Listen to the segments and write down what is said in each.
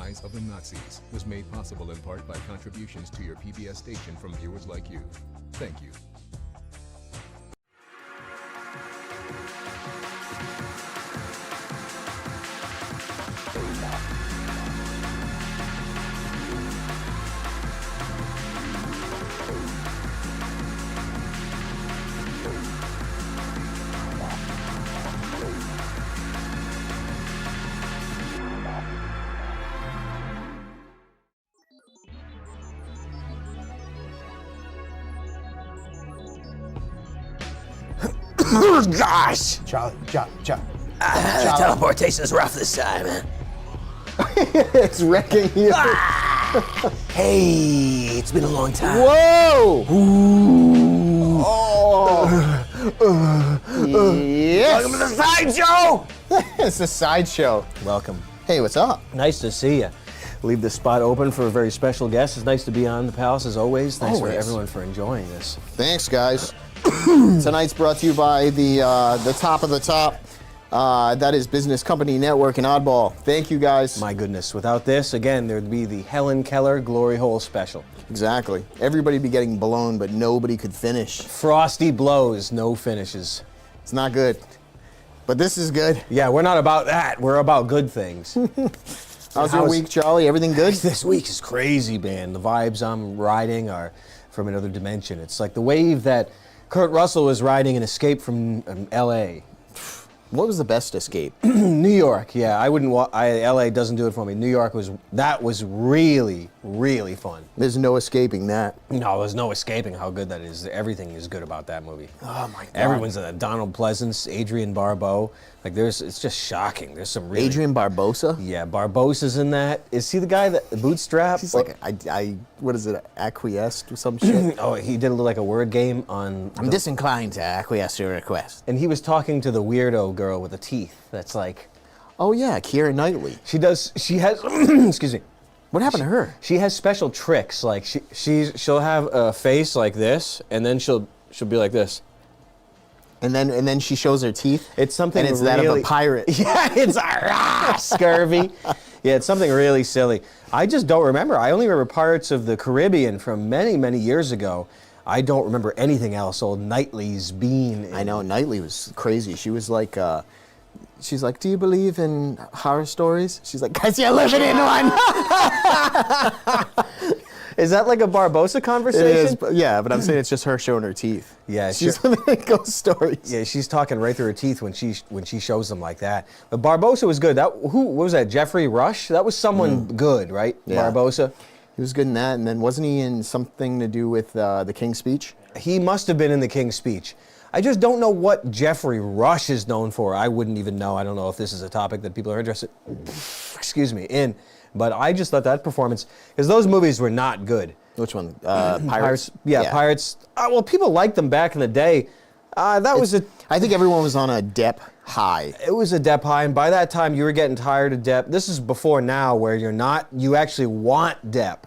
Rise of the Nazis was made possible in part by contributions to your PBS station from viewers like you. Thank you. Oh, gosh! Charlie. Teleportation's rough this time, man. It's wrecking you. Hey, it's been a long time. Whoa! Ooh. Yes. Welcome to the sideshow! It's a sideshow. Welcome. Hey, what's up? Nice to see you. Leave this spot open for a very special guest. It's nice to be on the Palace as always. Thanks for everyone for enjoying this. Thanks, guys. Tonight's brought to you by the top of the top. That is Business Company Network and Oddball. Thank you, guys. My goodness, without this, again, there'd be the Helen Keller Glory Hole special. Exactly. Everybody'd be getting blown, but nobody could finish. Frosty blows, no finishes. It's not good. But this is good. Yeah, we're not about that. We're about good things. How's your week, Charlie? Everything good? This week is crazy, man. The vibes I'm riding are from another dimension. It's like the wave that Kurt Russell was riding in Escape from L.A. What was the best escape? New York, yeah. I wouldn't. L.A. doesn't do it for me. New York was really, really fun. There's no escaping that. No, there's no escaping how good that is. Everything is good about that movie. Oh my God. Everyone's in it. Donald Pleasance, Adrian Barbeau. Like it's just shocking. There's some really. Adrian Barbosa? Yeah, Barbossa's in that. Is he the guy that the bootstrap? He's like, what is it, acquiesced or some shit? Oh, he did like a word game on. I'm disinclined to acquiesce to your request. And he was talking to the weirdo girl with the teeth. That's like. Oh yeah, Keira Knightley. She has. Excuse me. What happened to her? She has special tricks. Like she'll have a face like this, and then she'll be like this. And then she shows her teeth. It's something. And it's really, that of a pirate. Yeah, it's scurvy. Yeah, it's something really silly. I just don't remember. I only remember Pirates of the Caribbean from many, many years ago. I don't remember anything else. Old Knightley's been in. I know, Knightley was crazy. She was like, she's like, do you believe in horror stories? She's like, 'cause you're living in one. Is that like a Barbosa conversation? It is, yeah, but I'm saying it's just her showing her teeth. Yeah, she's living in ghost stories. Yeah, she's talking right through her teeth when she shows them like that. But Barbosa was good. What was that? Jeffrey Rush? That was someone good, right? Yeah. Barbosa. He was good in that, and then wasn't he in something to do with the King's Speech? He must have been in the King's Speech. I just don't know what Jeffrey Rush is known for. I wouldn't even know. I don't know if this is a topic that people are interested, in. But I just thought that performance, because those movies were not good. Which one? Pirates? Yeah, Pirates. Well, people liked them back in the day. I think everyone was on a Depp high. It was a Depp high, and by that time you were getting tired of Depp. This is before now, where you actually want Depp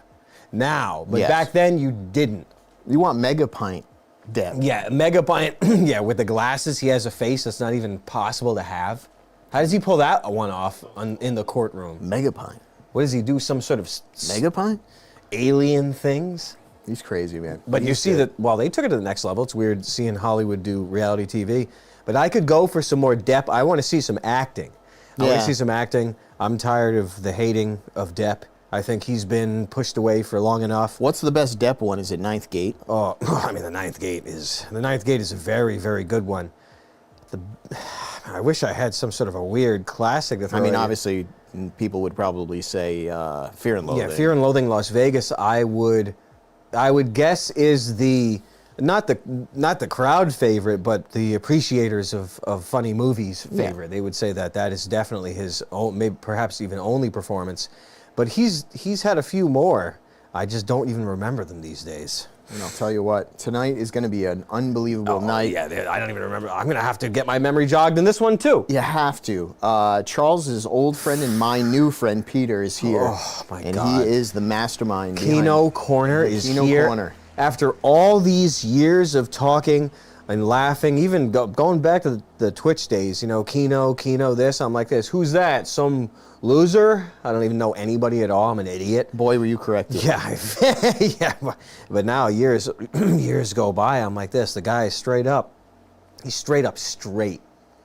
now. But back then you didn't. You want Megapint Depp. Yeah, Megapint, yeah, with the glasses. He has a face that's not even possible to have. How does he pull that one off in the courtroom? Megapint. What does he do? Some sort of Megapint? Alien things? He's crazy, man. But you see that, well, they took it to the next level. It's weird seeing Hollywood do reality TV. But I could go for some more Depp. I want to see some acting. I want to see some acting. I'm tired of the hating of Depp. I think he's been pushed away for long enough. What's the best Depp one? Is it Ninth Gate? Oh, I mean, the Ninth Gate is a very, very good one. I wish I had some sort of a weird classic to throw. I mean, obviously, people would probably say Fear and Loathing. Yeah, Fear and Loathing Las Vegas, I would guess is not the crowd favorite, but the appreciators of funny movies favorite. Yeah. They would say that is definitely his own, maybe perhaps even only performance. But he's had a few more. I just don't even remember them these days. And I'll tell you what, tonight is going to be an unbelievable night. Yeah, I don't even remember. I'm going to have to get my memory jogged in this one, too. You have to. Charles' old friend and my new friend, Peter, is here. Oh, my God. And he is the mastermind. Kino Corner is Kino here. Corner. After all these years of talking and laughing, even going back to the Twitch days, you know, Kino this, I'm like this. Who's that? Some loser? I don't even know anybody at all. I'm an idiot. Boy, were you corrected. Yeah, yeah. But now years go by, I'm like this. The guy is straight up. He's straight up straight.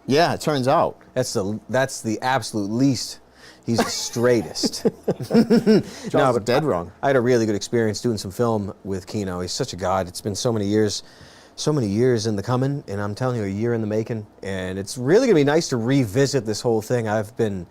Yeah, it turns out. That's the absolute least. He's the straightest. No, but dead wrong. I had a really good experience doing some film with Kino. He's such a god. It's been so many years in the coming, and I'm telling you, a year in the making. And it's really gonna be nice to revisit this whole thing. I've been,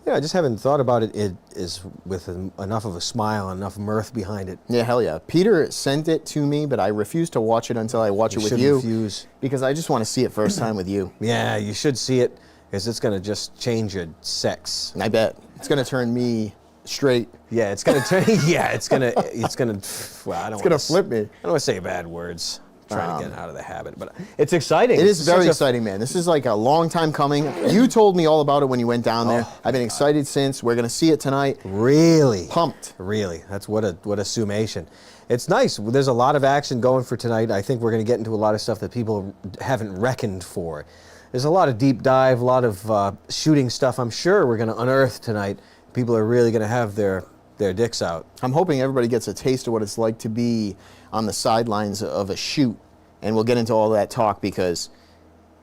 I just haven't thought about it is with enough of a smile, enough mirth behind it. Yeah, hell yeah. Peter sent it to me, but I refuse to watch it until I watch it with you. Refuse. Because I just want to see it first time with you. Yeah, you should see it, because it's gonna just change your sex. I bet. It's going to turn me straight. Yeah, it's gonna turn. Yeah, it's gonna. Well, It's going to flip me. I don't want to say bad words. I'm trying to get out of the habit, but it's exciting. It is very exciting, man. This is like a long time coming. You told me all about it when you went down there. I've been excited since. We're going to see it tonight. Really Pumped. Really, that's what a summation. It's nice. There's a lot of action going for tonight. I think we're going to get into a lot of stuff that people haven't reckoned for. There's a lot of deep dive, a lot of shooting stuff. I'm sure we're going to unearth tonight. People are really going to have their dicks out. I'm hoping everybody gets a taste of what it's like to be on the sidelines of a shoot, and we'll get into all that talk because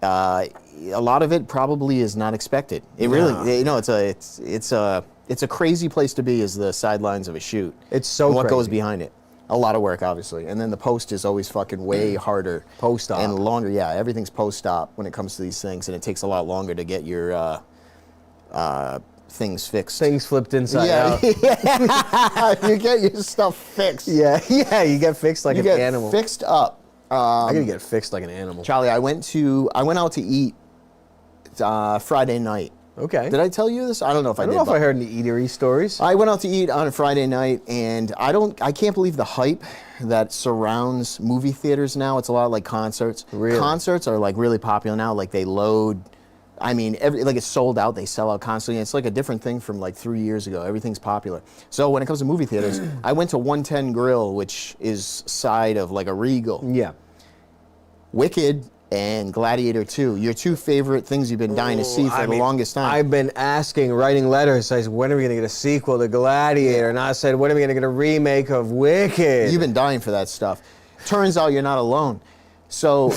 a lot of it probably is not expected. It really, you know, it's a crazy place to be, is the sidelines of a shoot. It's so and what crazy. goes behind it. A lot of work, obviously, and then the post is always fucking way harder. Post-op. And longer. Yeah, everything's post-op when it comes to these things, and it takes a lot longer to get your things fixed. Things flipped inside out. You get your stuff fixed. Yeah, you get fixed like You an get animal. fixed up. I gotta get fixed like an animal. Charlie, I went out to eat Friday night. Okay. Did I tell you this? I don't know if I did. I don't know if but I heard any eatery stories. I went out to eat on a Friday night, and I can't believe the hype that surrounds movie theaters now. It's a lot like concerts. Really? Concerts are like really popular now. Like they load. I mean, like it's sold out. They sell out constantly. It's like a different thing from like 3 years ago. Everything's popular. So when it comes to movie theaters, I went to 110 Grill, which is side of like a Regal. Yeah. Wicked and Gladiator 2, your two favorite things you've been dying to see for the longest time. I've been writing letters. I said, when are we going to get a sequel to Gladiator? And I said, when are we going to get a remake of Wicked? You've been dying for that stuff. Turns out you're not alone. So,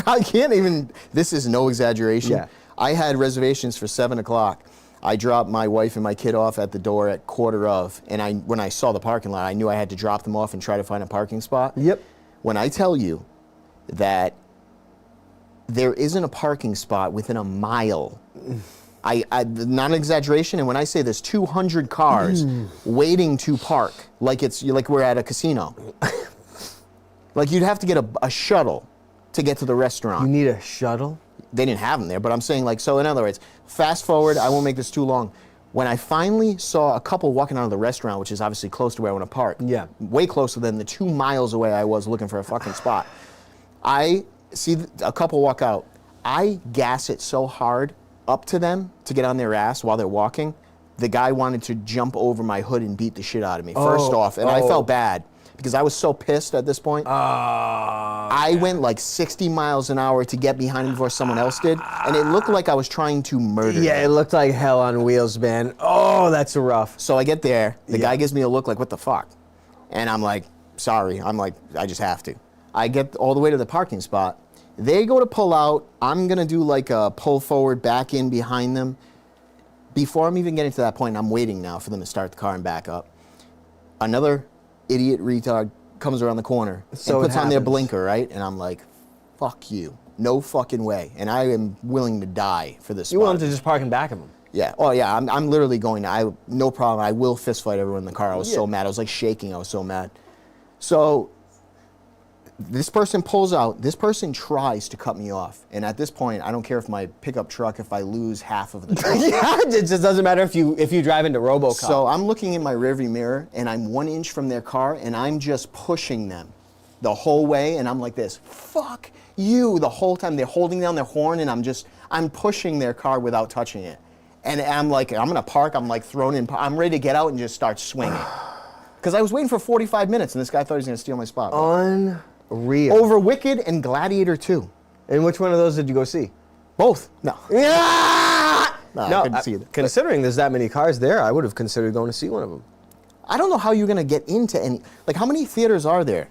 I can't even, this is no exaggeration. Yeah. I had reservations for 7 o'clock. I dropped my wife and my kid off at the door at 1:15, and when I saw the parking lot, I knew I had to drop them off and try to find a parking spot. Yep. When I tell you that there isn't a parking spot within a mile, I not an exaggeration, and when I say there's 200 cars waiting to park, like we're at a casino. Like you'd have to get a shuttle to get to the restaurant. You need a shuttle? They didn't have them there, but I'm saying like, so in other words, fast forward, I won't make this too long. When I finally saw a couple walking out of the restaurant, which is obviously close to where I want to park, Yeah. way closer than the 2 miles away I was looking for a fucking spot, I see a couple walk out. I gas it so hard up to them to get on their ass while they're walking. The guy wanted to jump over my hood and beat the shit out of me, first off, and I felt bad because I was so pissed at this point. I went like 60 miles an hour to get behind him before someone else did, and it looked like I was trying to murder Yeah, him. it looked like hell on wheels, man. Oh, that's rough. So I get there, the guy gives me a look like, what the fuck? And I'm like, sorry, I just have to. I get all the way to the parking spot. They go to pull out. I'm gonna do like a pull forward, back in behind them. Before I'm even getting to that point, I'm waiting now for them to start the car and back up. Another idiot retard comes around the corner and puts on their blinker, right? And I'm like, fuck you. No fucking way. And I am willing to die for this You spot. want him to just park in back of him? Yeah. Oh, yeah. I'm literally going to. No problem. I will fist fight everyone in the car. I was so mad. I was like shaking. I was so mad. So this person pulls out. This person tries to cut me off. And at this point, I don't care if my pickup truck, if I lose half of the truck. Yeah, it just doesn't matter if you drive into RoboCop. So I'm looking in my rearview mirror, and I'm 1 inch from their car, and I'm just pushing them the whole way. And I'm like this, fuck you, the whole time. They're holding down their horn, and I'm pushing their car without touching it. And I'm like, I'm gonna park. I'm like thrown in. I'm ready to get out and just start swinging. Because I was waiting for 45 minutes, and this guy thought he was gonna steal my spot. Real. Over Wicked and Gladiator 2. And which one of those did you go see? Both. No. Yeah! No, I couldn't see it. Considering there's that many cars there, I would have considered going to see one of them. I don't know how you're going to get into any... Like, how many theaters are there?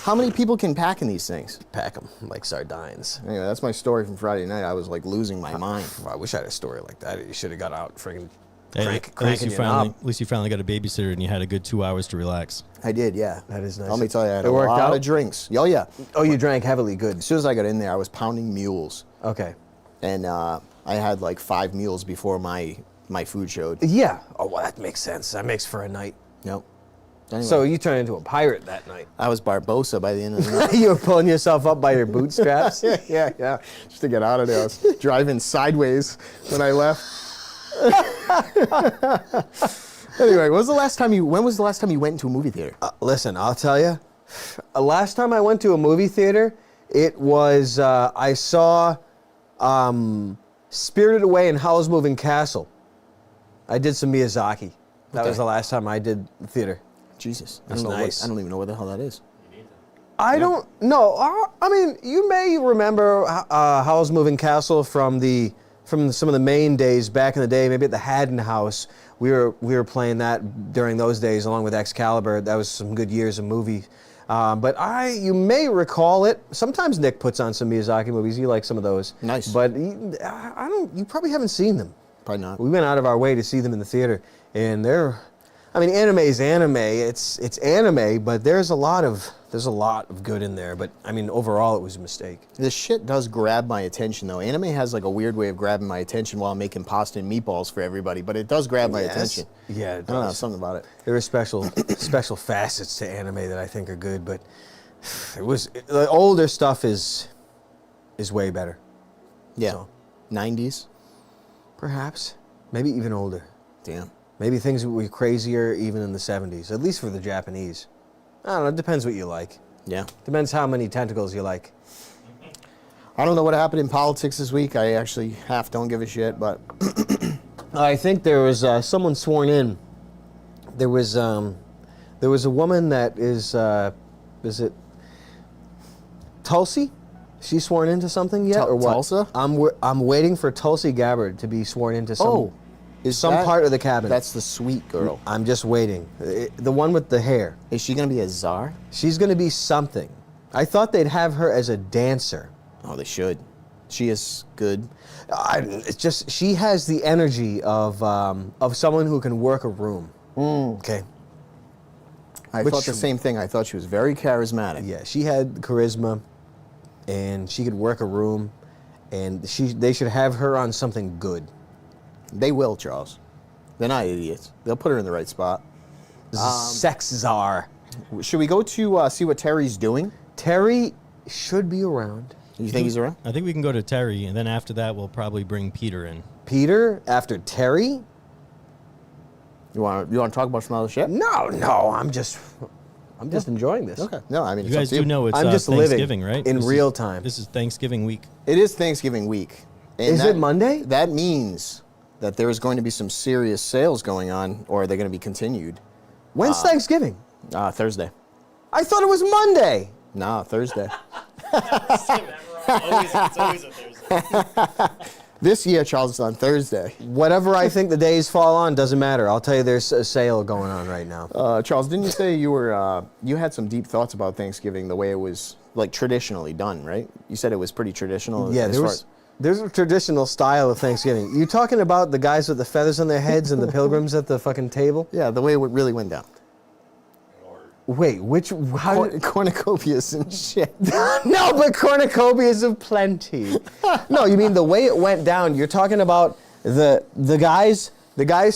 How many people can pack in these things? Pack them like sardines. Anyway, that's my story from Friday night. I was, like, losing my mind. I wish I had a story like that. You should have got out friggin' Hey, cranking you up. at least you finally got a babysitter and you had a good 2 hours to relax. I did, yeah. That is nice. Let me tell you, I had It a worked lot out? of drinks. Oh, yeah. Oh, you drank heavily. Good. As soon as I got in there, I was pounding mules. Okay. And I had, like, 5 meals before my food showed. Yeah. Oh, well, that makes sense. That makes for a night. Nope. Anyway, So you turned into a pirate that night. I was Barbosa by the end of the night. You were pulling yourself up by your bootstraps. yeah. Just to get out of there. I was driving sideways when I left. Anyway, when was the last time you went into a movie theater? Listen, I'll tell you. Last time I went to a movie theater, it was I saw Spirited Away and Howl's Moving Castle. I did some Miyazaki. That was the last time I did theater. Jesus. That's nice. I don't even know what the hell that is. I don't know. I mean, you may remember Howl's Moving Castle from some of the main days back in the day, maybe at the Haddon House. We were playing that during those days along with Excalibur. That was some good years of movie. But you may recall it. Sometimes Nick puts on some Miyazaki movies. You like some of those. Nice. But you probably haven't seen them. Probably not. We went out of our way to see them in the theater, and anime is anime. It's anime, but there's a lot of good in there. But I mean, overall, it was a mistake. This shit does grab my attention, though. Anime has like a weird way of grabbing my attention while I'm making pasta and meatballs for everybody, but it does grab my attention. Yeah, it I don't know, does. something about it. There are special facets to anime that I think are good, but the older stuff is way better. Yeah. So. 90s? Perhaps, maybe even older. Damn. Maybe things would be crazier even in the 70s, at least for the Japanese. I don't know, it depends what you like. Yeah. Depends how many tentacles you like. I don't know what happened in politics this week. I actually half don't give a shit, but... I think there was someone sworn in. There was a woman that is it Tulsi? She's sworn into something yet, or what? Tulsa? I'm waiting for Tulsi Gabbard to be sworn into some that- part of the cabinet. That's the sweet girl. I'm just waiting. The one with the hair. Is she going to be a czar? She's going to be something. I thought they'd have her as a dancer. Oh, they should. She is good. It's just she has the energy of someone who can work a room. Okay. I thought the same thing. I thought she was very charismatic. Yeah, she had charisma, and she could work a room, and they should have her on something good. They will, Charles. They're not idiots. They'll put her in the right spot. Sex czar. Should we go to see what Terry's doing? Terry should be around. You think he's around? I think we can go to Terry, and then after that, we'll probably bring Peter in. Peter after Terry? You want to talk about some other shit? No, I'm just enjoying this. Okay. No, I mean, You it's up guys to do know it's I'm just Thanksgiving, living right? in This real is- time. This is Thanksgiving week. It is Thanksgiving week. And Is it Monday? That means that there is going to be some serious sales going on, or they're going to be continued. When's Thanksgiving? Thursday. I thought it was Monday. Nah, Thursday. It's always a Thursday. This year, Charles, is on Thursday. Whatever I think the days fall on doesn't matter. I'll tell you there's a sale going on right now. Charles, didn't you say you had some deep thoughts about Thanksgiving, the way it was like traditionally done, right? You said it was pretty traditional. Yeah, there's a traditional style of Thanksgiving. You talking about the guys with the feathers on their heads and the pilgrims at the fucking table? Yeah, the way it really went down. Wait, Cornucopias and shit. No, but cornucopias of plenty. No, you mean the way it went down. You're talking about the guys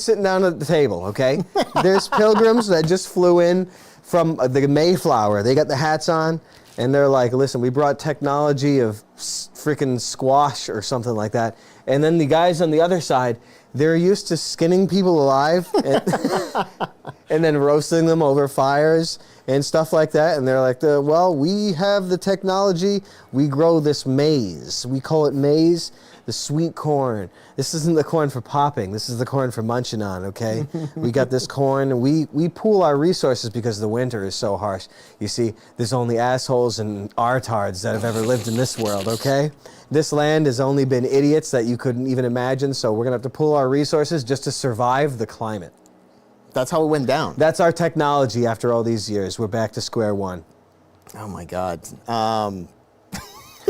sitting down at the table, okay? There's pilgrims that just flew in from the Mayflower. They got the hats on, and they're like, listen, we brought technology of freaking squash or something like that. And then the guys on the other side, they're used to skinning people alive and then roasting them over fires and stuff like that. And they're like, well, we have the technology. We grow this maize. We call it maize. the sweet corn. This isn't the corn for popping. This is the corn for munching on, okay? We got this corn. We pool our resources because the winter is so harsh. You see, there's only assholes and artards that have ever lived in this world, okay? This land has only been idiots that you couldn't even imagine, so we're gonna have to pool our resources just to survive the climate. That's how it went down. That's our technology after all these years. We're back to square one. Oh my God.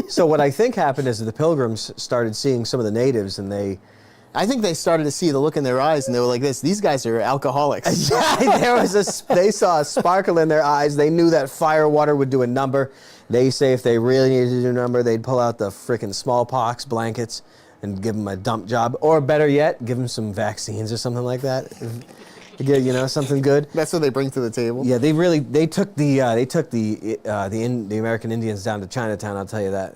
So what I think happened is that the Pilgrims started seeing some of the natives, and I think they started to see the look in their eyes, and they were like this. These guys are alcoholics. yeah, they saw a sparkle in their eyes. They knew that fire water would do a number. They say if they really needed to do a number, they'd pull out the frickin' smallpox blankets and give them a dump job, or better yet, give them some vaccines or something like that. Yeah, you know, something good. That's what they bring to the table. Yeah, they took the American Indians down to Chinatown. I'll tell you that.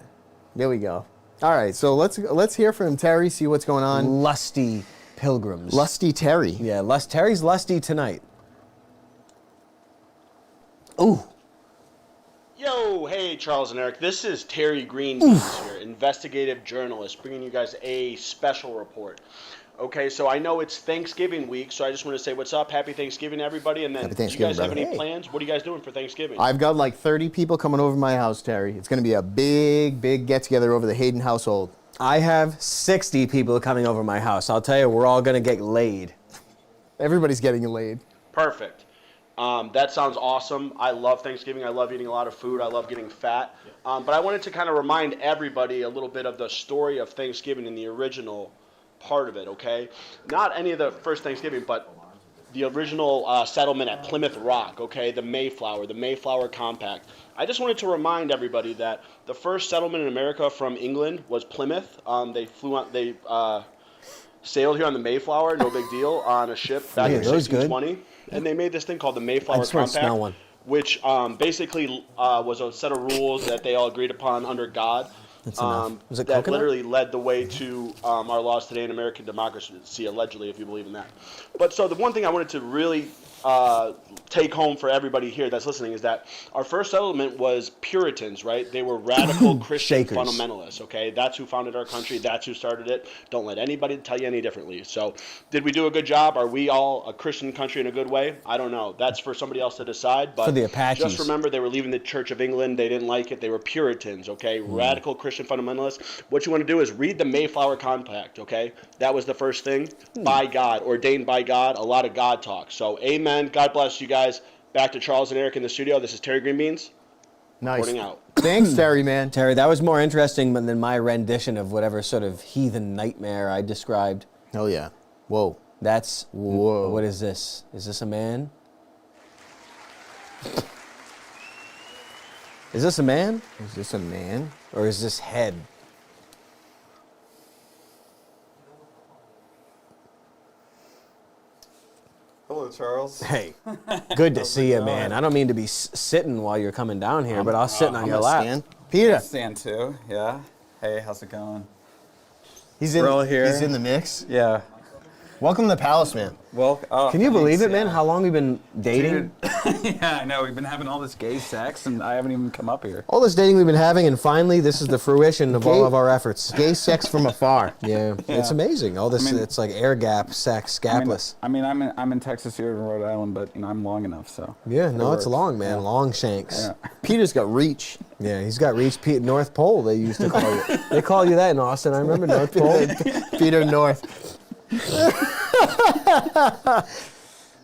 There we go. All right, so let's hear from Terry. See what's going on. Lusty Pilgrims. Lusty Terry. Yeah, Terry's lusty tonight. Ooh. Yo, hey, Charles and Eric. This is Terry Greenbeans here, investigative journalist, bringing you guys a special report. Okay, so I know it's Thanksgiving week, so I just want to say what's up. Happy Thanksgiving, everybody. And then, do you guys have any plans? What are you guys doing for Thanksgiving? I've got like 30 people coming over to my house, Terry. It's going to be a big, big get-together over the Hayden household. I have 60 people coming over my house. I'll tell you, we're all going to get laid. Everybody's getting laid. Perfect. That sounds awesome. I love Thanksgiving. I love eating a lot of food. I love getting fat. But I wanted to kind of remind everybody a little bit of the story of Thanksgiving in the original part of it, okay? Not any of the first Thanksgiving, but the original settlement at Plymouth Rock, okay? The Mayflower Compact. I just wanted to remind everybody that the first settlement in America from England was Plymouth. They sailed here on the Mayflower, no big deal, on a ship back in 1620. And they made this thing called the Mayflower Compact, which basically was a set of rules that they all agreed upon under God. That literally led the way to our laws today in American democracy, allegedly, if you believe in that. But so the one thing I wanted to really take home for everybody here that's listening is that our first settlement was Puritans, right? They were radical Christian fundamentalists, okay? That's who founded our country. That's who started it. Don't let anybody tell you any differently. So did we do a good job? Are we all a Christian country in a good way? I don't know. That's for somebody else to decide. But for the Apaches. Just remember, they were leaving the Church of England. They didn't like it. They were Puritans, okay? Radical Christian fundamentalists. What you want to do is read the Mayflower Compact, okay? That was the first thing. By God, ordained by God, a lot of God talk. So amen. God bless you guys. Back to Charles and Eric in the studio. This is Terry Greenbeans. Nice. Reporting out. Thanks, Terry, man. Terry, that was more interesting than my rendition of whatever sort of heathen nightmare I described. Hell yeah. Whoa. Whoa. What is this? Is this a man? Is this a man? Is this a man? Or is this head? Hello, Charles. Hey, good to see you, man. I don't mean to be sitting while you're coming down here, but I'll sit on your lap. Stand. Peter. Stan too, yeah. Hey, how's it going? We're all here. He's in the mix. Yeah. Welcome to the Palace, man. Well, can you believe it, man? How long we've been dating? Dude. Yeah, I know. We've been having all this gay sex, and I haven't even come up here. All this dating we've been having, and finally, this is the fruition of all of our efforts. Gay sex from afar. Yeah, it's amazing. All this, it's like air gap sex, gapless. I'm in Texas here in Rhode Island, but I'm long enough, so. Yeah, no, it's long, man. Yeah. Long shanks. Yeah. Peter's got reach. Yeah, he's got reach. North Pole, they used to call you. They call you that in Austin. I remember North Pole. Peter North.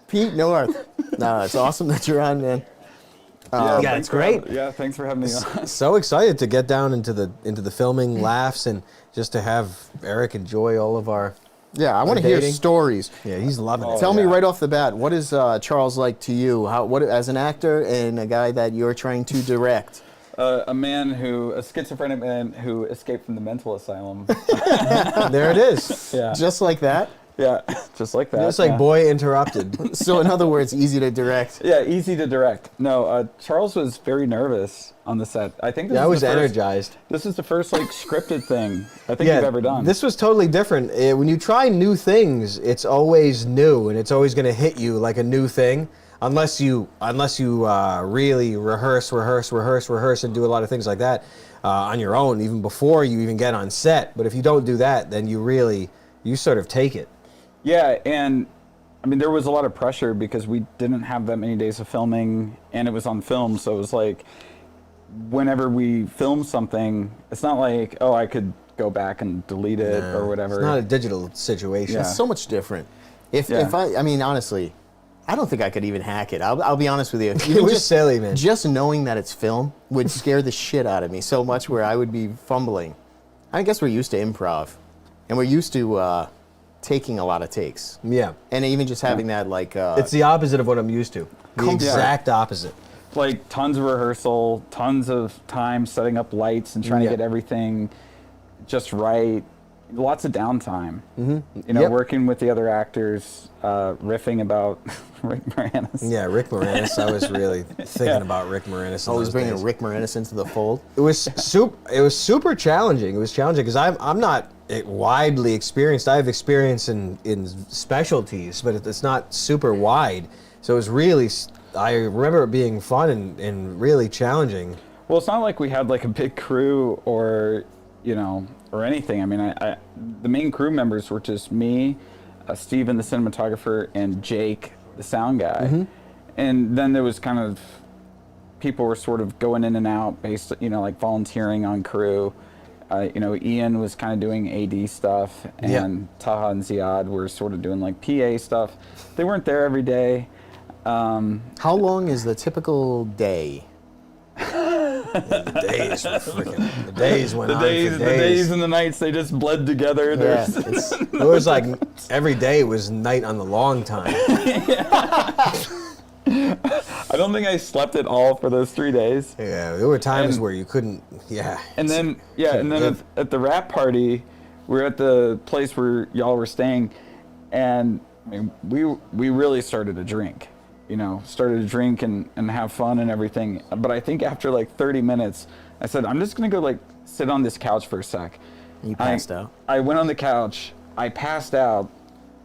Pete North. No, it's awesome that you're on, man. Yeah, it's great. Thanks for having me on. So excited to get down into the filming, laughs, and just to have Eric enjoy all of our. Yeah, I want to hear stories. Yeah, he's loving it. Tell me right off the bat, what is Charles like to you? What as an actor and a guy that you're trying to direct? A schizophrenic man who escaped from the mental asylum. There it is. Yeah. Just like that? Yeah, just like that. Just like Boy Interrupted. So in other words, easy to direct. Yeah, easy to direct. No, Charles was very nervous on the set. I think I was energized. This is the first scripted thing I think you've ever done. This was totally different. When you try new things, it's always new, and it's always going to hit you like a new thing. Unless you really rehearse, and do a lot of things like that. on your own, even before you even get on set. But if you don't do that, then you sort of take it. Yeah, and I mean, there was a lot of pressure because we didn't have that many days of filming, and it was on film, so it was like, whenever we film something, it's not like, oh, I could go back and delete it or whatever. It's not a digital situation. Yeah. It's so much different. If I mean, honestly, I don't think I could even hack it. I'll be honest with you. It was silly, man. Just knowing that it's film would scare the shit out of me so much where I would be fumbling. I guess we're used to improv, and we're used to taking a lot of takes. Yeah. And even just having that, like... it's the opposite of what I'm used to. The exact opposite. Like, tons of rehearsal, tons of time setting up lights and trying to get everything just right. Lots of downtime. You know, working with the other actors, riffing about Rick Moranis. Yeah, Rick Moranis. I was really thinking about Rick Moranis. Always bringing Rick Moranis into the fold. It was super challenging. It was challenging because I'm not widely experienced. I have experience in specialties, but it's not super wide. So it was really. I remember it being fun and really challenging. Well, it's not like we had like a big crew or, you know, or anything. I mean, the main crew members were just me, Steven, the cinematographer, and Jake, the sound guy. And then there was kind of, people were sort of going in and out based, you know, like volunteering on crew. You know, Ian was kind of doing AD stuff, and Taha and Ziad were sort of doing like PA stuff. They weren't there every day. How long is the typical day? The days were freaking. The days went on for days. The days and the nights, they just bled together. Yeah, it was like every day was night on the long time. I don't think I slept at all for those 3 days. Yeah, there were times where you couldn't. Yeah. And then at the wrap party, we were at the place where y'all were staying, and I mean, we really started to drink. You know, started to drink and have fun and everything. But I think after like 30 minutes, I said, I'm just gonna go like sit on this couch for a sec. You passed out? I went on the couch, I passed out.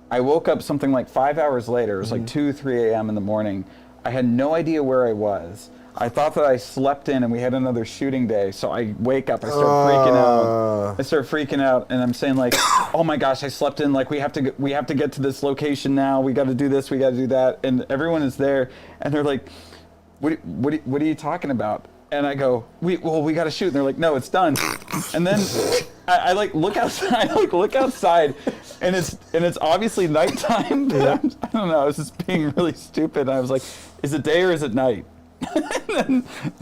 I woke up something like 5 hours later. It was like 2, 3 a.m. in the morning. I had no idea where I was. I thought that I slept in and we had another shooting day. So I wake up, I start freaking out. I start freaking out and I'm saying like, oh my gosh, I slept in. Like we have to get to this location now. We got to do this. We got to do that. And everyone is there and they're like, what are you talking about? And I go, we got to shoot. And they're like, no, it's done. And then I like look outside. I like look outside, and it's obviously nighttime. But I don't know. I was just being really stupid. I was like, is it day or is it night?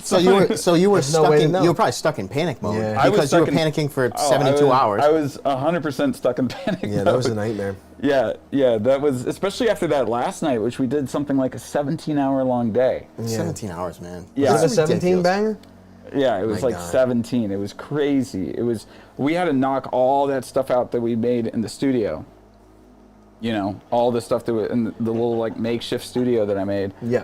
So you were stuck in. You were probably stuck in panic mode because you were panicking for 72 hours. I was 100% stuck in panic mode. Yeah, that was a nightmare. Yeah, that was, especially after that last night, which we did something like a 17-hour-long day. 17 hours, man. Yeah. Was it a 17 banger? Yeah, it was like 17. It was crazy. We had to knock all that stuff out that we made in the studio. You know, all the stuff that was in the little like makeshift studio that I made. Yeah.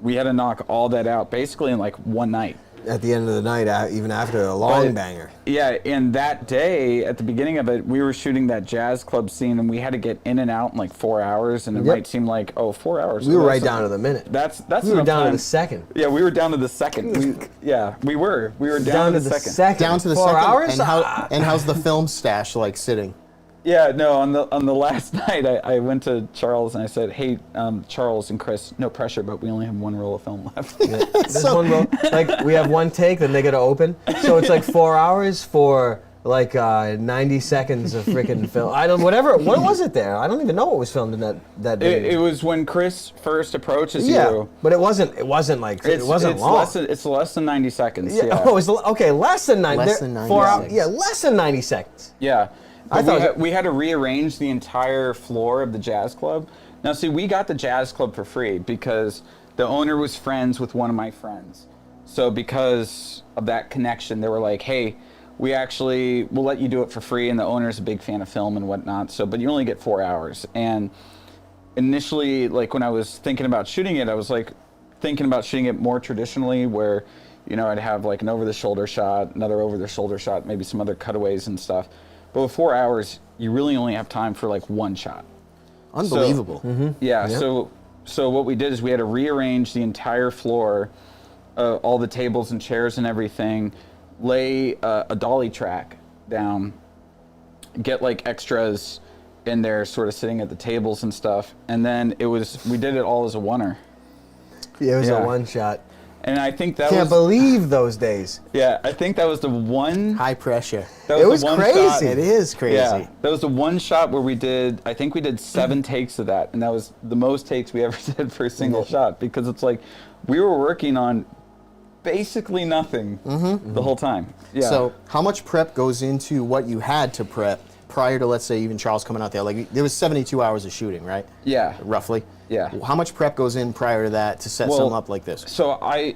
We had to knock all that out basically in like one night. At the end of the night, even after a long banger. Yeah, and that day, at the beginning of it, we were shooting that jazz club scene, and we had to get in and out in like 4 hours, and it might seem like, 4 hours. We were right down to the minute. That's we were down to the second. Yeah, we were down to the second. We were down to the second. Down to the 4 second. hours? And how's the film stash like sitting? Yeah, no, on the last night, I went to Charles and I said, hey, Charles and Chris, no pressure, but we only have one roll of film left. Yeah. There's one roll. Like, we have one take, then they got to open. So it's like 4 hours for like 90 seconds of freaking film. What was it there? I don't even know what was filmed in that day. It was when Chris first approaches you. But it wasn't like, it wasn't long. It's less than 90 seconds. Yeah. Yeah. Oh, it's okay, less than 90. Less than 90 4 seconds. hours. Yeah, less than 90 seconds. Yeah. I thought we had to rearrange the entire floor of the jazz club. Now, see, we got the jazz club for free because the owner was friends with one of my friends. So because of that connection, they were like, hey, we'll let you do it for free. And the owner's a big fan of film and whatnot. But you only get 4 hours. And initially, like when I was thinking about shooting it, I was like thinking about shooting it more traditionally where, you know, I'd have like an over-the-shoulder shot, another over-the-shoulder shot, maybe some other cutaways and stuff. But with 4 hours, you really only have time for like one shot. Unbelievable. Yeah. So what we did is we had to rearrange the entire floor, all the tables and chairs and everything, lay a dolly track down, get like extras in there sort of sitting at the tables and stuff, and then we did it all as a oneer. Yeah, it was a one shot. And I think that Can't believe those days. Yeah, I think that was the one. High pressure. It was crazy. Shot. It is crazy. Yeah, that was the one shot where I think we did 7 takes of that, and that was the most takes we ever did for a single shot, because it's like we were working on basically nothing the whole time. Yeah. So how much prep goes into what you had to prep prior to, let's say, even Charles coming out there? Like, there was 72 hours of shooting, right? Yeah. Roughly? Yeah. How much prep goes in prior to that to set something up like this? So I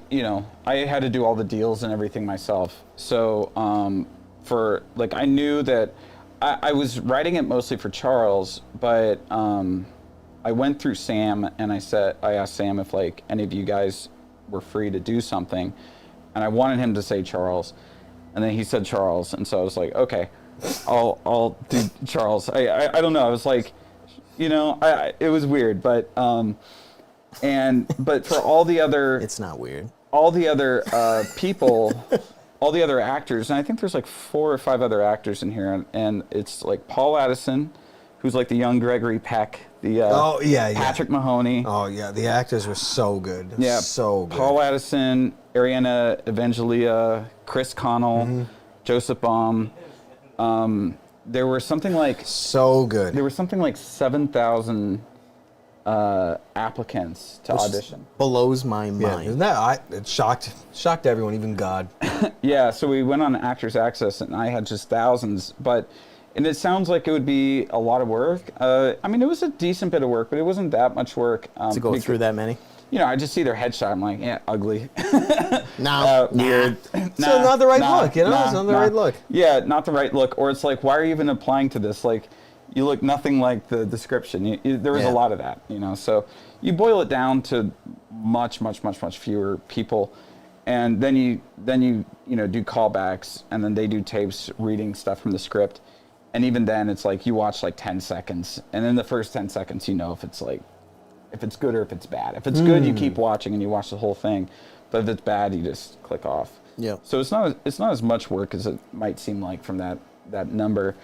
had to do all the deals and everything myself. So I knew that I was writing it mostly for Charles, but I went through Sam and I asked Sam if like any of you guys were free to do something, and I wanted him to say Charles, and then he said Charles, and so I was like, okay, I'll do Charles. I don't know. I was like, it was weird, but for all the other, it's not weird. All the other people, all the other actors, and I think there's like 4 or 5 other actors in here, and it's like Paul Addison, who's like the young Gregory Peck, the Patrick Mahoney. Oh yeah, the actors were so good. Yeah, so good. Paul Addison, Ariana Evangelia, Chris Connell, Joseph Baum. There were something like so good. There were something like 7,000 applicants to audition. Blows my mind. Yeah, isn't that it shocked everyone, even God. Yeah, so we went on Actors Access, and I had just thousands, and it sounds like it would be a lot of work. I mean, it was a decent bit of work, but it wasn't that much work. To go through that many? I just see their headshot. I'm like, yeah, ugly. Weird. So not the right look, it's not the right look. Yeah, not the right look. Or it's like, why are you even applying to this? Like, you look nothing like the description. There was a lot of that, So you boil it down to much, much, much, much fewer people, and then you do callbacks, and then they do tapes reading stuff from the script, and even then it's like you watch like 10 seconds, and in the first 10 seconds if it's good or if it's bad. If it's good, you keep watching and you watch the whole thing, but if it's bad, you just click off. Yeah. So it's not as much work as it might seem like from that number.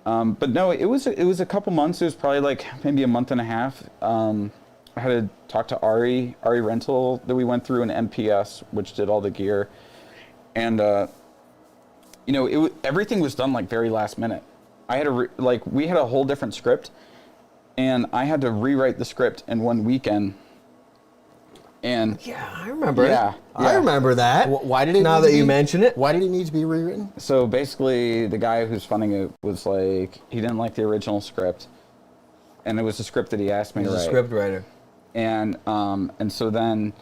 But no, it was a couple months. It was probably like maybe a month and a half. I had to talk to Ari Rental that we went through, and MPS, which did all the gear, and everything was done like very last minute. I had we had a whole different script, and I had to rewrite the script in one weekend. And yeah, I remember it. Yeah. I remember that. Why did it? Now that you mention it, why did it need to be rewritten? So basically, the guy who's funding it was like, he didn't like the original script, and it was a script that he asked me to write. He's a script writer. And so then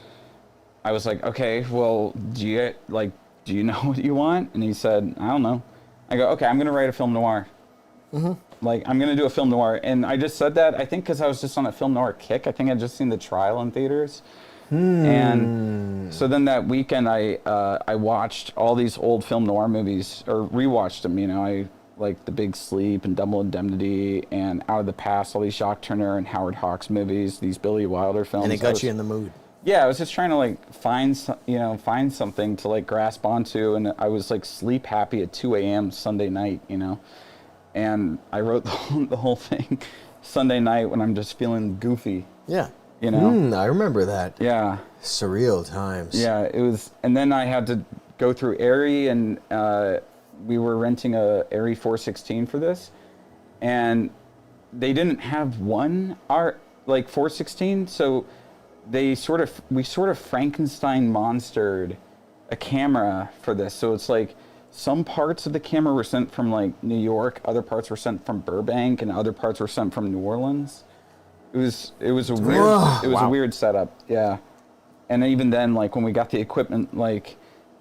I was like, okay, well, do you know what you want? And he said, I don't know. I go, okay, I'm gonna write a film noir. Like, I'm gonna do a film noir. And I just said that, I think because I was just on a film noir kick. I think I'd just seen The Trial in theaters. And so then that weekend I watched all these old film noir movies, or rewatched them, I like The Big Sleep and Double Indemnity and Out of the Past, all these Jacques Tourneur and Howard Hawks movies, these Billy Wilder films. And it got you in the mood. Yeah, I was just trying to find something to grasp onto, and I was sleep happy at 2 a.m. Sunday night, and I wrote the whole thing Sunday night when I'm just feeling goofy. Yeah. I remember that. Yeah. Surreal times. Yeah, it was, and then I had to go through ERICK, and we were renting a ERICK 416 for this, and they didn't have one 416, so we sort of Frankenstein monstered a camera for this. So it's some parts of the camera were sent from New York, other parts were sent from Burbank, and other parts were sent from New Orleans. It was a weird a weird setup, yeah. And even then, when we got the equipment,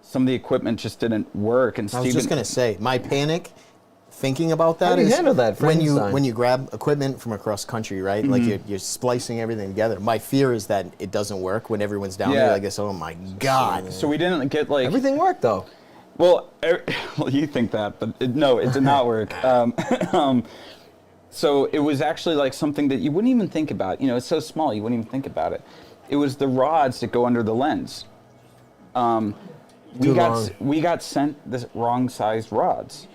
some of the equipment just didn't work. And I was just gonna say, my panic thinking about that How do you is handle that, when you grab equipment from across country, right? You're splicing everything together. My fear is that it doesn't work when everyone's down there. This, oh my God. So we didn't get everything worked though. Well, you think that, but no, it did not work. So it was actually something that you wouldn't even think about. It's so small, you wouldn't even think about it. It was the rods that go under the lens. we got sent the wrong sized rods.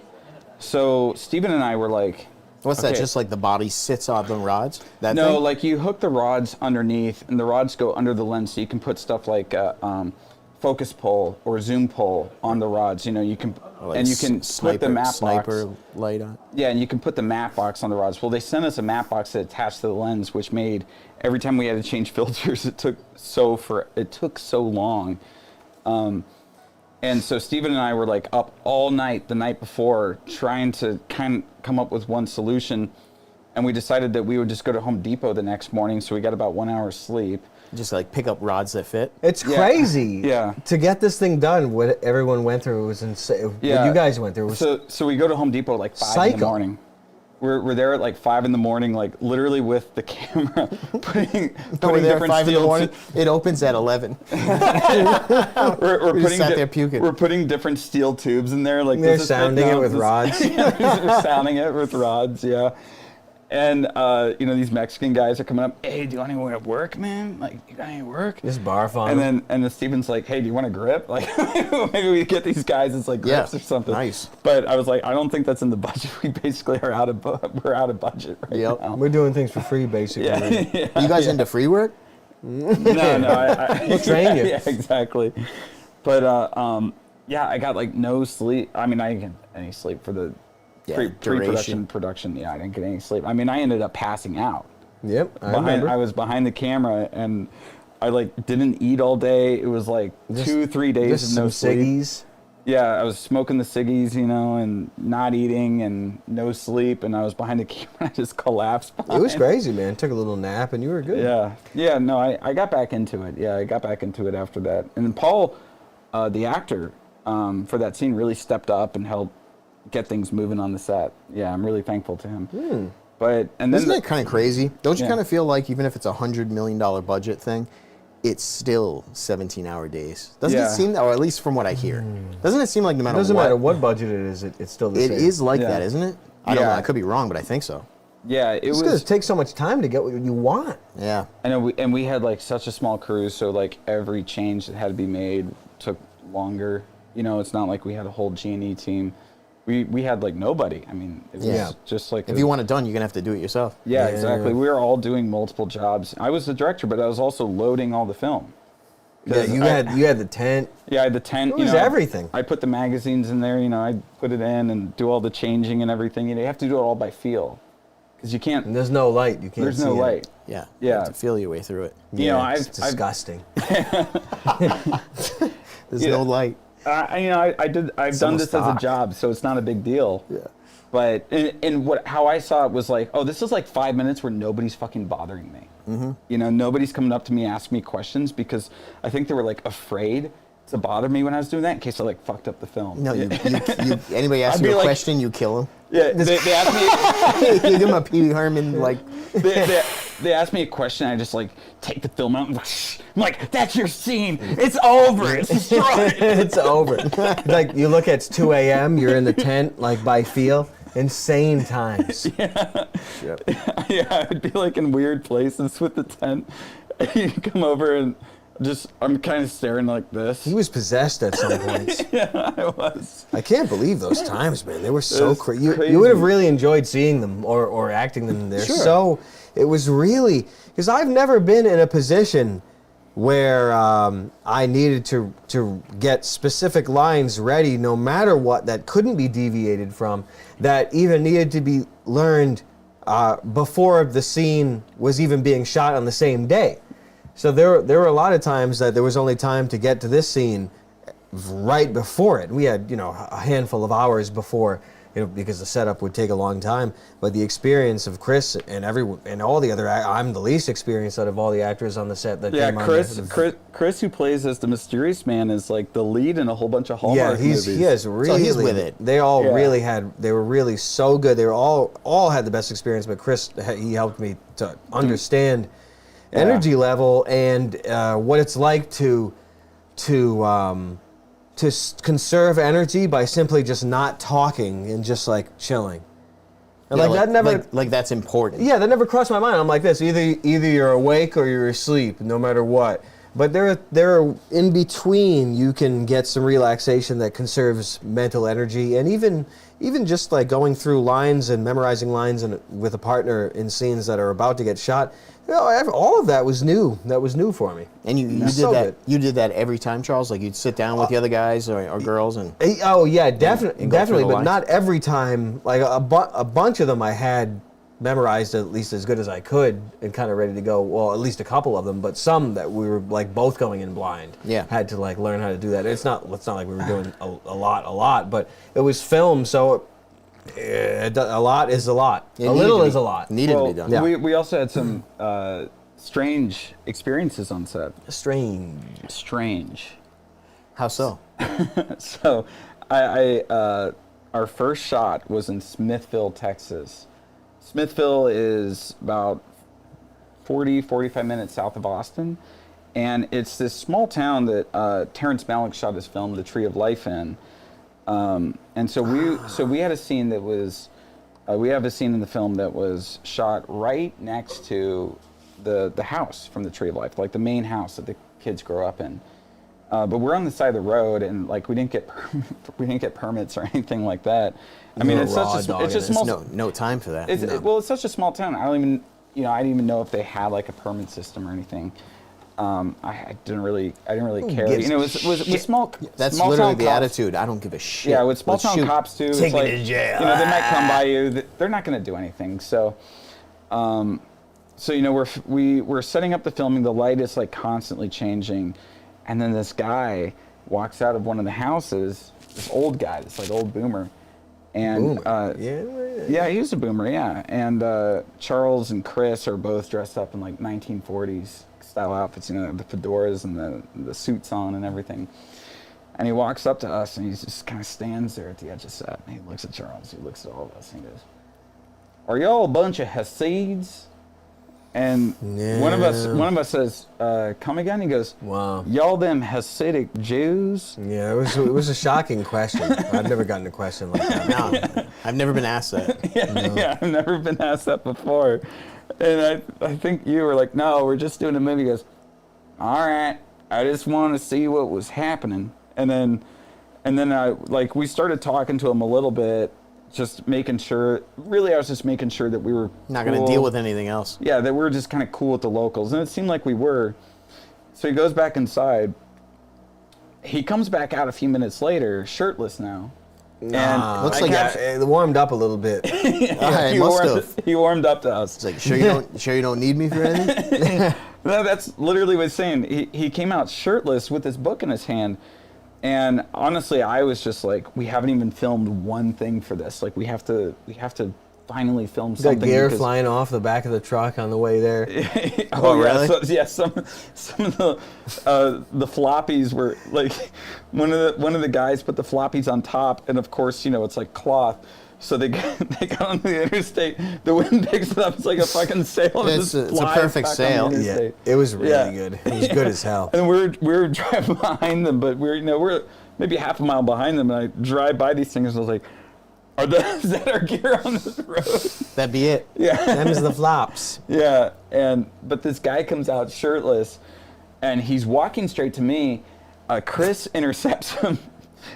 So Steven and I were like, what's that? Just like the body sits on the rods? That no, thing? like you hook the rods underneath, and the rods go under the lens, so you can put stuff like focus pull or zoom pull on the rods. You know, you can and you can put the map sniper light on. Yeah, and you can put the matte box on the rods. Well, they sent us a matte box that attached to the lens, which made every time we had to change filters, it took so long. And so Steven and I were like up all night the night before trying to kind of come up with one solution, and we decided that we would just go to Home Depot the next morning, so we got about 1 hour's sleep. Just like pick up rods that fit. It's crazy. Yeah. To get this thing done, what everyone went through was insane. Yeah. What you guys went through was so we go to Home Depot like 5 in the morning. We're there at like 5 in the morning, like literally with the camera, putting We're there at different 5 in the steel morning. It opens at 11. we're We just putting sat there puking. We're putting different steel tubes in there, like they're sounding it with rods. They're sounding it with rods, yeah. And you know, these Mexican guys are coming up. Hey, do you want anywhere to work, man? Like, you got any work? Just barf on And them. then Steven's like, hey, do you want a grip? Like, maybe we get these guys as like grips or something. Nice. But I was like, I don't think that's in the budget. We basically are out of budget right now. We're doing things for free, basically. Yeah. You guys into free work? No, We'll train you. Yeah, exactly. But yeah, I got like no sleep. I mean, I didn't get any sleep for the production. Yeah, I didn't get any sleep. I mean, I ended up passing out. Yep, I remember. I was behind the camera, and I like didn't eat all day. It was like 2-3 days of no sleep. Ciggies. Yeah, I was smoking the ciggies, you know, and not eating and no sleep, and I was behind the camera. I just collapsed. It was crazy, man. Took a little nap, and you were good. Yeah. No, I got back into it. Yeah, I got back into it after that. And then Paul, the actor, for that scene, really stepped up and helped get things moving on the set. Yeah, I'm really thankful to him. But and then isn't it kind of crazy? Don't you kind of feel like even if it's $100 million budget thing, it's still 17-hour days? Doesn't it seem, or at least from what I hear, doesn't it seem like no matter what? It doesn't matter what budget it is, it's still the same. It is like that, isn't it? I don't know. I could be wrong, but I think so. Yeah, it's because it takes so much time to get what you want. Yeah. I know, and we had like such a small crew, so like every change that had to be made took longer. You know, it's not like we had a whole G&E team. We had like nobody. I mean, it was just like if you want it done, you're gonna have to do it yourself. Yeah, exactly. We were all doing multiple jobs. I was the director, but I was also loading all the film. Yeah, you had the tent. Yeah, I had the tent. It was everything. I put the magazines in there. You know, I put it in and do all the changing and everything. You know, you have to do it all by feel, because you can't. And there's no light. You can't. There's no light. Yeah. Yeah. You have to feel your way through it. You know, it's disgusting. There's no light. I've done this as a job, so it's not a big deal. Yeah. But how I saw it was like, oh, this is like 5 minutes where nobody's fucking bothering me. Mm-hmm. You know, nobody's coming up to me asking me questions, because I think they were like afraid to bother me when I was doing that in case I like fucked up the film. No, anybody asks you a question, you kill him. Yeah, they asked me. You give him a Pee Wee Herman like. They asked me a question. I just like take the film out and I'm like, that's your scene. It's over. It's destroyed. It's over. Like you look at it's 2 a.m. You're in the tent like by feel. Insane times. Yeah. Yeah, I'd be like in weird places with the tent. You come over and I'm kind of staring like this. He was possessed at some points. Yeah, I was. I can't believe those times, man. They were so crazy. You would have really enjoyed seeing them or acting them. They're so. It was really because I've never been in a position where I needed to get specific lines ready, no matter what, that couldn't be deviated from, that even needed to be learned before the scene was even being shot on the same day. So there were a lot of times that there was only time to get to this scene right before it. We had, a handful of hours before, because the setup would take a long time. But the experience of Chris and everyone and all the other, I'm the least experienced out of all the actors on the set that came on. Chris, who plays as the mysterious man, is like the lead in a whole bunch of Hallmark movies. He is really. So he's with it. They all they were really so good. They were all had the best experience. But Chris, he helped me to understand energy level and what it's like to conserve energy by simply just not talking and just like chilling. And that never like that's important. Yeah, that never crossed my mind. I'm like this: either you're awake or you're asleep, no matter what. But there are in between. You can get some relaxation that conserves mental energy, and even just like going through lines and memorizing lines and with a partner in scenes that are about to get shot. All of that was new. That was new for me. And you did so that. good. You did that every time, Charles. Like you'd sit down with the other guys or girls and. Oh yeah, definitely, and go through the but lines? not every time. Like a bunch of them, I had memorized at least as good as I could and kind of ready to go. Well, at least a couple of them, but some that we were like both going in blind. Yeah. Had to like learn how to do that. It's not like we were doing a lot, but it was film, so a lot is a lot. It A little is a lot. Needed to be done. Yeah. We also had some strange experiences on set. Strange. How so? So, our first shot was in Smithville, Texas. Smithville is about 45 minutes south of Austin. And it's this small town that Terrence Malick shot his film, The Tree of Life, in. And so we had a scene that was, we have a scene in the film that was shot right next to the house from The Tree of Life, like the main house that the kids grow up in. But we're on the side of the road, and like we didn't get permits or anything like that. I mean, it's just small. No time for that. Well, it's such a small town. I didn't even know if they had like a permit system or anything. I didn't really care. You know, it was small. That's small literally town the cops. attitude. I don't give a shit. Yeah, with small Let's town shoot. cops too. Take it's me like, to jail. You know, they might come by you. They're not going to do anything. So, you know, we're setting up the filming. The light is like constantly changing, and then this guy walks out of one of the houses. This old guy, this like old boomer, and yeah, he was a boomer, yeah. And Charles and Chris are both dressed up in like 1940s style outfits, you know, the fedoras and the suits on and everything. And he walks up to us and he just kind of stands there at the edge of set. And he looks at Charles, he looks at all of us, and he goes, "Are y'all a bunch of Hasids?" And one of us says, "Come again?" He goes, Wow. "Y'all them Hasidic Jews?" Yeah, it was a shocking question. I've never gotten a question like that. No, I've never been asked that. Yeah, I've never been asked that before. And I think you were like, "No, we're just doing a movie." He goes, "All right, I just want to see what was happening." And then we started talking to him a little bit, just making sure. Really, I was just making sure that we were Not going to deal with anything else. Yeah, that we were just kind of cool with the locals, and it seemed like we were. So he goes back inside. He comes back out a few minutes later, shirtless now. And Looks like it warmed up a little bit. He warmed up to us. It's like, sure you don't need me for anything? No, that's literally what he's saying. He came out shirtless with his book in his hand. And honestly, I was just like, we haven't even filmed one thing for this. Like, we have to finally film something. Got gear flying off the back of the truck on the way there. Oh, really? Yeah, some of the floppies were like, one of the guys put the floppies on top, and of course, you know, it's like cloth. So they got on the interstate. The wind picks it up. It's like a fucking sail. It's a perfect sail. Yeah, it was really good. It was good as hell. And we were driving behind them, but we're maybe half a mile behind them, and I drive by these things, and I was like, is that our gear on this road? That'd be it. Yeah. Them's the flops. Yeah, but this guy comes out shirtless, and he's walking straight to me. Chris intercepts him.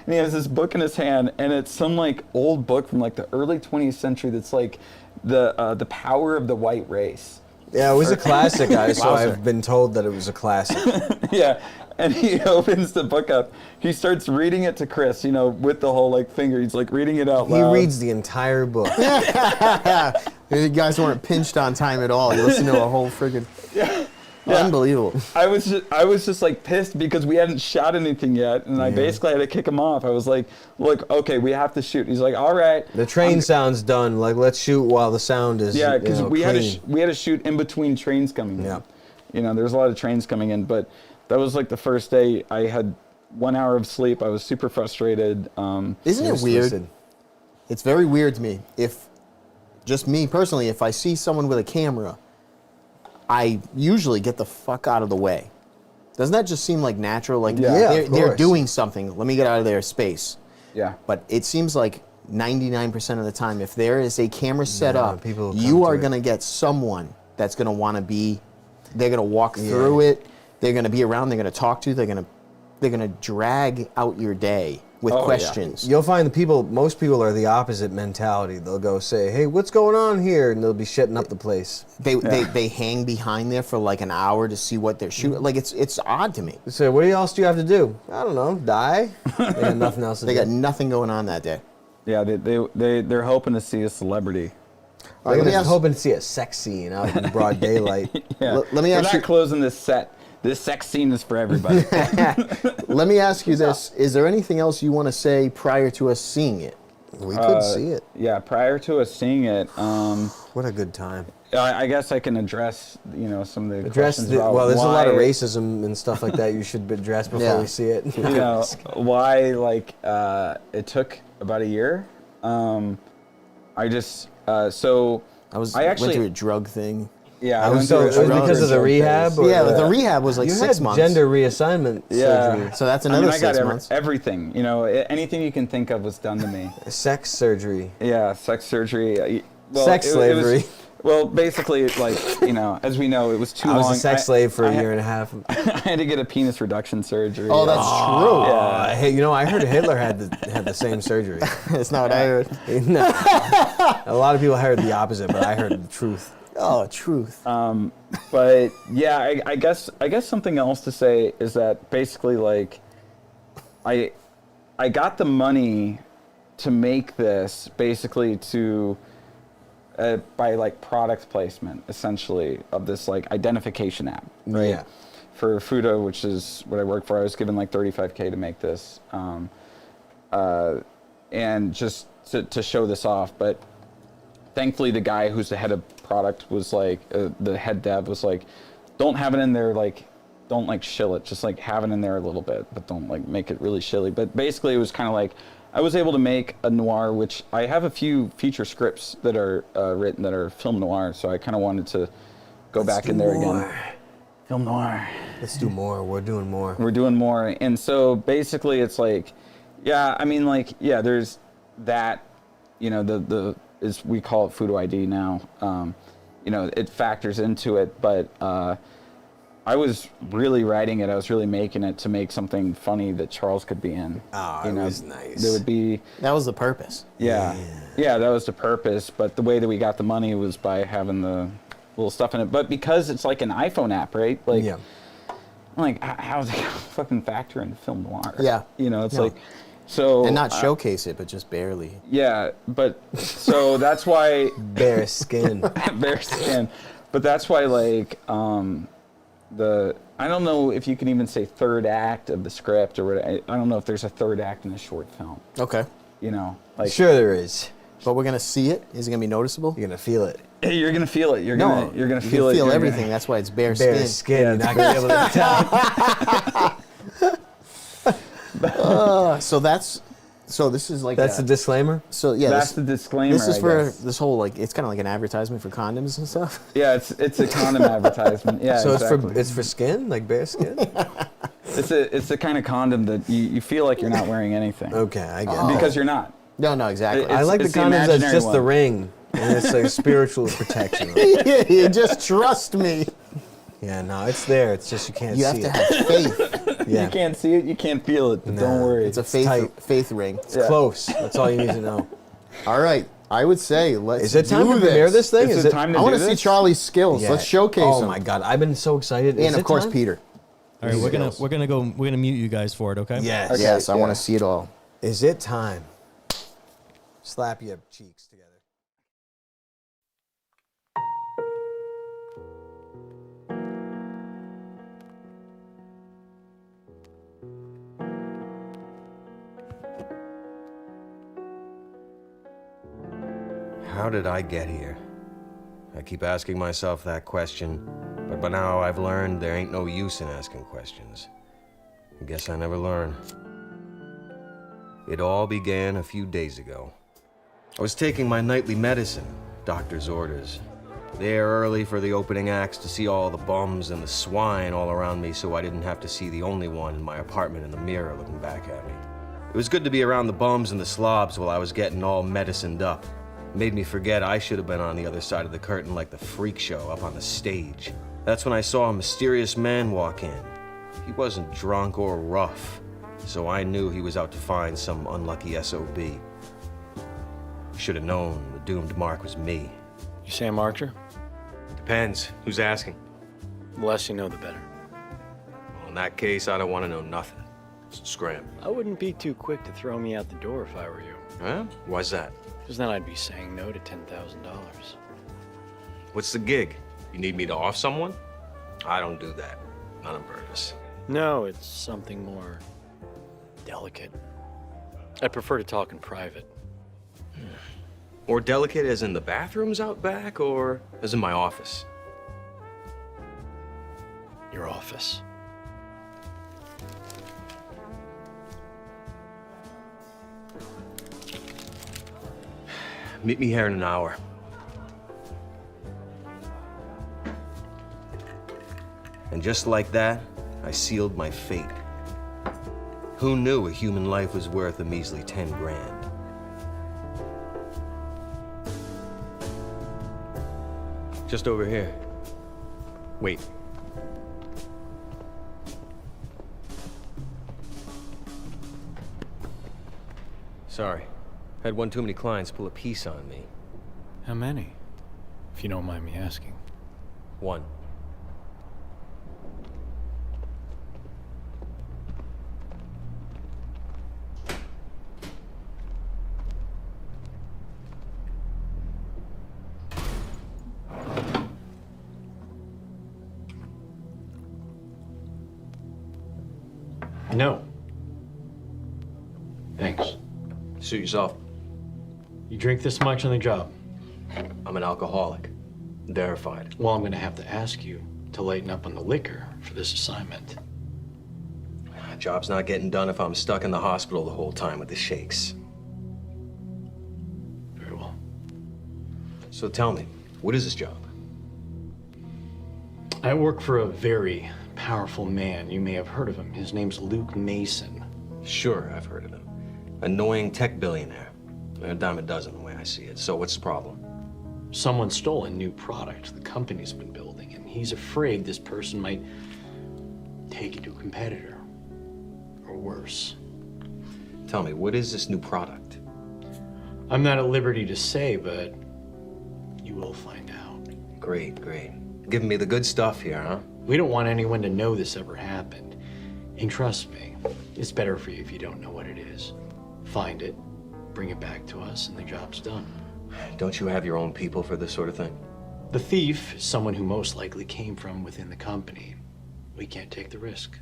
And he has this book in his hand, and it's some like old book from like the early 20th century that's like the power of the white race. Yeah, it was a classic, so I've been told that it was a classic. Yeah, and he opens the book up. He starts reading it to Chris, you know, with the whole like finger. He's like reading it out loud. He reads the entire book. You guys weren't pinched on time at all. You listened to a whole friggin'... Yeah. Unbelievable. I was just like pissed because we hadn't shot anything yet, and I basically had to kick him off. I was like, "Look, okay, we have to shoot." He's like, "All right." The train sound's done. Like, let's shoot while the sound is because we had clean. to shoot in between trains coming in. Yeah. You know, there's a lot of trains coming in, but that was like the first day. I had 1 hour of sleep. I was super frustrated. Isn't it weird? It's very weird to me. Just me personally, if I see someone with a camera, I usually get the fuck out of the way. Doesn't that just seem like natural? Like, they're doing something. Let me get out of their space. Yeah. But it seems like 99% of the time, if there is a camera set up, people you are going to get someone that's going to want to be, they're going to walk through it. They're going to be around. They're going to talk to you. They're going to drag out your day with questions. You'll find most people are the opposite mentality. They'll go say, hey, what's going on here? And they'll be shutting up the place. They hang behind there for like an hour to see what they're shooting. Like, it's odd to me. So what else do you have to do? I don't know, die? They got nothing else to do. They got nothing going on that day. Yeah, they're hoping to see a celebrity. They're hoping to see a sex scene out in broad daylight. Yeah. Let me ask you. We're not closing this set. This sex scene is for everybody. Let me ask you this. Is there anything else you want to say prior to us seeing it? We could see it. Yeah, prior to us seeing it. What a good time. I guess I can address, some of the questions about well, there's why, a lot of racism and stuff like that you should address before we see it. Why, it took about a year. I went through a drug thing. Yeah, it was because of the rehab? Yeah, the rehab was like you 6 had months. gender reassignment surgery. So that's another 6 I months. got everything. Anything you can think of was done to me. Sex surgery. Yeah, sex surgery. Sex slavery. Well, basically, as we know, it was too long. I was a sex slave for a year and a half. I had to get a penis reduction surgery. Oh, that's true. Yeah. Hey, I heard Hitler had the same surgery. That's not what I heard. No. A lot of people heard the opposite, but I heard the truth. Oh, truth. But yeah, I guess something else to say is that basically, I got the money to make this basically to. By product placement, essentially, of this identification app, right? Yeah. For Fudo, which is what I work for, I was given $35K to make this, and just to show this off. But thankfully, the guy who's the head of product was the head dev was like, don't have it in there, don't shill it, just have it in there a little bit, but don't make it really shilly. But basically, it was kind of I was able to make a noir, which I have a few feature scripts that are written that are film noir, so I kind of wanted to go back in there again. Film noir. Let's do more. We're doing more. We're doing more. And so basically it's there's that, the is we call it Fudo ID now. It factors into it, but I was really writing it. I was really making it to make something funny that Charles could be in. Oh, it was nice. There would be. That was the purpose. Yeah, that was the purpose. But the way that we got the money was by having the little stuff in it. But because it's like an iPhone app, right? I'm how's it gonna fucking factor into film noir? Yeah. So. And not showcase it, but just barely. Yeah, but so that's why. Bare skin. Bare skin. But that's why I don't know if you can even say third act of the script or what. I don't know if there's a third act in a short film. Okay. Sure there is. But we're gonna see it. Is it gonna be noticeable? You're gonna feel it. Hey, you're gonna feel it. You're gonna feel it. Feel everything. That's why it's bare skin. Bare skin. You're not gonna be able to tell. So this is that's the disclaimer. So yeah, that's the disclaimer. This is for this whole it's kind of like an advertisement for condoms and stuff. Yeah, it's a condom advertisement. Yeah, so exactly. it's for skin, like bare skin. It's the kind of condom that you feel like you're not wearing anything. Okay, I get it. Because you're not. No, exactly. I like the condoms that's just the ring, and it's like spiritual protection. You just trust me. Yeah, no, it's there. It's just you can't see it. You have to have faith. Yeah. You can't see it, you can't feel it, but don't worry. It's a faith ring. It's close. That's all you need to know. All right. I would say let's Is it time to premiere this thing? Is it time to I want to see Charlie's skills. Yeah. Let's showcase Oh them. my God, I've been so excited. And of course, Peter. All right, we're gonna mute you guys for it, okay? Yes. Okay. Yes, I want to see it all. Is it time? Slap your cheeks together. How did I get here? I keep asking myself that question, but by now I've learned there ain't no use in asking questions. I guess I never learn. It all began a few days ago. I was taking my nightly medicine, doctor's orders. There early for the opening acts to see all the bums and the swine all around me so I didn't have to see the only one in my apartment in the mirror looking back at me. It was good to be around the bums and the slobs while I was getting all medicined up. It made me forget I should have been on the other side of the curtain like the freak show up on the stage. That's when I saw a mysterious man walk in. He wasn't drunk or rough, so I knew he was out to find some unlucky SOB. Should have known the doomed mark was me. You Sam Archer? Depends. Who's asking? The less you know, the better. Well, in that case, I don't want to know nothing. So scram. I wouldn't be too quick to throw me out the door if I were you. Huh? Why's that? Because then I'd be saying no to $10,000. What's the gig? You need me to off someone? I don't do that. Not on purpose. No, it's something more delicate. I'd prefer to talk in private. More delicate as in the bathrooms out back, or as in my office? Your office. Meet me here in an hour. And just like that, I sealed my fate. Who knew a human life was worth a measly 10 grand? Just over here. Wait. Sorry. Had one too many clients pull a piece on me. How many? If you don't mind me asking. One. No. Thanks. Suit yourself. You drink this much on the job? I'm an alcoholic. Verified. Well, I'm going to have to ask you to lighten up on the liquor for this assignment. Job's not getting done if I'm stuck in the hospital the whole time with the shakes. Very well. So tell me, what is this job? I work for a very powerful man. You may have heard of him. His name's Luke Mason. Sure, I've heard of him. Annoying tech billionaire. A dime a dozen the way I see it. So what's the problem? Someone stole a new product the company's been building, and he's afraid this person might take it to a competitor. Or worse. Tell me, what is this new product? I'm not at liberty to say, but you will find out. Great, great. Giving me the good stuff here, huh? We don't want anyone to know this ever happened. And trust me, it's better for you if you don't know what it is. Find it, bring it back to us, and the job's done. Don't you have your own people for this sort of thing? The thief is someone who most likely came from within the company. We can't take the risk.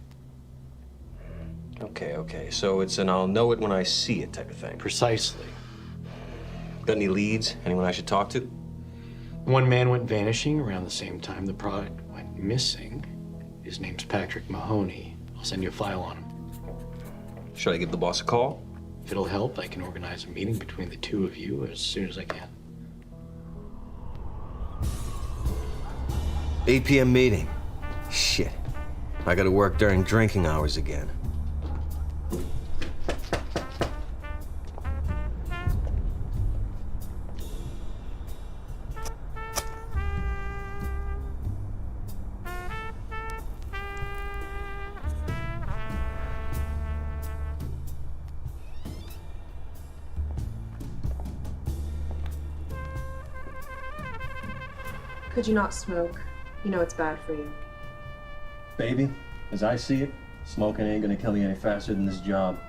Okay. So it's an I'll know it when I see it type of thing. Precisely. Got any leads? Anyone I should talk to? One man went vanishing around the same time the product went missing. His name's Patrick Mahoney. I'll send you a file on him. Should I give the boss a call? If it'll help, I can organize a meeting between the two of you as soon as I can. 8 p.m. meeting. Shit. I gotta work during drinking hours again. Could you not smoke? You know it's bad for you. Baby, as I see it, smoking ain't gonna kill you any faster than this job.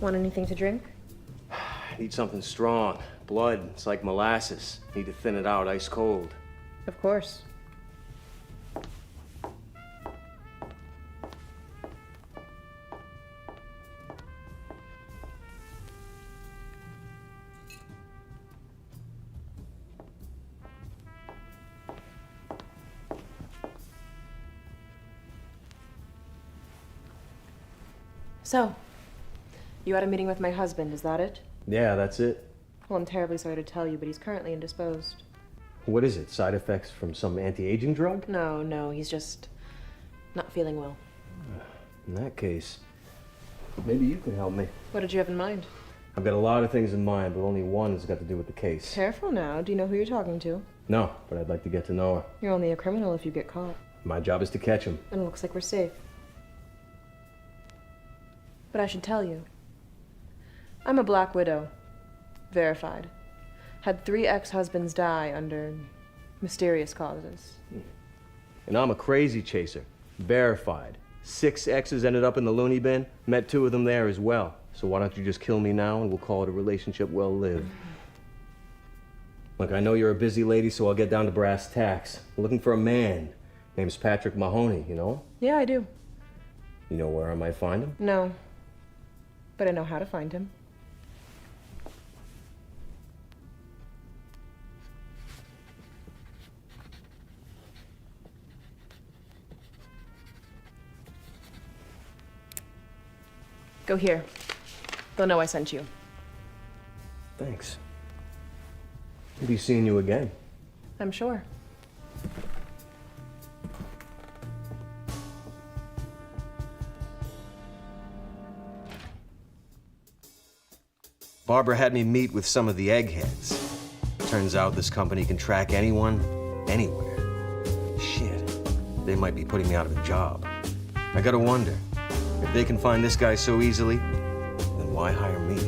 Want anything to drink? I need something strong. Blood, it's like molasses. Need to thin it out ice cold. Of course. So, you had a meeting with my husband, is that it? Yeah, that's it. Well, I'm terribly sorry to tell you, but he's currently indisposed. What is it? Side effects from some anti-aging drug? No, he's just not feeling well. In that case, maybe you can help me. What did you have in mind? I've got a lot of things in mind, but only one has got to do with the case. Careful now. Do you know who you're talking to? No, but I'd like to get to know her. You're only a criminal if you get caught. My job is to catch him. And it looks like we're safe. But I should tell you, I'm a black widow. Verified. Had 3 ex-husbands die under mysterious causes. And I'm a crazy chaser. Verified. 6 exes ended up in the loony bin. Met 2 of them there as well. So why don't you just kill me now and we'll call it a relationship well lived. Look, I know you're a busy lady, so I'll get down to brass tacks. I'm looking for a man. Name's Patrick Mahoney, you know? Yeah, I do. You know where I might find him? No. But I know how to find him. Go here. They'll know I sent you. Thanks. We'll be seeing you again. I'm sure. Barbara had me meet with some of the eggheads. Turns out this company can track anyone, anywhere. Shit, they might be putting me out of a job. I gotta wonder, if they can find this guy so easily, then why hire me?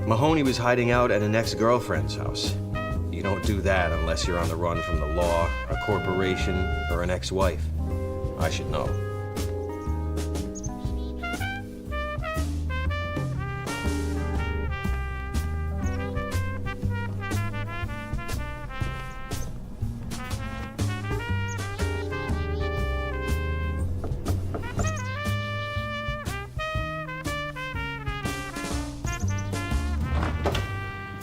Mahoney was hiding out at an ex-girlfriend's house. You don't do that unless you're on the run from the law, a corporation, or an ex-wife. I should know.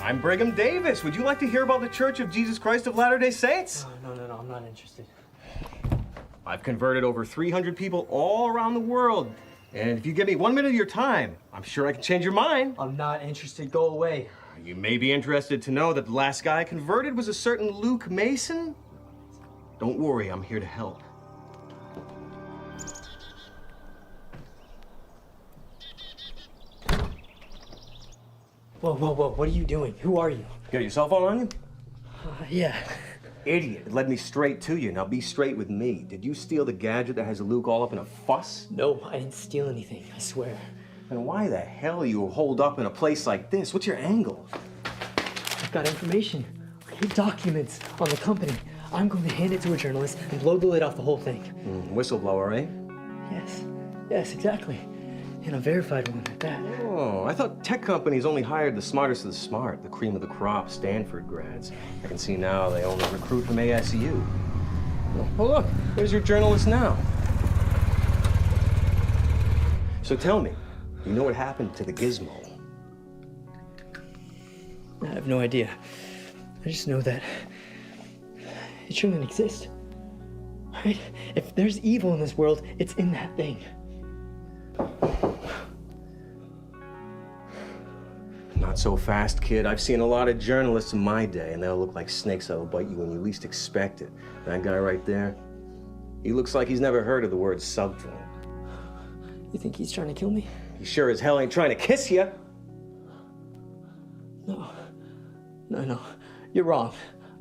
I'm Brigham Davis. Would you like to hear about the Church of Jesus Christ of Latter-day Saints? No, I'm not interested. I've converted over 300 people all around the world. And if you give me 1 minute of your time, I'm sure I can change your mind. I'm not interested. Go away. You may be interested to know that the last guy I converted was a certain Luke Mason. Don't worry, I'm here to help. Whoa, what are you doing? Who are you? You got your cell phone on you? Yeah. Idiot, it led me straight to you. Now be straight with me. Did you steal the gadget that has Luke all up in a fuss? No, I didn't steal anything, I swear. And why the hell are you holed up in a place like this? What's your angle? I've got information, documents on the company. I'm going to hand it to a journalist and blow the lid off the whole thing. Whistleblower, eh? Yes, exactly. And a verified one at that. Oh, I thought tech companies only hired the smartest of the smart, the cream of the crop, Stanford grads. I can see now they only recruit from ASU. Oh, look, there's your journalist now. So tell me, you know what happened to the gizmo? I have no idea. I just know that it shouldn't exist. Right? If there's evil in this world, it's in that thing. Not so fast, kid. I've seen a lot of journalists in my day, and they'll look like snakes that'll bite you when you least expect it. That guy right there, he looks like he's never heard of the word subdrone. You think he's trying to kill me? He sure as hell ain't trying to kiss you. No. You're wrong.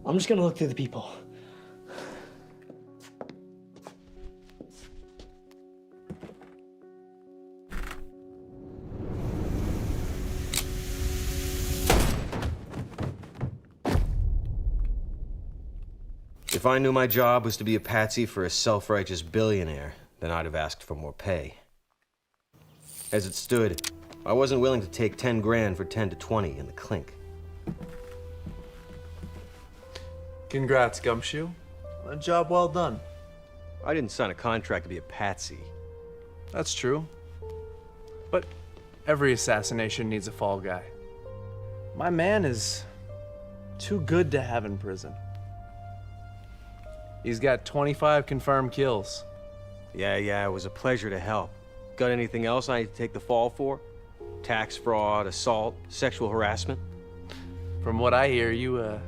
I'm just gonna look through the people. If I knew my job was to be a patsy for a self-righteous billionaire, then I'd have asked for more pay. As it stood, I wasn't willing to take 10 grand for 10 to 20 in the clink. Congrats, Gumshoe. A job well done. I didn't sign a contract to be a patsy. That's true. But every assassination needs a fall guy. My man is too good to have in prison. He's got 25 confirmed kills. Yeah, it was a pleasure to help. Got anything else I need to take the fall for? Tax fraud, assault, sexual harassment? From what I hear, you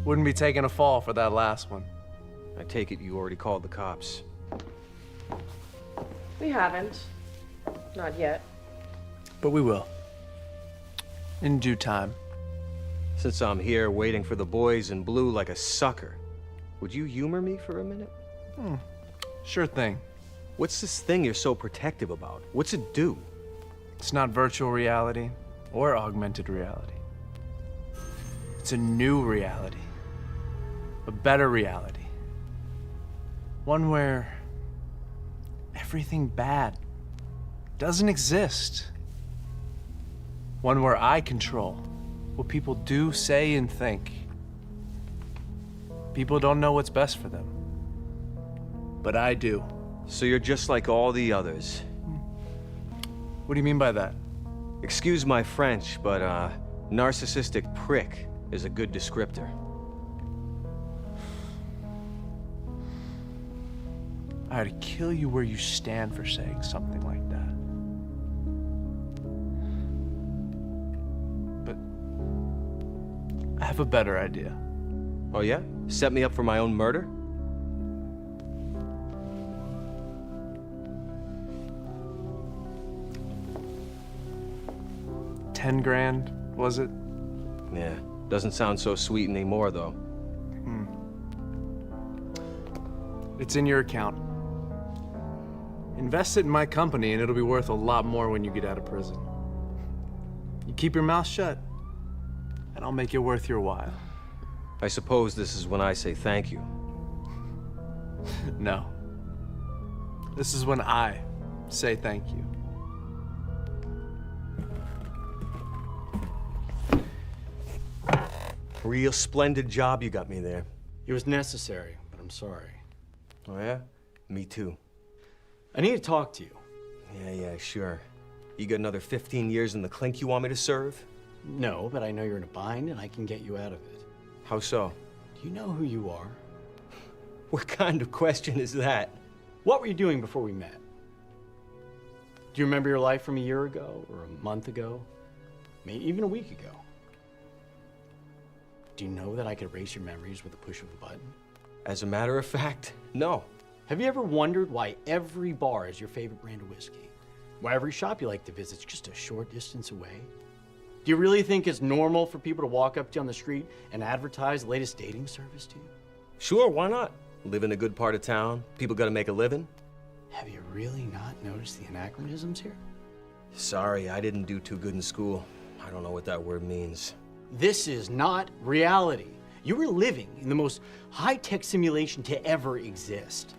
wouldn't be taking a fall for that last one. I take it you already called the cops. We haven't. Not yet. But we will. In due time. Since I'm here waiting for the boys in blue like a sucker, would you humor me for a minute? Sure thing. What's this thing you're so protective about? What's it do? It's not virtual reality or augmented reality. It's a new reality. A better reality. One where everything bad doesn't exist. One where I control what people do, say, and think. People don't know what's best for them. But I do. So you're just like all the others. What do you mean by that? Excuse my French, but narcissistic prick is a good descriptor. I'd kill you where you stand for saying something like that. But I have a better idea. Oh yeah? Set me up for my own murder? $10,000, was it? Yeah, doesn't sound so sweet anymore though. It's in your account. Invest it in my company and it'll be worth a lot more when you get out of prison. You keep your mouth shut, and I'll make it worth your while. I suppose this is when I say thank you. No. This is when I say thank you. Real splendid job you got me there. It was necessary, but I'm sorry. Oh yeah? Me too. I need to talk to you. Yeah, sure. You got another 15 years in the clink you want me to serve? No, but I know you're in a bind and I can get you out of it. How so? Do you know who you are? What kind of question is that? What were you doing before we met? Do you remember your life from a year ago, or a month ago, maybe even a week ago? Do you know that I could erase your memories with a push of a button? As a matter of fact, no. Have you ever wondered why every bar is your favorite brand of whiskey? Why every shop you like to visit is just a short distance away? Do you really think it's normal for people to walk up to you on the street and advertise the latest dating service to you? Sure, why not? Live in a good part of town. People gotta make a living. Have you really not noticed the anachronisms here? Sorry, I didn't do too good in school. I don't know what that word means. This is not reality. You were living in the most high-tech simulation to ever exist.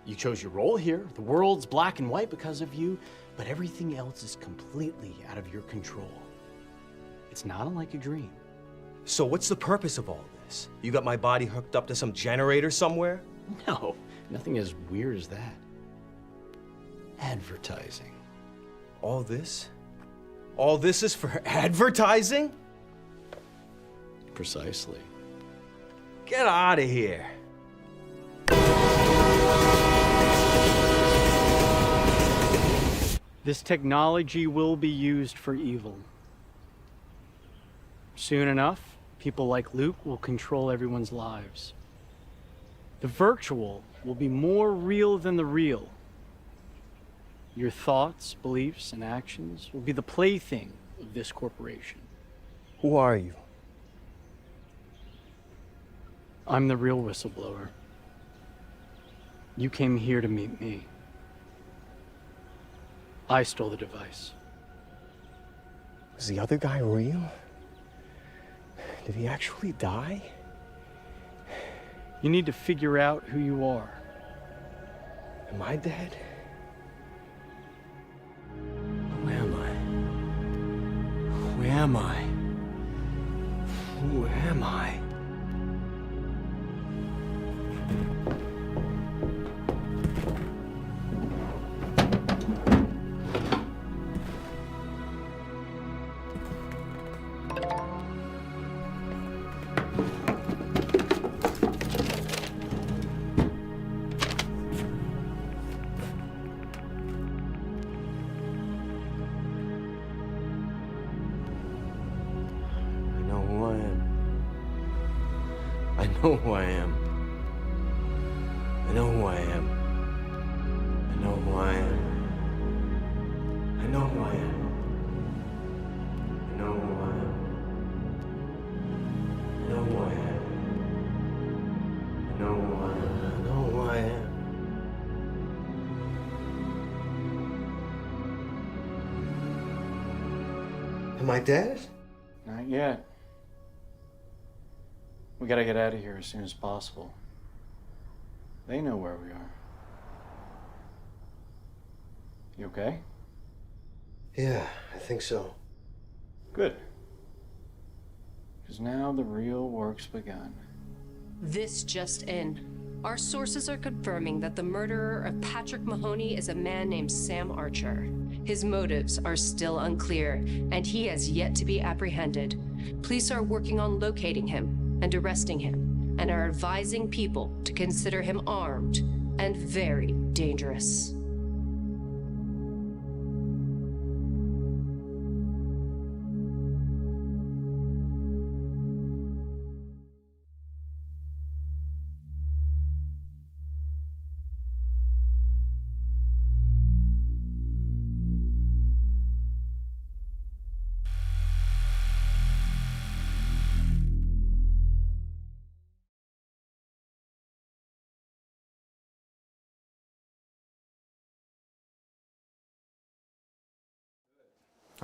You chose your role here. The world's black and white because of you, but everything else is completely out of your control. It's not unlike a dream. So what's the purpose of all this? You got my body hooked up to some generator somewhere? No, nothing as weird as that. Advertising. All this? All this is for advertising? Precisely. Get out of here. This technology will be used for evil. Soon enough, people like Luke will control everyone's lives. The virtual will be more real than the real. Your thoughts, beliefs, and actions will be the plaything of this corporation. Who are you? I'm the real whistleblower. You came here to meet me. I stole the device. Was the other guy real? Did he actually die? You need to figure out who you are. Am I dead? Who am I? Who am I? Who am I? I know who I am. I know who I am. I know who I am. I know who I am. I know who I am. I know who I am. I know who I am. I know who I am. Am I dead? Not yet. We gotta get out of here as soon as possible. They know where we are. You okay? Yeah, I think so. Good. Because now the real work's begun. This just in. Our sources are confirming that the murderer of Patrick Mahoney is a man named Sam Archer. His motives are still unclear, and he has yet to be apprehended. Police are working on locating him and arresting him, and are advising people to consider him armed and very dangerous.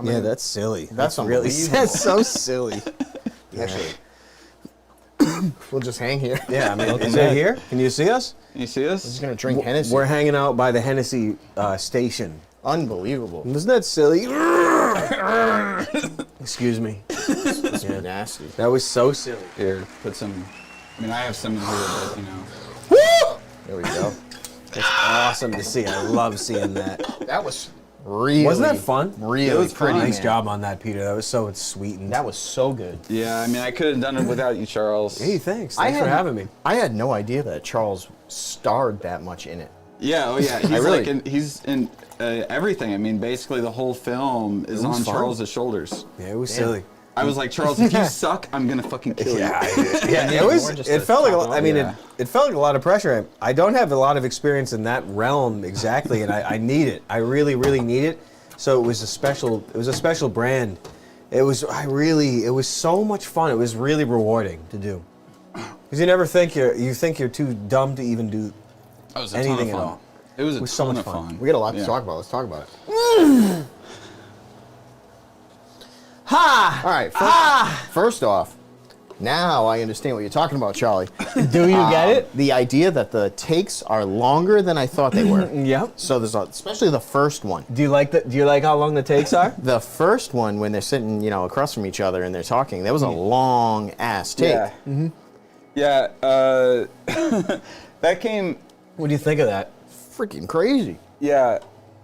Yeah, that's silly. That's really unbelievable. that's so silly. Actually, we'll just hang here. Yeah, I mean, is it here? Can you see us? Can you see us? We're just gonna drink Hennessy. We're hanging out by the Hennessy station. Unbelievable. Isn't that silly? Excuse me. That's nasty. That was so silly. Here, put some. I mean, I have some in here, but you know. Woo! There we go. It's awesome to see. I love seeing that. That was really. Wasn't that fun? Really It was pretty. fun. Nice job on that, Peter. That was so sweetened. That was so good. Yeah, I mean, I could have done it without you, Charles. Hey, thanks. Thanks for having me. I had no idea that Charles starred that much in it. Yeah, oh yeah. He's really- he's in everything. I mean, basically the whole film is on fun. Charles's shoulders. Yeah, it was silly. I was like, Charles, if you suck, I'm gonna fucking kill you. Yeah, it was. It felt like. I mean, Yeah. it felt like a lot of pressure. I don't have a lot of experience in that realm exactly, and I need it. I really, really need it. So it was a special. It was a special brand. It was. It was so much fun. It was really rewarding to do. Because you never think you think you're too dumb to even do That was a anything ton of at fun. all. It was a so ton much of fun. We got a lot to Yeah. talk about. Let's talk about it. Ha! All right. First off, now I understand what you're talking about, Charlie. Do you get it? The idea that the takes are longer than I thought they were. Yep. So there's especially the first one. Do you like how long the takes are? The first one, when they're sitting, across from each other and they're talking, that was a long ass take. Yeah. Mm-hmm. Yeah. That came. What do you think of that? Freaking crazy. Yeah,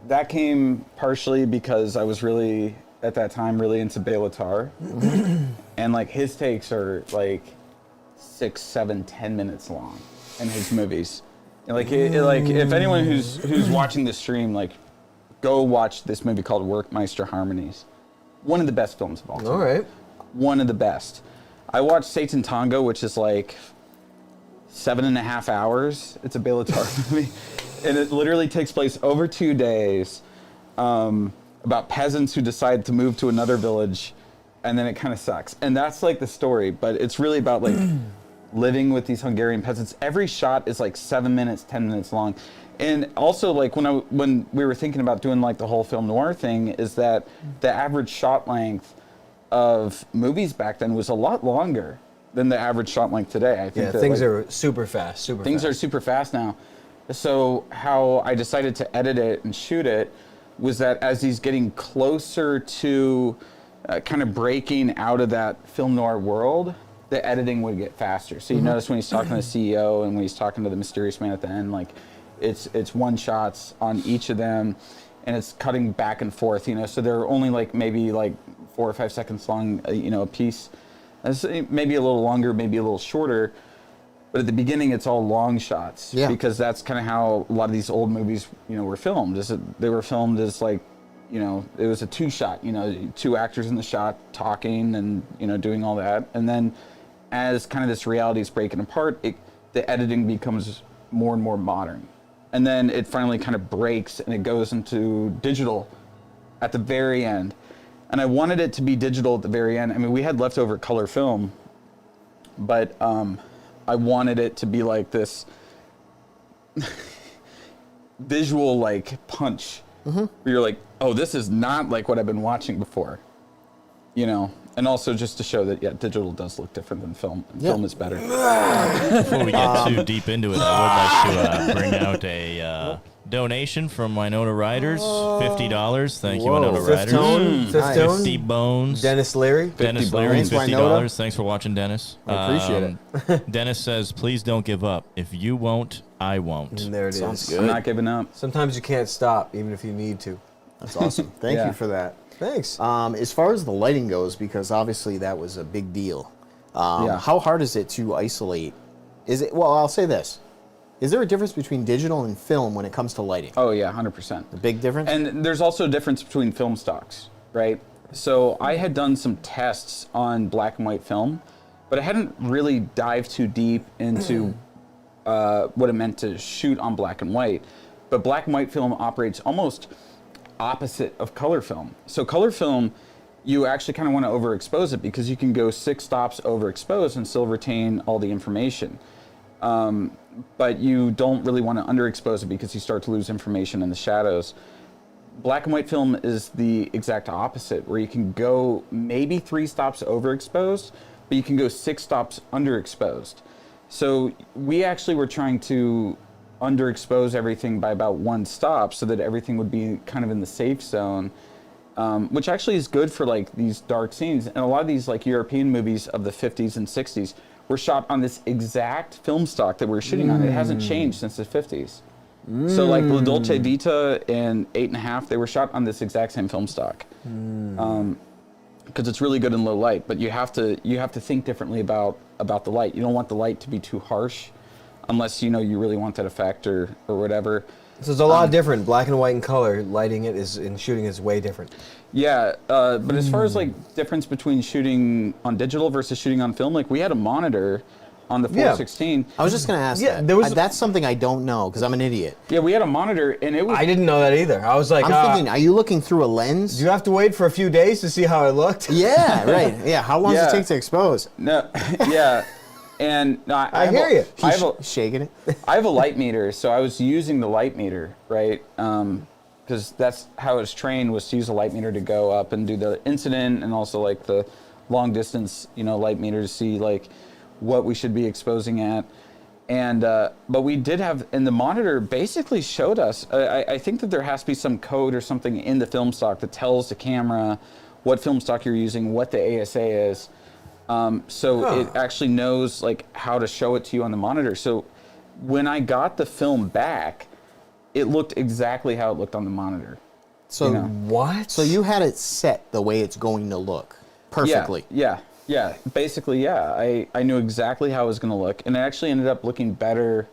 that came partially because I was really at that time really into Belatar, and like his takes are like 6, 7, 10 minutes long in his movies. And like, if anyone who's watching this stream, like, go watch this movie called Werkmeister Harmonies. One of the best films of all time. All right. One of the best. I watched Satan Tango, which is like 7.5 hours. It's a Belatar movie, and it literally takes place over 2 days. About peasants who decide to move to another village, and then it kind of sucks. And that's like the story, but it's really about like living with these Hungarian peasants. Every shot is like 7 minutes, 10 minutes long. And also like when we were thinking about doing like the whole film noir thing, is that the average shot length of movies back then was a lot longer than the average shot length today. I think Yeah, that, things like, are super fast. Things are super fast now. So how I decided to edit it and shoot it was that as he's getting closer to kind of breaking out of that film noir world, the editing would get faster. So you notice when he's talking to the CEO and when he's talking to the mysterious man at the end, like it's one shots on each of them, and it's cutting back and forth. So they're only like maybe like 4 or 5 seconds long, a piece. Maybe a little longer, maybe a little shorter. But at the beginning, it's all long shots, because that's kind of how a lot of these old movies, were filmed. They were filmed as like, it was a 2-shot, 2 actors in the shot talking and, doing all that. And then as kind of this reality is breaking apart, the editing becomes more and more modern. And then it finally kind of breaks and it goes into digital at the very end. And I wanted it to be digital at the very end. I mean, we had leftover color film, but I wanted it to be like this visual like punch. Where you're like, oh, this is not like what I've been watching before. You know? And also just to show that, yeah, digital does look different than film. Film is better. Before we get too deep into it, I would like to bring out a donation from Winona Riders. $50. Thank you, Winona Riders. Fifth Tone. 50 bones. Dennis Leary. Dennis Leary, $50. Thanks for watching, Dennis. I appreciate it. Dennis says, please don't give up. If you won't, I won't. And there it Sounds is. good. I'm not giving up. Sometimes you can't stop, even if you need to. That's awesome. Thank you for that. Thanks. As far as the lighting goes, because obviously that was a big deal. How hard is it to isolate? Is it? Well, I'll say this: is there a difference between digital and film when it comes to lighting? Oh yeah, 100%. A big difference. And there's also a difference between film stocks, right? So I had done some tests on black and white film, but I hadn't really dived too deep into what it meant to shoot on black and white. But black and white film operates almost opposite of color film. So color film, you actually kind of want to overexpose it because you can go 6 stops overexposed and still retain all the information. But you don't really want to underexpose it because you start to lose information in the shadows. Black and white film is the exact opposite, where you can go maybe 3 stops overexposed, but you can go 6 stops underexposed. So we actually were trying to underexpose everything by about 1 stop so that everything would be kind of in the safe zone, which actually is good for like these dark scenes. And a lot of these like European movies of the 50s and 60s were shot on this exact film stock that we were shooting on. It hasn't changed since the 50s. So like La Dolce Vita and 8.5, they were shot on this exact same film stock. Because it's really good in low light, but you have to think differently about the light. You don't want the light to be too harsh, unless you know you really want that effect or whatever. So it's a lot different. Black and white and color, lighting it is and shooting is way different. Yeah, but as far as like difference between shooting on digital versus shooting on film, like we had a monitor on the 416. I was just gonna ask that. That's something I don't know because I'm an idiot. Yeah, we had a monitor and it was. I didn't know that either. I was like, I'm thinking, are you looking through a lens? Do you have to wait for a few days to see how it looked? Yeah, right. Yeah, how long does it take to expose? No, yeah. And no, I hear you. Shaking it. I have a light meter, so I was using the light meter, right? Because that's how I was trained, was to use a light meter to go up and do the incident and also like the long distance, light meter to see like what we should be exposing at. And but we did have, and the monitor basically showed us. I think that there has to be some code or something in the film stock that tells the camera what film stock you're using, what the ASA is. It actually knows like how to show it to you on the monitor. So when I got the film back, it looked exactly how it looked on the monitor. So what? So you had it set the way it's going to look perfectly. Yeah. Basically, yeah. I knew exactly how it was going to look, and it actually ended up looking better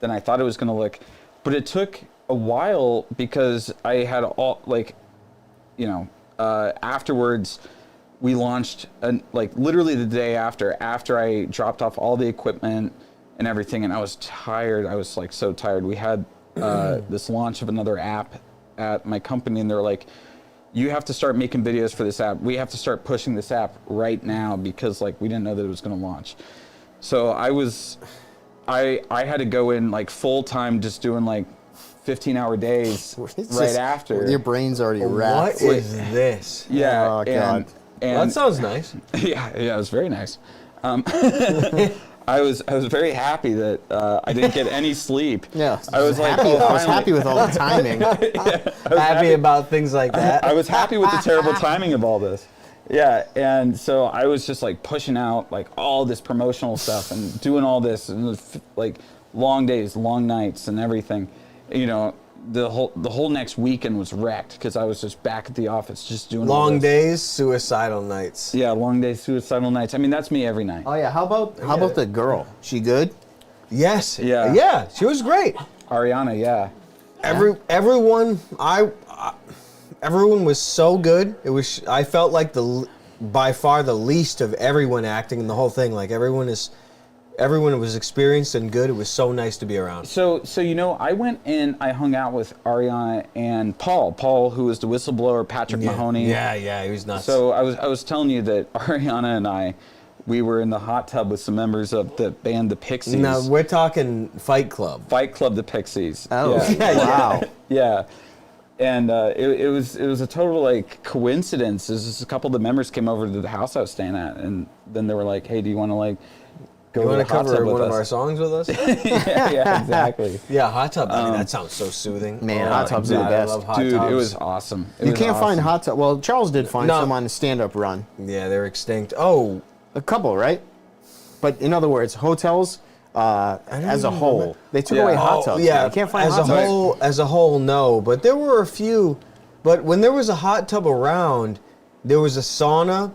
than I thought it was going to look. But it took a while because I had all afterwards. We launched, literally the day after I dropped off all the equipment and everything, and I was tired. I was like so tired. We had this launch of another app at my company, and they're like, you have to start making videos for this app. We have to start pushing this app right now because like we didn't know that it was going to launch. So I had to go in like full time, just doing like 15-hour days right after. Your brain's already wrapped. What is this? Yeah. Oh, God. Well, that sounds nice. Yeah, it was very nice. I was very happy that I didn't get any sleep. Yeah, I was like, I was happy with all the timing. Happy about things like that. I was happy with the terrible timing of all this. Yeah, and so I was just like pushing out like all this promotional stuff and doing all this and like long days, long nights, and everything. The whole next weekend was wrecked because I was just back at the office just doing long days, suicidal nights. Yeah, long days, suicidal nights. I mean, that's me every night. Oh yeah, how about the girl? She good? Yes. Yeah. Yeah, she was great. Ariana, yeah. Everyone was so good. I felt like by far the least of everyone acting in the whole thing. Like everyone was experienced and good. It was so nice to be around. So I went in, I hung out with Ariana and Paul, who was the whistleblower, Patrick Mahoney. Yeah, he was nuts. So I was telling you that Ariana and we were in the hot tub with some members of the band The Pixies. No, we're talking Fight Club. Fight Club The Pixies. Oh, wow. Yeah. And it was a total like coincidence. There's just a couple of the members came over to the house I was staying at, and then they were like, "Hey, do you want to like go to the hot cover tub with one us?" of our songs with us? yeah, exactly. Yeah, hot tub. I mean, that sounds so soothing. Man, hot tubs are the best. I love hot Dude, tubs. it was awesome. You can't find hot tub. Well, Charles did find No. some on the stand-up run. Yeah, they're extinct. Oh, a couple, right? But in other words, hotels as a whole, they took away hot tubs. Yeah, you can't find as hot tubs. As a whole, no. But there were a few. But when there was a hot tub around, there was a sauna,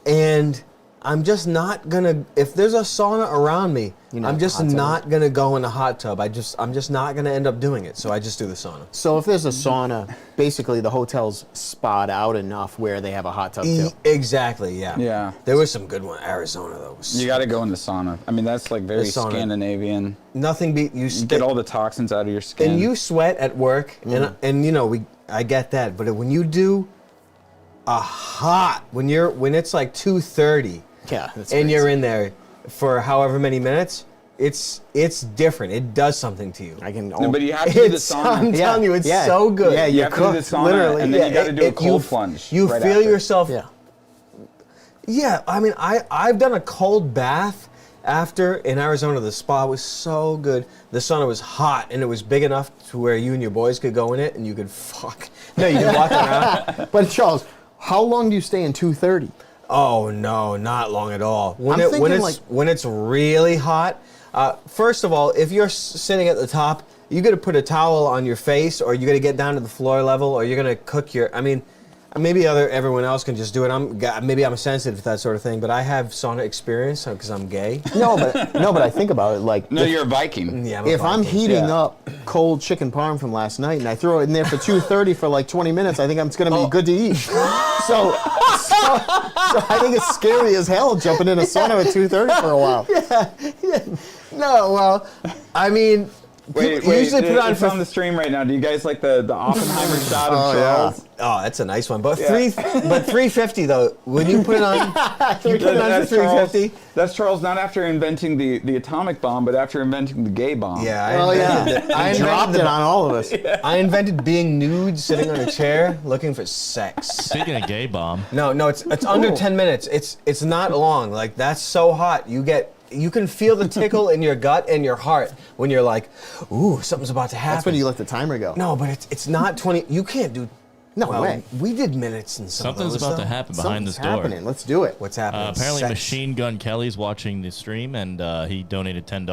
and I'm just not gonna. If there's a sauna around me, I'm just not gonna go in a hot tub. I'm just not gonna end up doing it. So I just do the sauna. So if there's a sauna, basically the hotel's spot out enough where they have a hot tub too. Exactly. Yeah. Yeah. There was some good one. Arizona though. You got to go in the sauna. I mean, that's like very The sauna. Scandinavian. Nothing beat you. You get all the toxins out of your skin. And you sweat at work, and you know I get that. But when you do when it's like 2:30, and you're in there for however many minutes, it's different. It does something to you. No, but you have to do the sauna. I'm telling you, it's so good. Yeah, you have to do the sauna, literally. and then you got to do a cold plunge. You right feel after. yourself. Yeah, I mean, I've done a cold bath after in Arizona. The spa was so good. The sauna was hot, and it was big enough to where you and your boys could go in it, and you could fuck. No, you could walk around. But Charles, how long do you stay in 2:30? Oh no, not long at all. When it's really hot. First of all, if you're sitting at the top, you got to put a towel on your face, or you got to get down to the floor level, or you're gonna cook your. I mean, maybe everyone else can just do it. Maybe I'm sensitive to that sort of thing, but I have sauna experience because I'm gay. No, but I think about it like. No, you're a Viking. Yeah, if I'm heating up cold chicken parm from last night and I throw it in there for 2:30 for like 20 minutes, I think it's going to be good to eat. So I think it's scary as hell jumping in a sauna at 2:30 for a while. Yeah. No, well, I mean. Wait, usually put on it's on the stream right now. Do you guys like the Oppenheimer shot of Charles? Oh, that's a nice one. But 350 though. When you put it on, you put it on for 350. That's Charles not after inventing the atomic bomb, but after inventing the gay bomb. Yeah, I dropped it on all of us. Yeah. I invented being nude, sitting on a chair, looking for sex. Speaking of gay bomb. No, it's under 10 minutes. It's not long. Like that's so hot. You can feel the tickle in your gut and your heart when you're like, ooh, something's about to happen. That's when you let the timer go. No, but it's not 20. You can't do. No way. We did minutes and something's about to happen behind this door. Happening. Let's do it. What's happening? Apparently, Sex. Machine Gun Kelly's watching the stream, and he donated $10.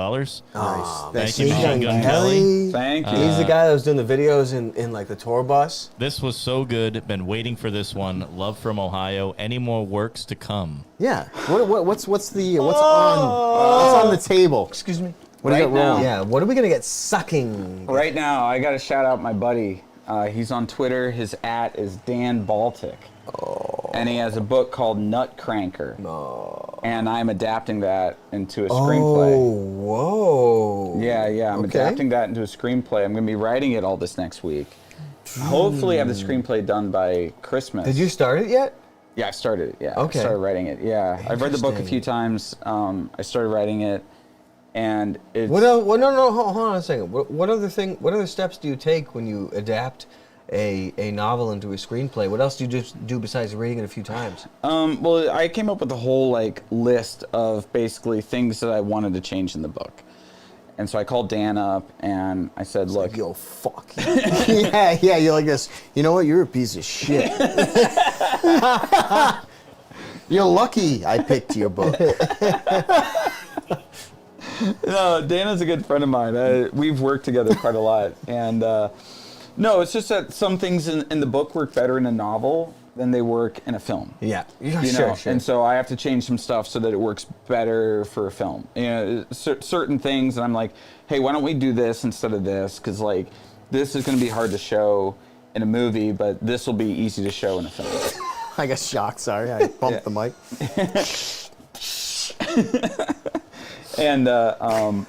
Nice. Thank you, Machine Gun Kelly. Thank you. He's the guy that was doing the videos in like the tour bus. This was so good. Been waiting for this one. Love from Ohio. Any more works to come? Yeah. What's on the table? Excuse me. What do you got rolling? Yeah. What are we gonna get sucking? Right now, I got to shout out my buddy. He's on Twitter. His @ is Dan Baltic. And he has a book called Nutcranker. And I'm adapting that into a screenplay. Oh, whoa. Yeah. I'm adapting that into a screenplay. I'm going to be writing it all this next week. Hopefully have the screenplay done by Christmas. Did you start it yet? Yeah, I started it. Yeah, Okay. I started writing it. Yeah, I've read the book a few times. I started writing it, and it's... No, hold on a second. What other steps do you take when you adapt a novel into a screenplay? What else do you just do besides reading it a few times? Well, I came up with a whole list of basically things that I wanted to change in the book. And so I called Dan up and I said, look. Yo, fuck. yeah, you're like this. You know what? You're a piece of shit. You're lucky I picked your book. No, Dana's a good friend of mine. We've worked together quite a lot. And no, it's just that some things in the book work better in a novel than they work in a film. Yeah, Sure. And so I have to change some stuff so that it works better for a film. Certain things, and I'm like, hey, why don't we do this instead of this? Because this is going to be hard to show in a movie, but this will be easy to show in a film. I got shocked. Sorry, I bumped the mic. And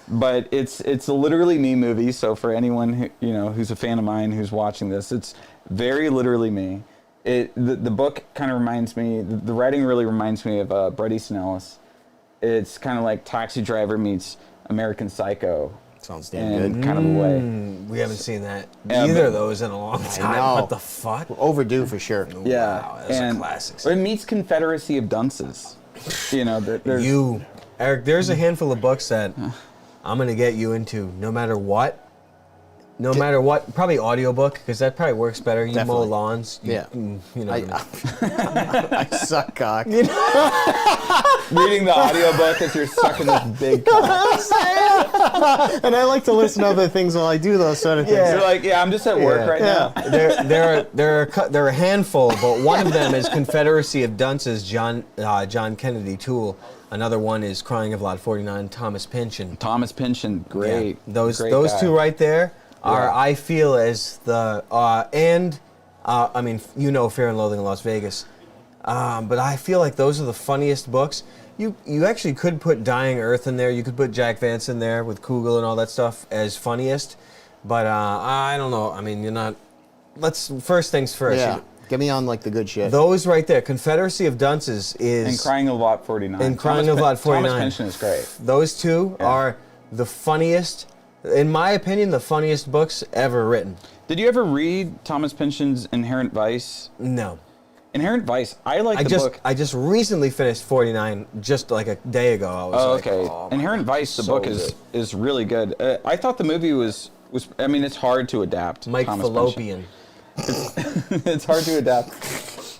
but it's a literally me movie. So for anyone who's a fan of mine who's watching this, it's very literally me. The book kind of reminds me. The writing really reminds me of Bret Easton Ellis. It's kind of like Taxi Driver meets American Psycho. Sounds damn good. In kind of a way. We haven't seen that either of those in a long time. I know. What the fuck? We're overdue for sure. Yeah, Wow, those are classics. It meets Confederacy of Dunces. There's Eric, there's a handful of books that I'm gonna get you into, no matter what. No matter what, probably audiobook, because that probably works better. You mow lawns. I suck cock. reading the audiobook as you're sucking this big cock. And I like to listen to other things while I do those sort of things. Yeah. You're like, I'm just at work right now. There are a handful, but one of them is Confederacy of Dunces, John Kennedy Toole. Another one is Crying of Lot 49, Thomas Pynchon. Thomas Pynchon, great. Yeah. Those guy. two right there are, I feel, as the I mean, Fear and Loathing in Las Vegas, but I feel like those are the funniest books. You actually could put Dying Earth in there. You could put Jack Vance in there with Kugel and all that stuff as funniest, but I don't know. I mean, you're not. Let's first things first. Yeah. Get me on like the good shit. Those right there, Confederacy of Dunces is... And Crying of Lot 49. And Crying of Lot 49. Thomas Pynchon is great. Those two are the funniest, in my opinion, the funniest books ever written. Did you ever read Thomas Pynchon's Inherent Vice? No. Inherent Vice, I like the book. I just recently finished 49, just like a day ago. I was okay. Inherent Vice, the book is really good. I thought the movie was I mean, it's hard to adapt. Mike Thomas Fallopian. It's hard to adapt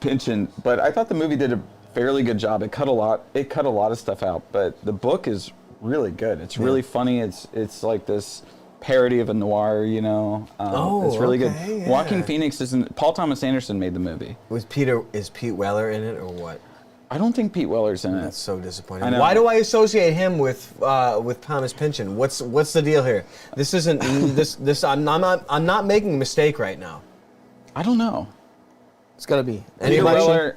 Pynchon, but I thought the movie did a fairly good job. It cut a lot of stuff out, but the book is really good. It's really funny. It's like this parody of a noir, it's really good. Yeah. Joaquin Phoenix isn't. Paul Thomas Anderson made the movie. Is Pete Weller in it or what? I don't think Pete Weller's in it. That's so disappointing. I know. Why do I associate him with Thomas Pynchon? What's the deal here? This isn't this. I'm not making a mistake right now. I don't know. It's got to be. Peter Weller.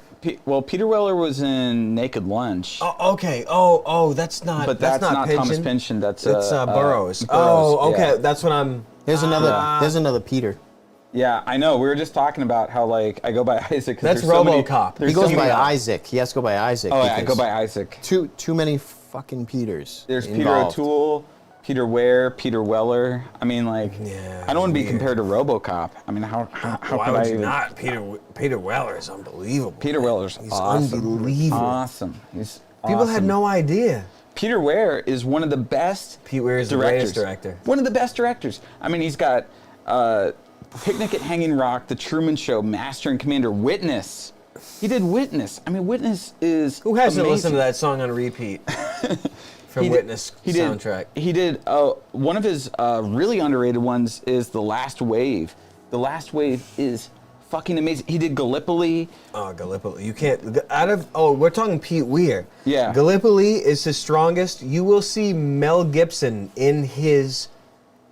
Peter Weller was in Naked Lunch. Oh, okay. Oh, that's not. But that's not Pynchon. Thomas Pynchon. That's Burroughs. Burroughs. Oh, okay. Yeah. That's what I'm. Here's another Peter. Yeah, I know. We were just talking about how I go by Isaac. That's RoboCop. He goes by Isaac. He has to go by Isaac. Oh, yeah, I go by Isaac. Too many fucking Peters. There's involved. Peter O'Toole, Peter Ware, Peter Weller. I mean, I don't want to be compared to RoboCop. I mean, how Why could would I you even? not? Peter Weller is unbelievable. Peter Weller's He's awesome. unbelievable. Awesome. He's People awesome. had no idea. Peter Ware is one of the best. Pete Ware is the greatest director. One of the best directors. I mean, he's got Picnic at Hanging Rock, The Truman Show, Master and Commander, Witness. He did Witness. I mean, Witness is Who hasn't amazing. listened to that song on repeat? From Witness soundtrack. He did one of his really underrated ones is The Last Wave. The Last Wave is fucking amazing. He did Gallipoli. Oh, Gallipoli. You can't we're talking Pete Weir. Yeah. Gallipoli is his strongest. You will see Mel Gibson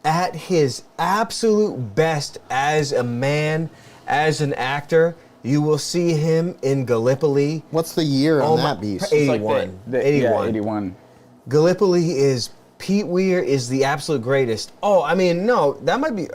at his absolute best as a man, as an actor. You will see him in Gallipoli. What's the year on that beast? 81. 81. Yeah, 81. Gallipoli is, Pete Weir is the absolute greatest. Oh, I mean, no, that might be,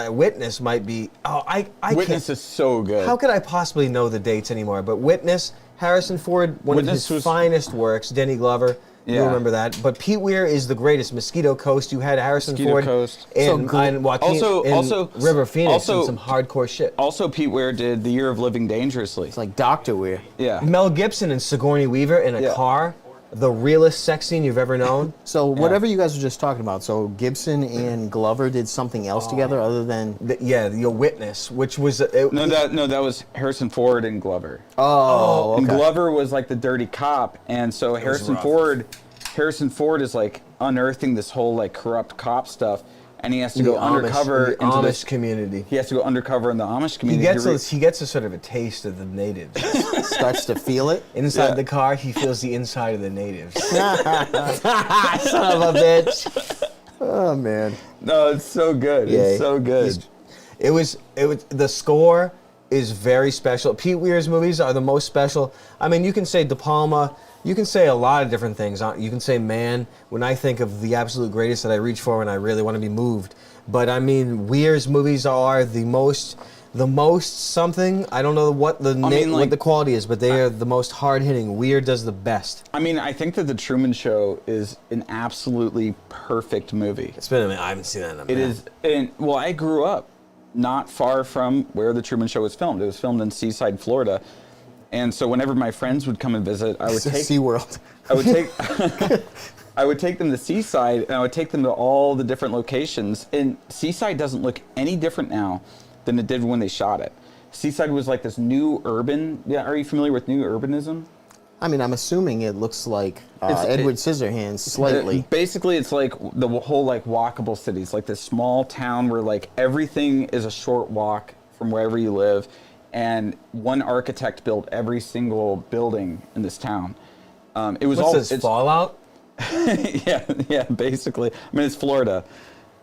Witness might be, I Witness is so good. How could I possibly know the dates anymore? But Witness, Harrison Ford, one of his finest works, Denny Glover, you remember that. But Pete Weir is the greatest. Mosquito Coast, you had Harrison Ford Coast. and Joaquin also River Phoenix and some hardcore shit. Also, Pete Weir did The Year of Living Dangerously. It's like Dr. Weir. Yeah. Mel Gibson and Sigourney Weaver in a car. The realest sex scene you've ever known. So whatever you guys were just talking about, so Gibson and Glover did something else together other than... Your Witness, which was... that was Harrison Ford and Glover. Oh, okay. And Glover was like the dirty cop, and so Harrison Ford is like unearthing this whole like corrupt cop stuff, and he has to go undercover into the Amish community. He has to go undercover in the Amish community. He gets a sort of a taste of the natives. Starts to feel it inside the car. He feels the inside of the natives. Son of a bitch. Oh man. No, it's so good. It's so good. It was the score is very special. Pete Weir's movies are the most special. I mean, you can say De Palma, you can say a lot of different things. You can say Man, when I think of the absolute greatest that I reach for when I really want to be moved. But I mean, Weir's movies are the most something. I don't know what what the quality is, but they are the most hard-hitting. Weir does the best. I mean, I think that The Truman Show is an absolutely perfect movie. It's been a minute. I haven't seen that in a minute. It is, and well, I grew up not far from where The Truman Show was filmed. It was filmed in Seaside, Florida. And so whenever my friends would come and visit, I would take SeaWorld. I would take them to Seaside, and I would take them to all the different locations. And Seaside doesn't look any different now than it did when they shot it. Seaside was like this new urban. Yeah, are you familiar with new urbanism? I mean, I'm assuming it looks like Edward Scissorhands slightly. Basically, it's like the whole like walkable city. It's like this small town where like everything is a short walk from wherever you live, and one architect built every single building in this town. It was What's this, Fallout? yeah, basically. I mean, it's Florida.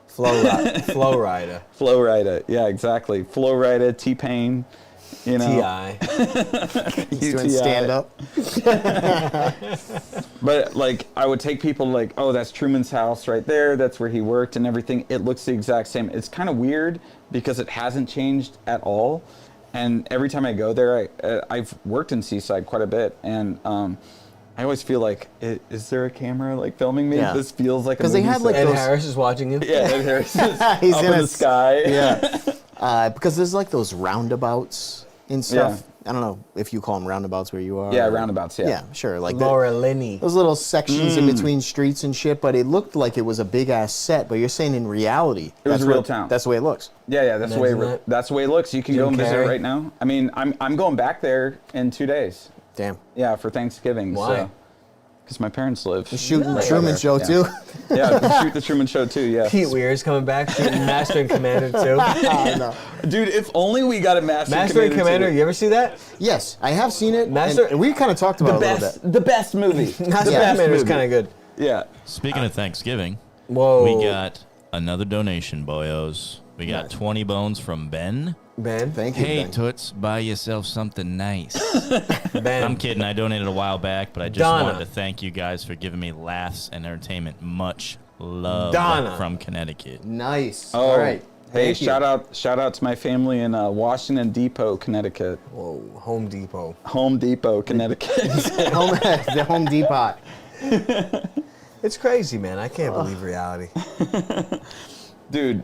Flowrider. Flowrider, yeah, exactly. Flowrider, T-Pain, you know. T.I. He's doing stand-up. But, like, I would take people like, oh, that's Truman's house right there. That's where he worked and everything. It looks the exact same. It's kind of weird because it hasn't changed at all. And every time I go there, I've worked in Seaside quite a bit, and I always feel like, is there a camera like filming me? Yeah. This feels like a movie. Because they had like Ed Harris is watching you. Yeah, Ed Harris is He's up in the sky. Yeah. Because there's like those roundabouts and stuff. Yeah. I don't know if you call them roundabouts where you are. Yeah, roundabouts. Yeah. Yeah, sure. Like Laura Linney. Those little sections in between streets and shit. But it looked like it was a big ass set. But you're saying in reality, it was a real town. That's the way it looks. Yeah. That's the way it looks. You can go and visit it right now. I mean, I'm going back there in 2 days. Damn. Yeah, for Thanksgiving. Why? Because my parents live. You're shooting the Truman Show too. Yeah, shoot the Truman Show too. Yeah. Pete Weir's coming back shooting Master and Commander too. No. Dude, if only we got a Master and Commander. You ever see that? Yes, I have seen it. Master, and we kind of talked about it a little bit. The best movie. Master and Commander is kind of good. Yeah. Speaking of Thanksgiving, whoa, we got another donation, boyos. We got 20 bones from Ben. Ben, thank you. Hey, Ben. Toots, buy yourself something nice. Ben. I'm kidding. I donated a while back, but I just wanted to thank you guys for giving me laughs and entertainment. Much love from Connecticut. Nice. Oh, all right. Hey, shout out to my family in Washington Depot, Connecticut. Whoa, Home Depot. Home Depot, Connecticut. The Home Depot. It's crazy, man. I can't believe reality. Dude,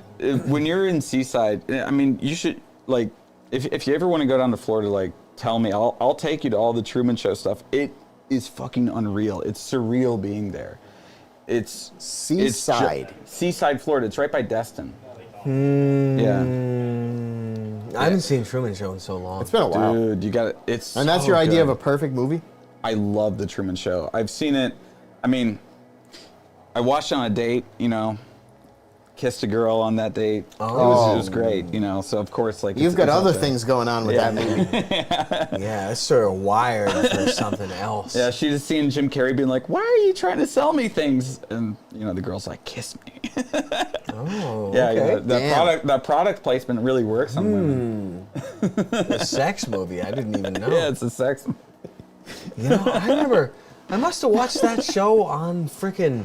when you're in Seaside, I mean, you should, like, if you ever want to go down to Florida, like, tell me. I'll take you to all the Truman Show stuff. It is fucking unreal. It's surreal being there. It's Seaside. Seaside, Florida. It's right by Destin. Yeah. I haven't seen Truman Show in so long. It's been a while. Dude, you got it. It's and that's so your idea good. of a perfect movie? I love the Truman Show. I've seen it. I mean, I watched it on a date, you know. Kissed a girl on that date. Oh. It was great, you know. So of course, like you've got other things going on with that movie. Yeah, it's sort of wired for something else. Yeah, she just seen Jim Carrey being like, "Why are you trying to sell me things?" And you know, the girl's like, "Kiss me." Oh, yeah, okay. That product placement really works on women. A sex movie. I didn't even know. Yeah, it's a sex movie. You know, I remember. I must have watched that show on freaking.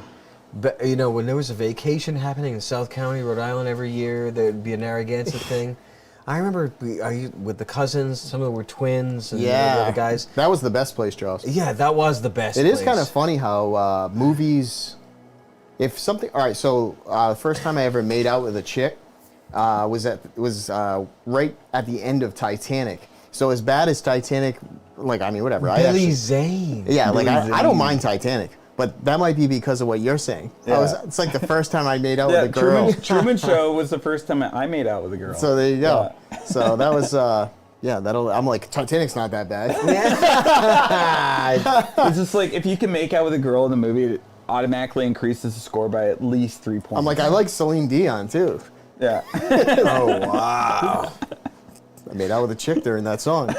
But, you know, when there was a vacation happening in South County, Rhode Island every year, there'd be a Narragansett thing. I remember with the cousins, some of them were twins. And the other guys. That was the best place, Charles. Yeah, that was the best place. It is kind of funny how movies, if something, all right, so the first time I ever made out with a chick was right at the end of Titanic. So as bad as Titanic, like, I mean, whatever. Billy Zane. Yeah, like, I don't mind Titanic. But that might be because of what you're saying. Yeah. It's like the first time I made out with a girl. Truman Show was the first time I made out with a girl. So there you go. Yeah. So that was, I'm like, Titanic's not that bad. It's just like, if you can make out with a girl in the movie, it automatically increases the score by at least 3 points. I'm like, I like Celine Dion, too. Yeah. Oh, wow. I made out with a chick during that song.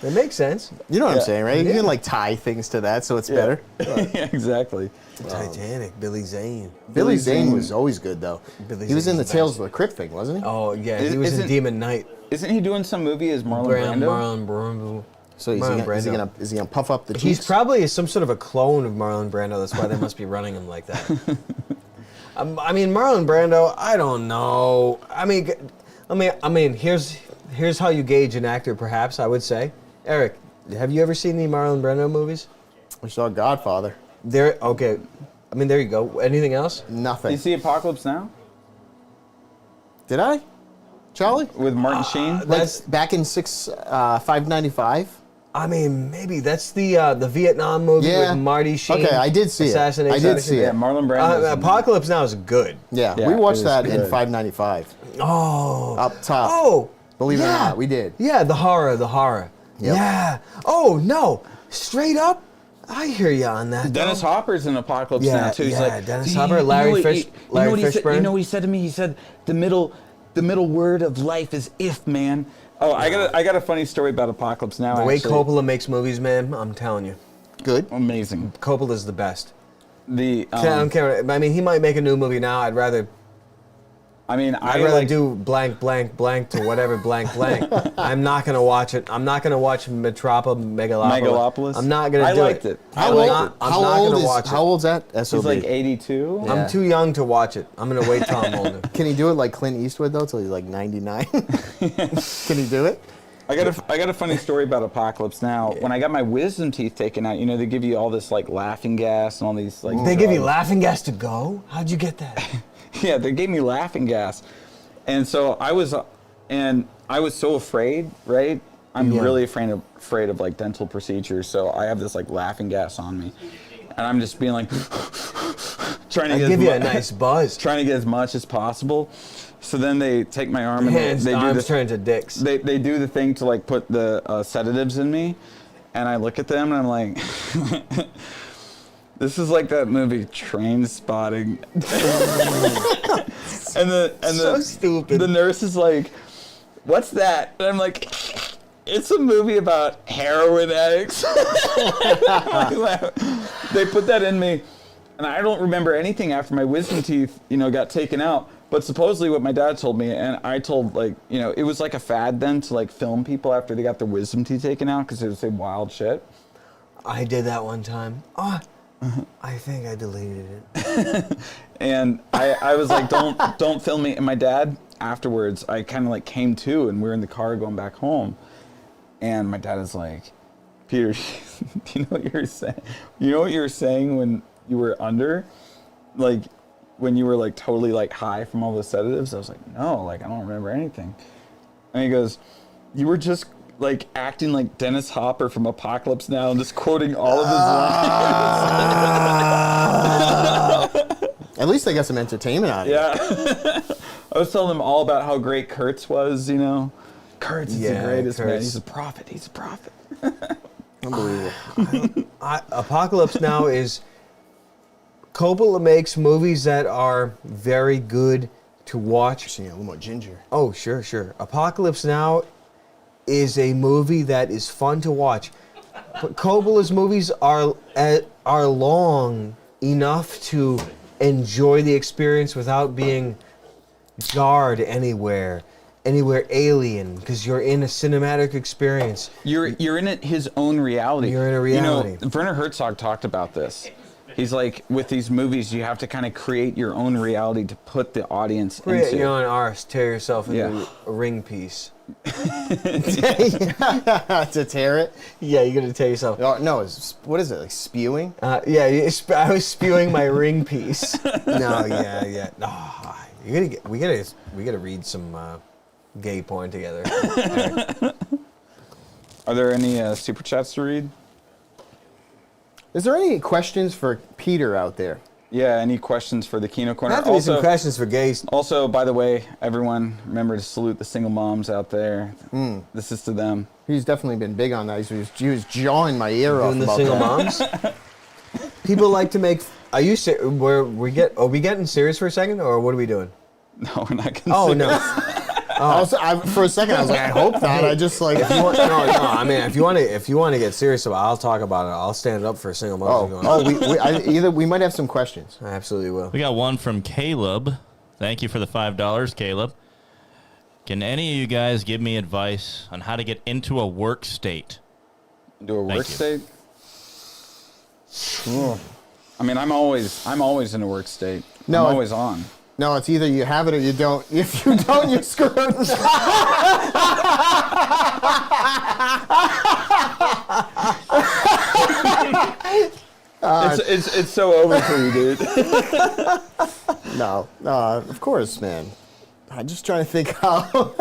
It makes sense. You know what I'm saying, right? You can like tie things to that, so it's better. Yeah, exactly. Titanic, Billy Zane. Billy Zane was always good though. He was in the Zane's Tales of the Crypt thing, wasn't he? Oh yeah, he was in Demon Knight. Isn't he doing some movie as Marlon Brando? Marlon Brando. So is he gonna puff up the cheeks? He's probably some sort of a clone of Marlon Brando. That's why they must be running him like that. I mean, Marlon Brando. I don't know. I mean, here's how you gauge an actor. Perhaps I would say, Eric, have you ever seen the Marlon Brando movies? I saw Godfather. Okay. I mean, there you go. Anything else? Nothing. You see Apocalypse Now? Did I? Charlie? With Martin Sheen? That's back in 595. I mean, maybe that's the Vietnam movie with Marty Sheen. Okay, I did see it. I did see it. Yeah, Marlon Brando. Apocalypse Now is good. Yeah, we watched that in 595. Oh. Up top. Oh. Believe it or not, we did. Yeah, the horror. Yep. Yeah. Oh, no. Straight up, I hear you on that. Dennis Hopper's in Apocalypse Now too. He's like, Dennis Hopper, Larry Fishburne. You know what he said to me? He said the middle word of life is if, man. Oh, I got a funny story about Apocalypse Now. The way Coppola makes movies, man, I'm telling you. Good. Amazing. Coppola's the best. I don't care. I mean, he might make a new movie now. I'd rather do blank, blank, blank to whatever blank, blank. I'm not going to watch it. I'm not going to watch Megalopolis. I'm not going to do it. I liked it. I'm not going to watch it. How old's that? SOB? He's like 82. Yeah. I'm too young to watch it. I'm going to wait till I'm older. Can he do it like Clint Eastwood, though, till he's like 99? Can he do it? I got a funny story about Apocalypse Now. When I got my wisdom teeth taken out, they give you all this like laughing gas and all these like. They give you laughing gas to go? How'd you get that? Yeah, they gave me laughing gas, and so I was so afraid, right? I'm really afraid of like dental procedures, so I have this like laughing gas on me, and I'm just being like trying to give you a nice buzz, trying to get as much as possible. So then they take my arm and they do this. Turn to dicks. They do the thing to like put the sedatives in me, and I look at them and I'm like. This is like that movie Train Spotting. So stupid. The nurse is like, "What's that?" And I'm like, "It's a movie about heroin addicts." They put that in me, and I don't remember anything after my wisdom teeth, got taken out. But supposedly what my dad told me, and I told, it was like a fad then to like film people after they got their wisdom teeth taken out because they would say wild shit. I did that one time. I think I deleted it. And I was like, don't film me. And my dad, afterwards, I kind of like came to, and we were in the car going back home. And my dad is like, Peter, do you know what you were saying? You know what you were saying when you were under? Like, when you were like totally like high from all the sedatives? I was like, no, like I don't remember anything. And he goes, you were just like acting like Dennis Hopper from Apocalypse Now and just quoting all of his lines. At least they got some entertainment out of it. Yeah. I was telling them all about how great Kurtz was, Kurtz is the greatest, man. He's a prophet. He's a prophet. Unbelievable. Apocalypse Now is... Coppola makes movies that are very good to watch. Just a little more ginger. Oh, sure. Apocalypse Now is a movie that is fun to watch. But Coppola's movies are long enough to enjoy the experience without being jarred anywhere alien, because you're in a cinematic experience. You're in his own reality. You're in a reality. Werner Herzog talked about this. He's like, with these movies, you have to kind of create your own reality to put the audience into. Create your own arse, tear yourself into a ring piece. To tear it? Yeah, you're gonna tear yourself. No, what is it, like spewing? I was spewing my ring piece. No, yeah. No, we gotta read some gay porn together. Are there any super chats to read? Is there any questions for Peter out there? Yeah, any questions for the Kino Corner? There have to be some questions for gays. Also, by the way, everyone, remember to salute the single moms out there. This is to them. He's definitely been big on that. He was jawing my ear off doing the about single that. moms. People like to make. Are we getting serious for a second, or what are we doing? No, we're not. Oh no. For a second, I was like, I hope not. I just like. I mean, if you want to get serious about it, I'll talk about it. I'll stand up for a single mother. We might have some questions. I absolutely will. We got one from Caleb. Thank you for the $5, Caleb. Can any of you guys give me advice on how to get into a work state? Into a work state? I mean, I'm always in a work state. No, I'm always on. No, it's either you have it or you don't. If you don't, you're screwed. It's so over for you, dude. No, of course, man. I'm just trying to think how.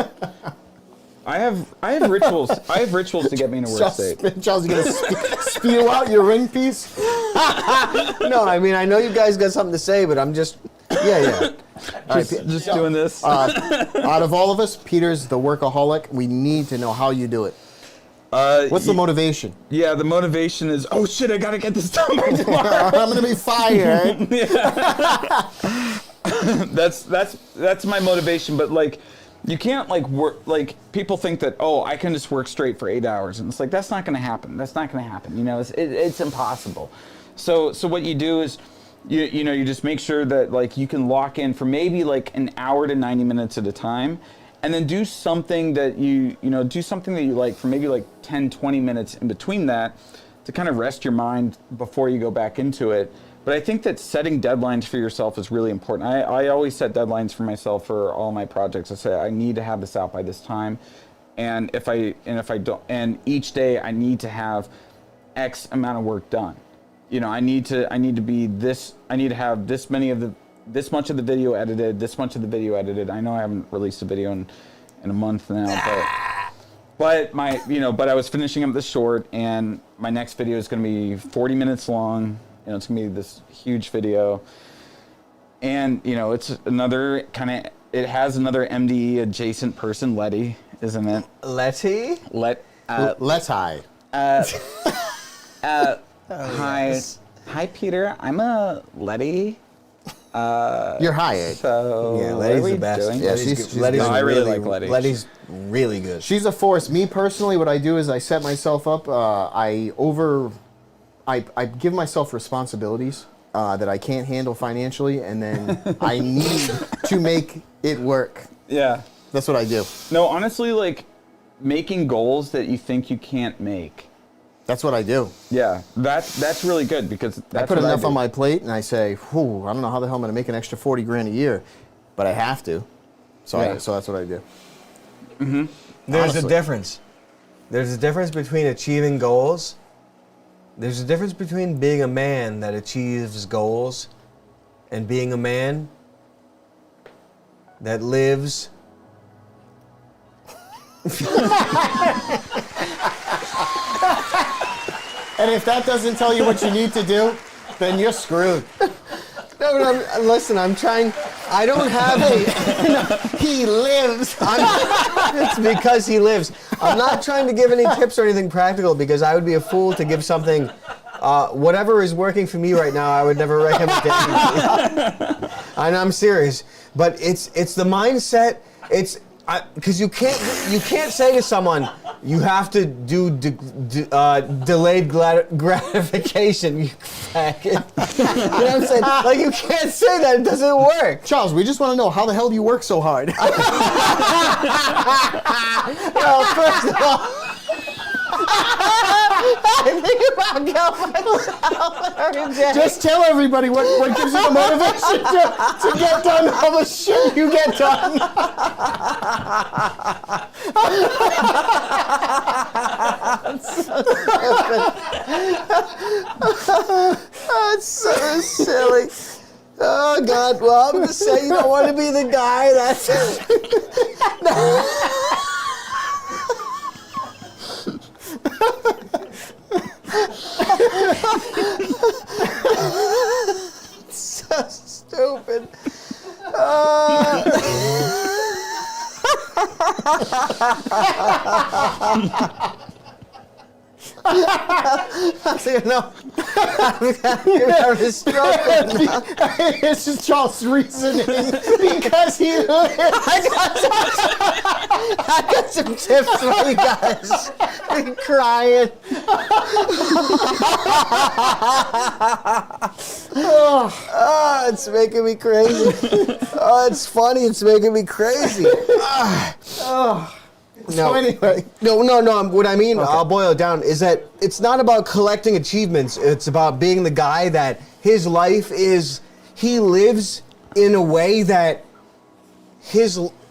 I have rituals. I have rituals to get me in a work state. Charles, you gonna spew out your ring piece? No, I mean, I know you guys got something to say, but I'm just, yeah. Just doing this. Out of all of us, Peter's the workaholic. We need to know how you do it. What's the motivation? Yeah, the motivation is, oh shit, I gotta get this done by tomorrow. I'm gonna be fired. That's my motivation, but like, you can't like work, like people think that, oh, I can just work straight for 8 hours. And it's like, that's not going to happen. That's not going to happen. You know, it's impossible. So what you do is you just make sure that like you can lock in for maybe like an hour to 90 minutes at a time, and then do something that you like for maybe like 10, 20 minutes in between that to kind of rest your mind before you go back into it. But I think that setting deadlines for yourself is really important. I always set deadlines for myself for all my projects. I say I need to have this out by this time, and if I don't, and each day I need to have X amount of work done. You know, I need to be this. I need to have this much of the video edited. This much of the video edited. I know I haven't released a video in a month now, but I was finishing up this short, and my next video is going to be 40 minutes long. You know, it's gonna be this huge video, and it's another it has another MDE adjacent person, Letty, isn't it? Letty? Let's hide. Hi, Peter. I'm a Letty. You're hired. So yeah, Letty's the best. Yeah, I really like Letty. Letty's really good. She's a force. Me personally, what I do is I set myself up. I give myself responsibilities that I can't handle financially, and then I need to make it work. Yeah. That's what I do. No, honestly, like, making goals that you think you can't make. That's what I do. Yeah, that's really good, because that's I put enough on my plate, and I say, whew, I don't know how the hell I'm going to make an extra 40 grand a year, but I have to. So that's what I do. Mm-hmm. There's a difference. There's a difference between achieving goals. There's a difference between being a man that achieves goals and being a man that lives. And if that doesn't tell you what you need to do, then you're screwed. No, listen, I'm trying. I don't have a. He lives. It's because he lives. I'm not trying to give any tips or anything practical, because I would be a fool to give something. Whatever is working for me right now, I would never recommend to anybody. And I'm serious. But it's the mindset. It's because you can't say to someone, you have to do delayed gratification, you faggot. You know what I'm saying? Like, you can't say that. It doesn't work. Charles, we just want to know, how the hell do you work so hard? Well, first of all, I think about killing myself every day. Just tell everybody what gives you the motivation to get done all the shit you get done. That's so silly. Oh, God. Well, I'm going to say you don't want to be the guy that's... So stupid. No, You're having a stroke. It's just Charles' reasoning because he. I got some tips for you guys. I'm crying. Oh, it's making me crazy. Oh, it's funny. It's making me crazy. So anyway. No. What I mean, I'll boil it down, is that it's not about collecting achievements. It's about being the guy that his life is, he lives in a way that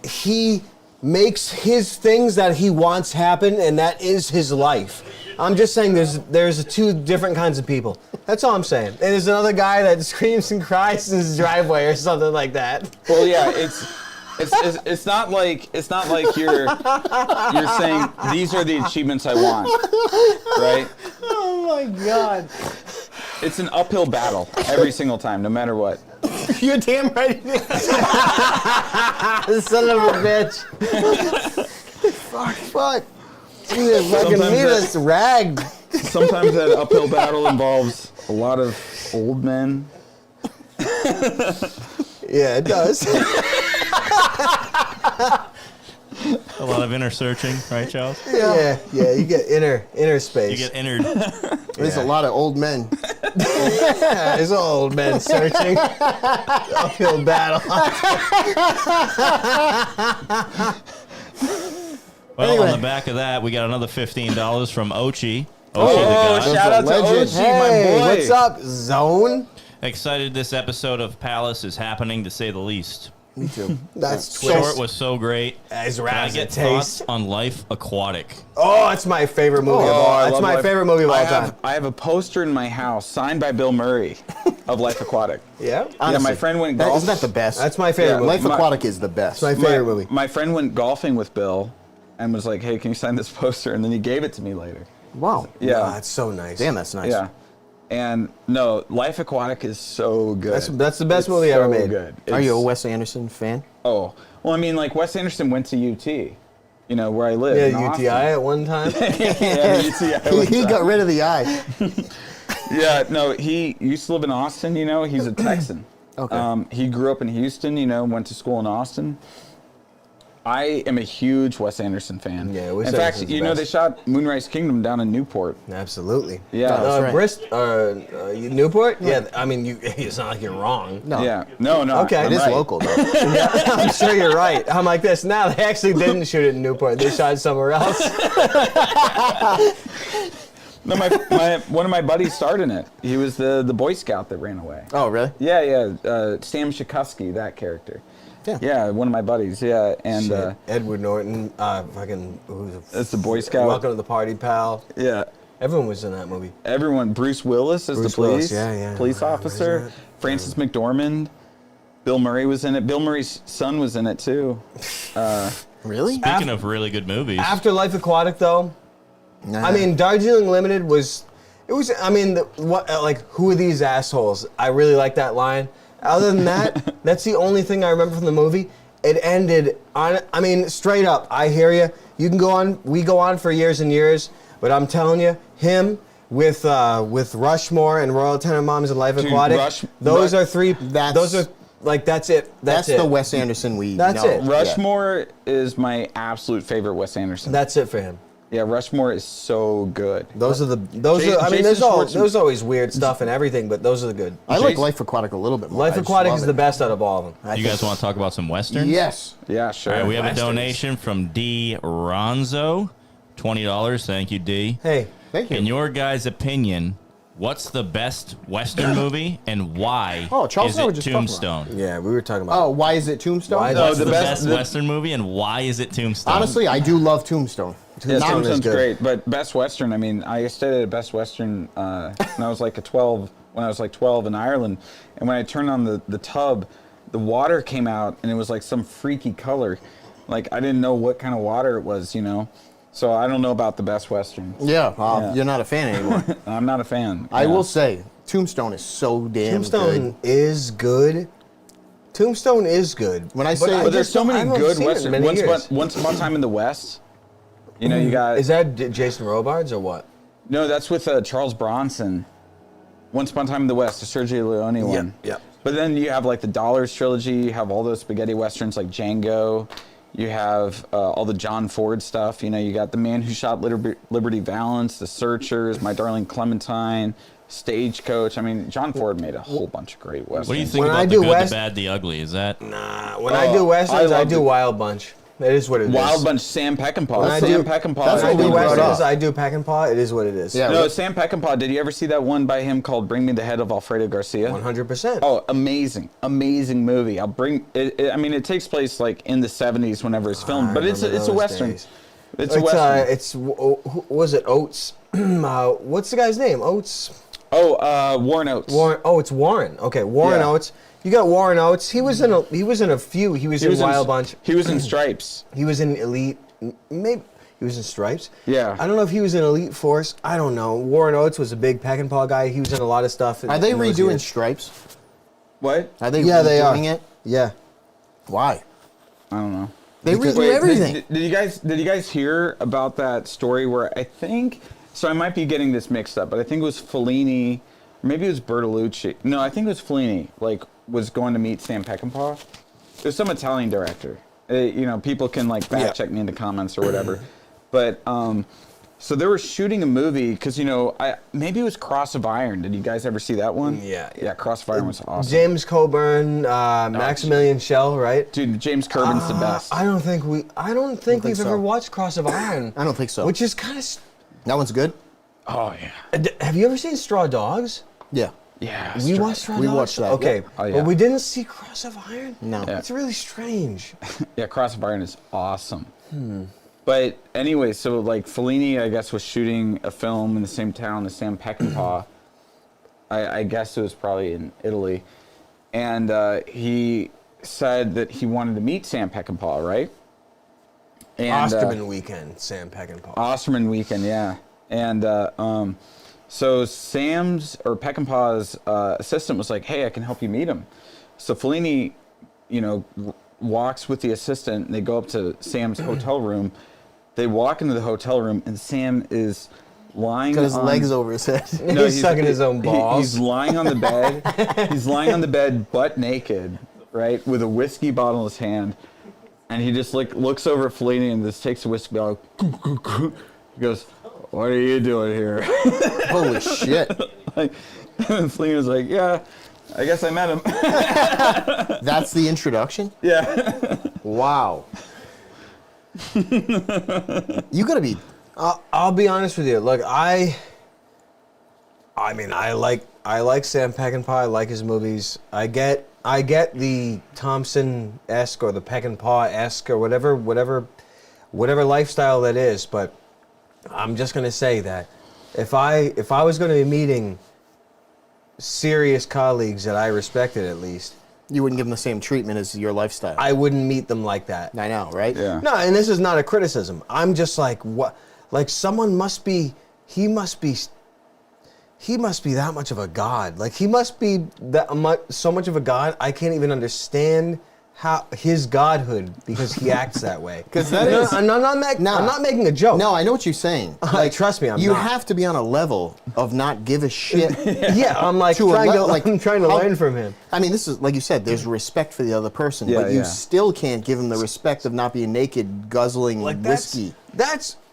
he makes his things that he wants happen, and that is his life. I'm just saying there's two different kinds of people. That's all I'm saying. And there's another guy that screams and cries in his driveway or something like that. Well, yeah, it's not like you're saying these are the achievements I want, right? Oh my God. It's an uphill battle every single time, no matter what. You're damn right. Son of a bitch. Fuck. Dude, fucking me this rag. Sometimes that uphill battle involves a lot of old men. Yeah, it does. A lot of inner searching, right, Charles? Yeah, you get inner space. You get entered. There's a lot of old men. There's old men searching. Uphill battle. Well, Anyway. on the back of that, we got another $15 from Ochi. Oh, the guy. shout out to legend. Ochi, my Hey, boy. what's up, Zone? Excited this episode of Palace is happening, to say the least. Me too. That's Short was so great. As Can I rad as get it tastes. thoughts on Life Aquatic? Oh, it's my favorite movie of all. I That's love my Life- favorite movie of all time. I have a poster in my house signed by Bill Murray of Life Aquatic. Yeah? Yeah, my friend went golfing. Isn't that the best? That's my favorite movie. Life Aquatic is the best. It's my favorite movie. My friend went golfing with Bill and was like, hey, can you sign this poster? And then he gave it to me later. Wow. Yeah. Oh, that's so nice. Damn, that's nice. Yeah. And no, Life Aquatic is so good. That's the best movie ever made. Good. Are you a Wes Anderson fan? Oh, well, I mean, like Wes Anderson went to UT, you know, where I live. Yeah, in UTI Austin. at one time. Yeah, UTI. He got rid of the eye. Yeah, no, he used to live in Austin, you know, he's a Texan. Okay. He grew up in Houston, you know, went to school in Austin. I am a huge Wes Anderson fan. Yeah, Wes in fact, Anderson's you the know, best. they shot Moonrise Kingdom down in Newport. Absolutely. Yeah, that's right. Newport? Yeah, I mean, it's not like you're wrong. No. Yeah, no. Okay. I'm It is right. local, though. Yeah, I'm sure you're right. I'm like this. No, they actually didn't shoot it in Newport. They shot it somewhere else. No, one of my buddies starred in it. He was the Boy Scout that ran away. Oh, really? Yeah. Sam Shakusky, that character. Yeah. Yeah, one of my buddies. Yeah, and Shit. Edward Norton, fucking. That's the Boy Scout. Welcome to the party, pal. Yeah. Everyone was in that movie. Everyone. Bruce Willis as Bruce the police. Willis, yeah. Police Where's officer. that? Francis McDormand. Bill Murray was in it. Bill Murray's son was in it too. Really? Speaking of really good movies. After Life Aquatic, though, I mean, Darjeeling Limited was. It was. I mean, who are these assholes? I really like that line. Other than that, that's the only thing I remember from the movie. It ended on. I mean, straight up. I hear you. You can go on. We go on for years and years, but I'm telling you, him with Rushmore and Royal Tenenbaums and Life Aquatic. Those are three. Those are like that's it. That's it. the Wes Anderson we That's know. it. Rushmore is my absolute favorite Wes Anderson. That's it for him. Yeah, Rushmore is so good. Those are. I mean, there's always weird stuff and everything, but those are the good. I like Life Aquatic a little bit more. Life Aquatic is the best out of all of them. You guys want to talk about some westerns? Yes. Yeah, sure. All right, we have a donation from D. Ronzo, $20. Thank you, D. Hey, thank you. In your guys' opinion, what's the best western movie and why Charles is and I were it just talking about Tombstone? Yeah, we were talking about. Oh, why is it Tombstone? What's the best western movie and why is it Tombstone? Honestly, I do love Tombstone. Yeah, Tombstone's great, but Best Western. I mean, I studied at Best Western when I was like 12 in Ireland, and when I turned on the tub, the water came out and it was like some freaky color, like I didn't know what kind of water it was, you know. So I don't know about the Best Western. Yeah, you're not a fan anymore. I'm not a fan. I will say, Tombstone is so damn Tombstone good. is good. Tombstone is good. When I say, but there's so many good Western. Westerns. Once Upon a Time in the West. You know, you got. Is that Jason Robards or what? No, that's with Charles Bronson. Once Upon a Time in the West, the Sergio Leone one. Yeah. But then you have like the Dollars trilogy. You have all those spaghetti westerns like Django. You have all the John Ford stuff. You know, you got The Man Who Shot Liberty Valance, The Searchers, My Darling Clementine, Stagecoach. I mean, John Ford made a whole bunch of great westerns. What do you think about The Good, the Bad, the Ugly? Is that? Nah, when I do westerns, I do Wild Bunch. It is what it is. Wild Bunch, Sam Peckinpah. When I do westerns, I do Peckinpah. It is what it is. Yeah. No, Sam Peckinpah. Did you ever see that one by him called "Bring Me the Head of Alfredo Garcia"? 100%. Oh, amazing movie. I'll bring it. I mean, it takes place like in the '70s whenever it's filmed, but it's a western. Days. It's a western. Who was it? Oates. What's the guy's name? Oates. Oh, Warren Oates. It's Warren. Okay, Warren Oates. You got Warren Oates. He was in a few. He was in Wild Bunch. He was in Stripes. He was in Elite. Maybe he was in Stripes. Yeah. I don't know if he was in Elite Force. I don't know. Warren Oates was a big Peckinpah guy. He was in a lot of stuff. Are they redoing Stripes? What? Are they they are. redoing it? Yeah. Why? I don't know. They redo everything. Did you guys hear about that story where I think, so I might be getting this mixed up, but I think it was Fellini, or maybe it was Bertolucci. No, I think it was Fellini, was going to meet Sam Peckinpah. There's some Italian director. People can fact check me in the comments or whatever. But so they were shooting a movie because maybe it was Cross of Iron. Did you guys ever see that one? Yeah. Yeah, Cross of Iron was awesome. James Coburn, Maximilian Schell, right? Dude, James Coburns the best. I don't think we've ever watched Cross of Iron. I don't think so. Which is kind of. That one's good. Oh yeah. Have you ever seen Straw Dogs? Yeah. Yeah. We watched Straw Dogs? We watched that. Okay. Yeah. Oh, yeah. But we didn't see Cross of Iron? No. Yeah. It's really strange. Yeah, Cross of Iron is awesome. But anyway, so Fellini, I guess, was shooting a film in the same town as Sam Peckinpah. I guess it was probably in Italy. And he said that he wanted to meet Sam Peckinpah, right? And, Osterman Weekend, Sam Peckinpah. Osterman Weekend, yeah. And so Peckinpah's assistant was like, hey, I can help you meet him. So Fellini, walks with the assistant, and they go up to Sam's hotel room. They walk into the hotel room, and Sam is lying got his legs over his head. No, he's sucking his own balls. He's lying on the bed. He's lying on the bed, butt naked, right, with a whiskey bottle in his hand. And he just looks over at Fellini and just takes a whiskey bottle. He goes, what are you doing here? Holy shit. And Fellini was like, yeah, I guess I met him. That's the introduction? Yeah. Wow. You gotta be. I'll be honest with you. Look, I like Sam Peckinpah. I like his movies. I get the Thompson-esque or the Peckinpah-esque or whatever lifestyle that is. But I'm just gonna say that if I was gonna be meeting serious colleagues that I respected, at least, you wouldn't give them the same treatment as your lifestyle. I wouldn't meet them like that. I know, right? Yeah. No, and this is not a criticism. I'm just like, what? Like, someone must be. He must be that much of a god. Like, he must be so much of a god. I can't even understand how his godhood because he acts that way. Because that is. I'm not making a joke. No, I know what you're saying. Like, trust me, you have to be on a level of not give a shit. Yeah, I'm like I'm trying to learn from him. I mean, this is like you said. There's respect for the other person, Yeah, but you still can't give him the respect of not being naked, guzzling whiskey.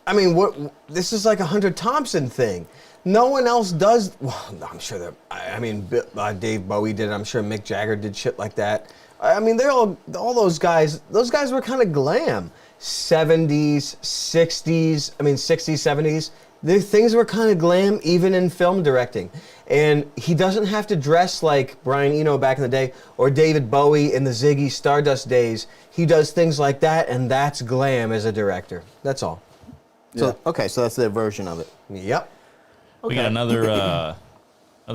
I mean, this is like a Hunter Thompson thing. No one else does. Well, I'm sure that. I mean, Dave Bowie did it. I'm sure Mick Jagger did shit like that. I mean, they're all those guys. Those guys were kind of glam. 70s, 60s. I mean, 60s, 70s. The things were kind of glam, even in film directing. And he doesn't have to dress like Brian Eno back in the day or David Bowie in the Ziggy Stardust days. He does things like that, and that's glam as a director. That's all. So okay, so that's their version of it. Yep. We got another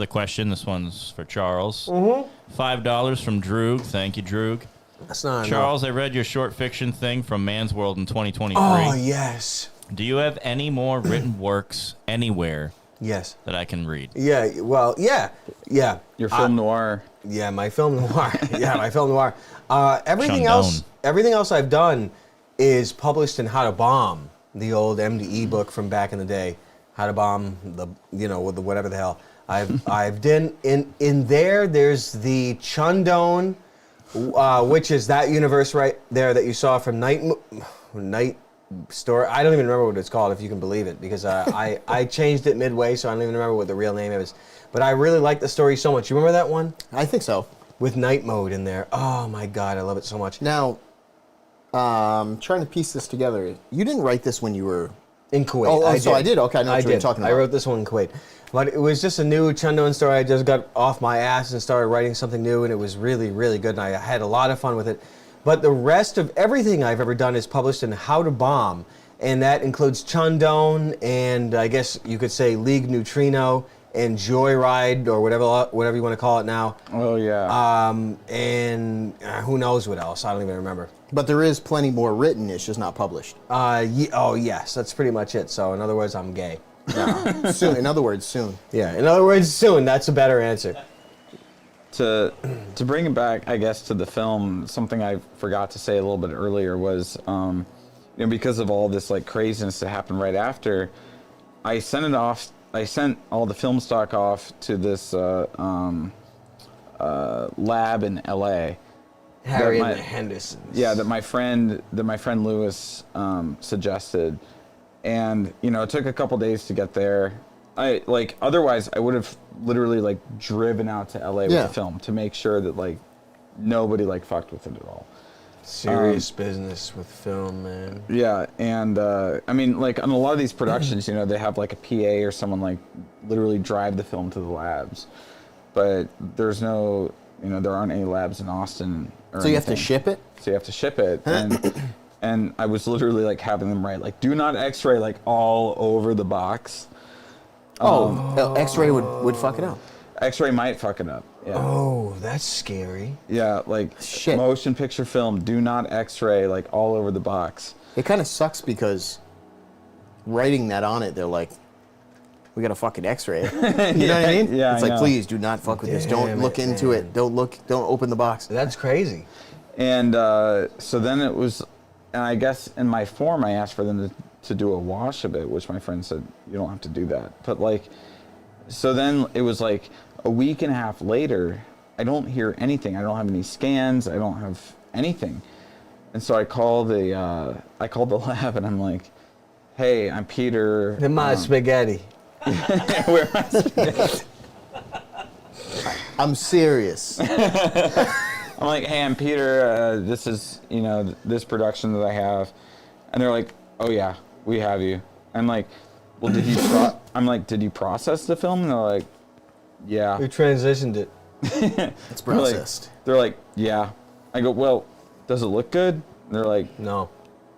question. This one's for Charles. $5 from Droog. Thank you, Droog. That's not Charles, I read your short fiction thing from Man's World in 2023. Oh, yes. Do you have any more written works anywhere? Yes. That I can read? Yeah, well, yeah. Your film noir. Yeah, my film noir. My film noir. Everything else I've done is published in How to Bomb, the old MDE book from back in the day. How to Bomb with the whatever the hell. I've done in there. There's the Chundon, which is that universe right there that you saw from Night Story. I don't even remember what it's called, if you can believe it, because I changed it midway, so I don't even remember what the real name is. But I really like the story so much. You remember that one? I think so. With night mode in there. Oh my God, I love it so much. Now, trying to piece this together. You didn't write this when you were in Kuwait. I did. Okay, I know what you're talking about. I wrote this one in Kuwait. But it was just a new Chundon story. I just got off my ass and started writing something new, and it was really, really good, and I had a lot of fun with it. But the rest of everything I've ever done is published in How to Bomb, and that includes Chundon, and I guess you could say League Neutrino, and Joyride, or whatever you want to call it now. Oh, yeah. And who knows what else. I don't even remember. But there is plenty more written. It's just not published. Oh, yes. That's pretty much it. So, in other words, I'm gay. No. Soon. In other words, soon. Yeah. In other words, soon. That's a better answer. To bring it back, I guess, to the film, something I forgot to say a little bit earlier was, because of all this like craziness that happened right after, I sent all the film stock off to this lab in L.A. Harry and the Hendersons. Yeah, that my friend Lewis suggested, and it took a couple days to get there. Otherwise I would have literally driven out to LA with the film to make sure that nobody fucked with it at all. Serious business with film, man. Yeah, and on a lot of these productions, they have a PA or someone literally drive the film to the labs, but there's no, there aren't any labs in Austin. So you have to ship it? So you have to ship it, and I was literally having them write do not X-ray all over the box. X-ray would fuck it up. X-ray might fuck it up. Yeah. Oh, that's scary. Yeah, shit. Motion picture film, do not X-ray all over the box. It kind of sucks because writing that on it, they're like, we gotta fucking X-ray it. You know what I mean? Yeah, it's please do not fuck with this. Don't look into it. Don't open the box. That's crazy. And so then it was, and I guess in my form I asked for them to do a wash of it, which my friend said, you don't have to do that. But so then it was a week and a half later, I don't hear anything. I don't have any scans. I don't have anything. And so I called the lab and I'm like, hey, I'm Peter. Where's my spaghetti? Where my spaghetti? I'm serious. I'm like, hey, I'm Peter. This is, this production that I have. And they're like, oh yeah, we have you. I'm like, well, did you process the film? And they're like, yeah. We transitioned it. It's processed. They're like, yeah. I go, well, does it look good? And they're like, no.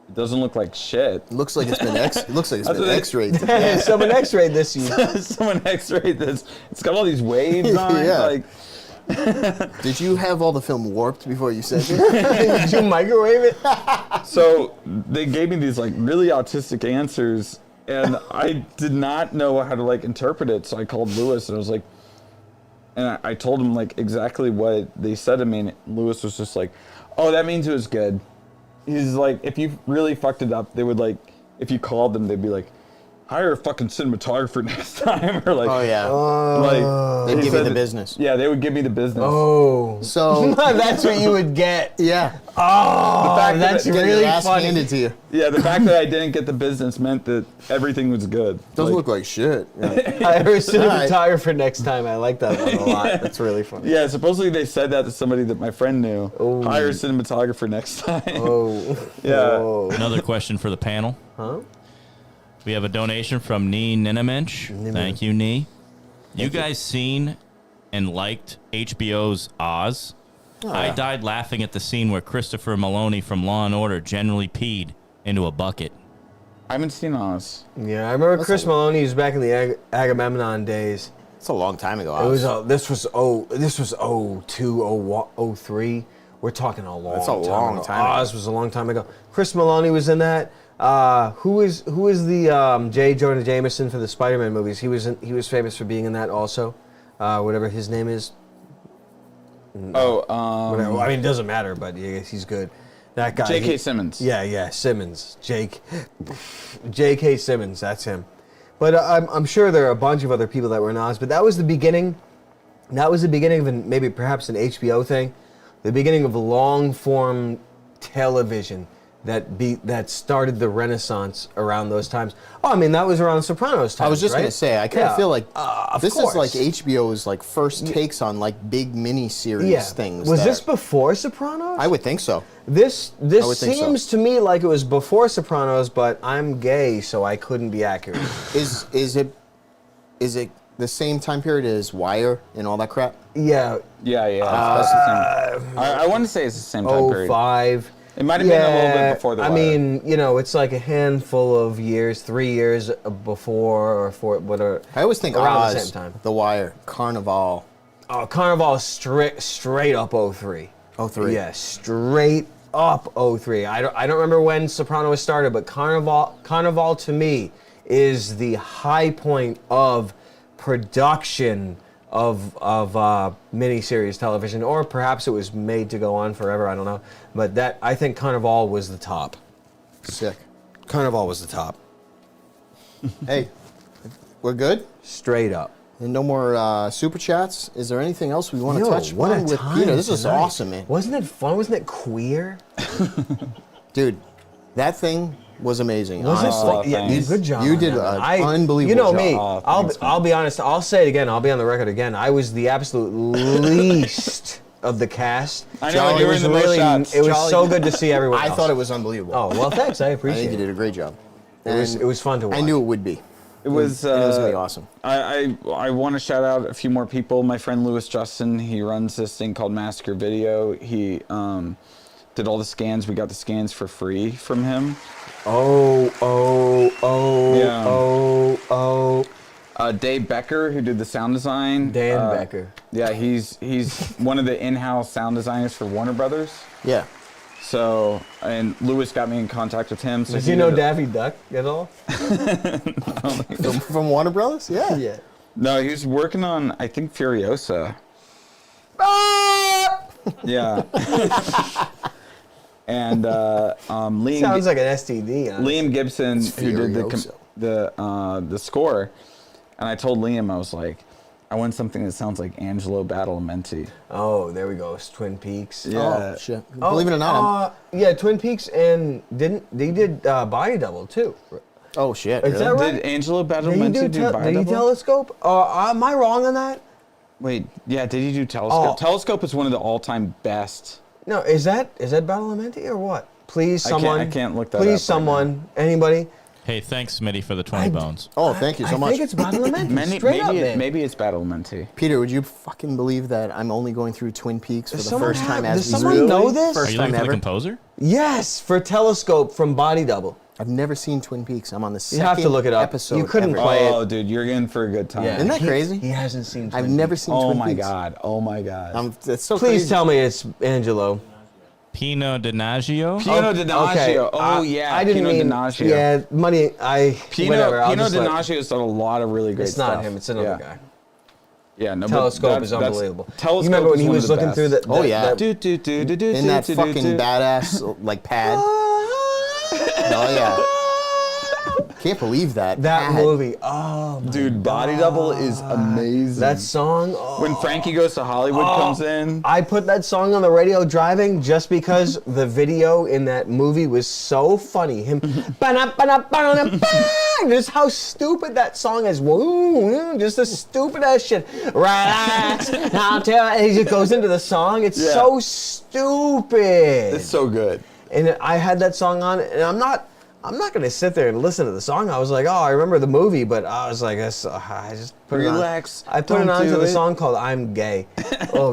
It doesn't look like shit. It looks like it's been X-rayed. Someone X-rayed this. Someone X-rayed this. It's got all these waves on it. Did you have all the film warped before you sent it? Did you microwave it? So they gave me these really autistic answers, and I did not know how to interpret it. So I called Lewis, and I was like, and I told him exactly what they said to me, and Lewis was just like, oh, that means it was good. He's like, if you really fucked it up, they would if you called them, they'd be like, hire a fucking cinematographer next time, or oh yeah, they'd give you the business. Yeah, they would give me the business. Oh, so that's what you would get. Yeah. Oh, the fact that's really funny. Handed to you. Yeah, the fact that I didn't get the business meant that everything was good. Doesn't look like shit. Yeah. Hire a cinematographer next time. I like that one a lot. That's really funny. Yeah, supposedly they said that to somebody that my friend knew. Oh. Hire a cinematographer next time. Oh. Yeah. Oh. Another question for the panel. Huh? We have a donation from Nee Ninamensch. Thank you, Nee. You guys seen and liked HBO's Oz? Oh, I died laughing at the scene where Christopher Maloney from Law & Order generally peed into a bucket. I haven't seen Oz. Yeah, I remember Chris Maloney was back in the Agamemnon days. It's a long time ago. This was 02, 03. We're talking a long time ago. That's a long time ago. Oz was a long time ago. Chris Maloney was in that. Who is the J. Jonah Jameson for the Spider-Man movies? He was famous for being in that also. Whatever his name is. Whatever. I mean, it doesn't matter, but he's good. That guy. J.K. Simmons. Yeah, Simmons. J.K. Simmons. That's him. But I'm sure there are a bunch of other people that were in Oz. But that was the beginning. That was the beginning of maybe perhaps an HBO thing. The beginning of long form television that started the Renaissance around those times. Oh, I mean, that was around Sopranos times. I was just right? going to say, I kind of feel like this course. is like HBO's like first takes on like big mini-series things. Was this before Sopranos? I would think so. This seems to me like it was before Sopranos, but I'm gay, so I couldn't be accurate. Is it the same time period as Wire and all that crap? Yeah. That's the same. I want to say it's the same time period. 05. It might have been a little bit before the Wire. I mean, you know, it's like a handful of years, 3 years before or for whatever. I always think around Oz, the same time. The Wire, Carnival. Oh, Carnival is straight up 03. 03. Yeah, straight up 03. I don't remember when Sopranos started, but Carnival to me is the high point of production of miniseries television, or perhaps it was made to go on forever. I don't know, but I think Carnival was the top. Sick. Carnival was the top. Hey, we're good? Straight up. And no more super chats. Is there anything else we want to touch what on a with time Peter? This is tonight. awesome, man. Wasn't it fun? Wasn't it queer? Dude, that thing was amazing. Was honestly. it? Yeah, good job. You did an unbelievable You know job. me. Thanks, I'll be honest. I'll say it again. I'll be on the record again. I was the absolute least of the cast. I know, you were in the most shots. It was so good to see everyone I else. thought it was unbelievable. Oh, well, thanks. I I appreciate think you it. did a great job. It was fun to watch. I knew it would be. It was gonna be awesome. I want to shout out a few more people. My friend Lewis Justin, he runs this thing called Massacre Video. He did all the scans. We got the scans for free from him. Dave Becker, who did the sound design. Dan Becker. Yeah, he's one of the in-house sound designers for Warner Brothers. Yeah. So, and Lewis got me in contact with him. So Does he know Daffy Duck at all? From Warner Brothers? Yeah. Yeah. No, he was working on, I think, Furiosa. Yeah. And Liam Sounds like an STD. Honestly. Liam Gibson, who did the score, and I told Liam, I was like, I want something that sounds like Angelo Badalamenti. Oh, there we go. It's Twin Peaks. Yeah. Oh, shit. Believe it or not. Yeah, Twin Peaks, and they did Body Double too. Oh, shit. Is that right? Did Angelo Badalamenti do Body Did he Double? Telescope? Am I wrong on that? Wait, yeah, did he do Telescope? Oh. Telescope is one of the all-time best. No, is that Badalamenti or what? Please, someone. I can't look that up. Please, someone. Anybody? Hey, thanks, Smitty, for the 20 bones. Oh, thank you so much. I think it's Badalamenti. Maybe it's Badalamenti. Peter, would you fucking believe that I'm only going through Twin Peaks for the first time as Does someone know this? Are you looking for the composer? Yes, for Telescope from Body Double. I've never seen Twin Peaks. I'm on the You second have to look it up. episode. You couldn't ever. play it. Oh, dude, you're in for a good time. Yeah. Isn't that crazy? He hasn't seen Twin I've never Peaks. seen Oh Twin my Peaks. god. Oh my god. That's so Please crazy. tell me it's Angelo. Pino DiNaggio? Pino DiNaggio. Okay. Oh yeah, I didn't Pino mean DiNaggio. Yeah, money. Whatever. I'll Pino just let- DiNaggio's done a lot of really great It's stuff. not him. It's another guy. Yeah, no. Telescope is unbelievable. Telescope. You remember when is he one was of the looking best. through the? Oh yeah. In In that fucking badass like pad. Oh yeah. Can't believe that. That pad. movie. Oh, my Dude, Body Double is amazing. that song. Oh. When Frankie Goes to Hollywood comes in. I put that song on the radio driving just because the video in that movie was so funny. Him, just how stupid that song is. Just the stupid ass shit. Relax, I'll tell. And he just goes into the song. It's so stupid. It's so good. And I had that song on, and I'm not going to sit there and listen to the song. I was like, oh, I remember the movie, but I was like, I just put Relax, it on. I put it don't on to do the it. song called I'm Gay. Oh,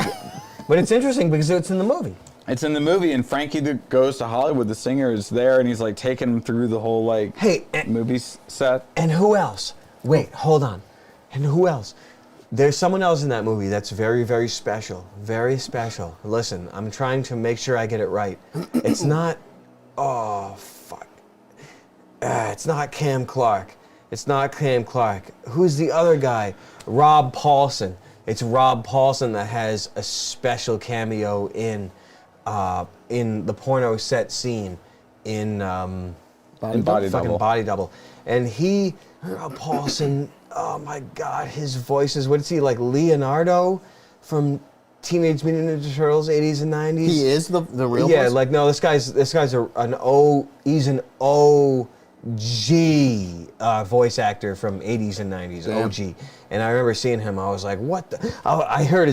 but it's interesting because it's in the movie. It's in the movie, and Frankie Goes to Hollywood, the singer, is there, and he's like taking him through the whole like movie set. And who else? Wait, hold on. And who else? There's someone else in that movie that's very, very special. Very special. Listen, I'm trying to make sure I get it right. It's not, oh, fuck. It's not Cam Clark. It's not Cam Clark. Who's the other guy? Rob Paulson. It's Rob Paulson that has a special cameo in the porno set scene in Body Double. Body Double. And he Rob Paulsen. Oh my God, his voice is, what is he, like Leonardo from Teenage Mutant Ninja Turtles, 80s and 90s? He is the real Yeah, voice? like, no, this guy's he's an OG voice actor from 80s and 90s, Damn. OG. And I remember seeing him, I was like, what the? I heard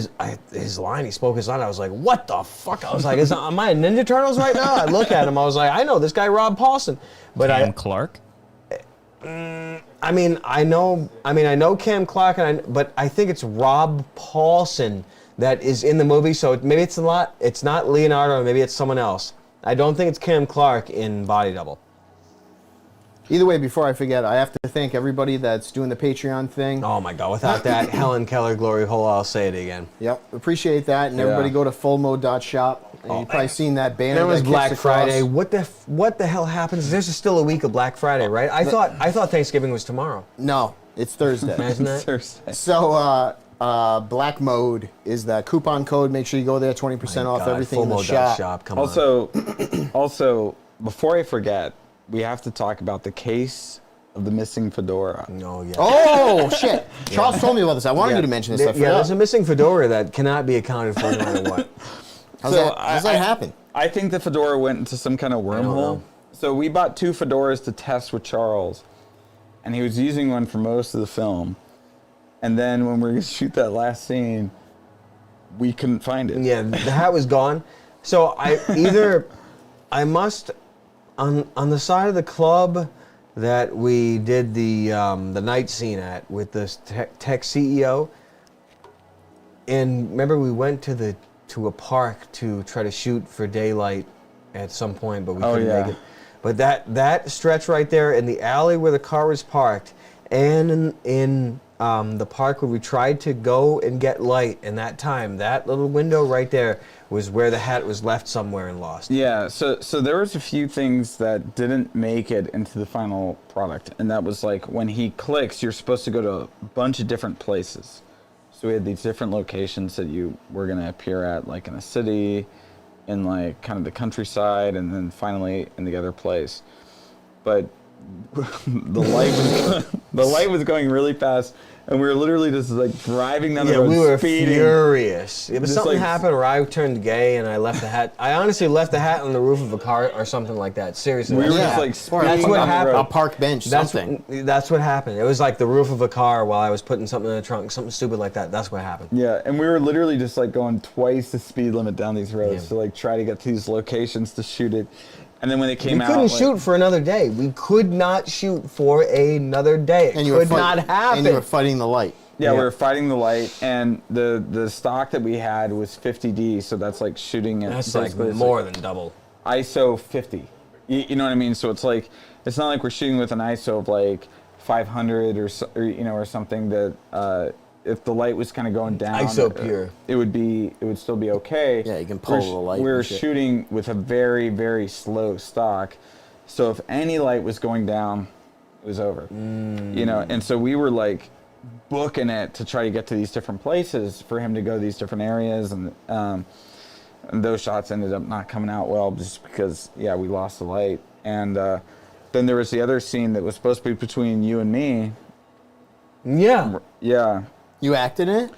his line, he spoke his line, I was like, what the fuck? I was like, am I in Ninja Turtles right now? I look at him, I was like, I know this guy, Rob Paulsen. But Cam Clark? I know Cam Clark, but I think it's Rob Paulsen that is in the movie, so maybe it's not Leonardo, maybe it's someone else. I don't think it's Cam Clark in Body Double. Either way, before I forget, I have to thank everybody that's doing the Patreon thing. Oh my God, without that, Helen Keller glory hole, I'll say it again. Yep, appreciate that, and everybody go to fullmode.shop. And you've probably seen that banner. There was that Black kicks across. Friday. What the hell happens? There's still a week of Black Friday, right? I thought Thanksgiving was tomorrow. No, it's Thursday. Imagine that. Thursday. So, Black Mode is the coupon code. Make sure you go there, 20% off everything in the shop. Come Also, before I forget, we have to talk about the case of the missing fedora. No, yeah. Oh, shit. Charles told me about this. I wanted you to mention this. There's a missing fedora that cannot be accounted for no matter what. How does that happen? I think the fedora went into some kind of wormhole. So we bought 2 fedoras to test with Charles, and he was using one for most of the film. And then when we were going to shoot that last scene, we couldn't find it. Yeah, the hat was gone. So I must, on the side of the club that we did the night scene at with the tech CEO, and remember we went to a park to try to shoot for daylight at some point, but we couldn't make it. But that stretch right there in the alley where the car was parked, and in the park where we tried to go and get light, and that little window right there was where the hat was left somewhere and lost. Yeah, so there was a few things that didn't make it into the final product, and that was like when he clicks, you're supposed to go to a bunch of different places. So we had these different locations that you were going to appear at, like in a city, in like kind of the countryside, and then finally in the other place. But the light was going really fast, and we were literally just like driving down the road, we were speeding. furious. If Just something like- happened where I turned gay and I left the hat, I honestly left the hat on the roof of a car or something like that. Seriously, We were that's just like speeding that's what down the happened. road. A park bench, something. That's what happened. It was like the roof of a car while I was putting something in the trunk, something stupid like that. That's what happened. Yeah, and we were literally just like going twice the speed limit down these roads to like try to get to these locations to shoot it. And then when it came out, we couldn't shoot for another day. We could not shoot for another day. It could not happen. And you were fighting the light. Yeah, we were fighting the light, and the stock that we had was 50D, so that's like shooting at That's like basically- more than double. ISO 50. You know what I mean? So it's like, it's not like we're shooting with an ISO of like 500 or something that if the light was kind of going down, ISO pure. it would still be okay. Yeah, you can pull the light. We're and shit. shooting with a very, very slow stock, so if any light was going down, it was over. You know, and so we were like booking it to try to get to these different places for him to go to these different areas, and those shots ended up not coming out well just because we lost the light. And then there was the other scene that was supposed to be between you and me. Yeah. You acted in it?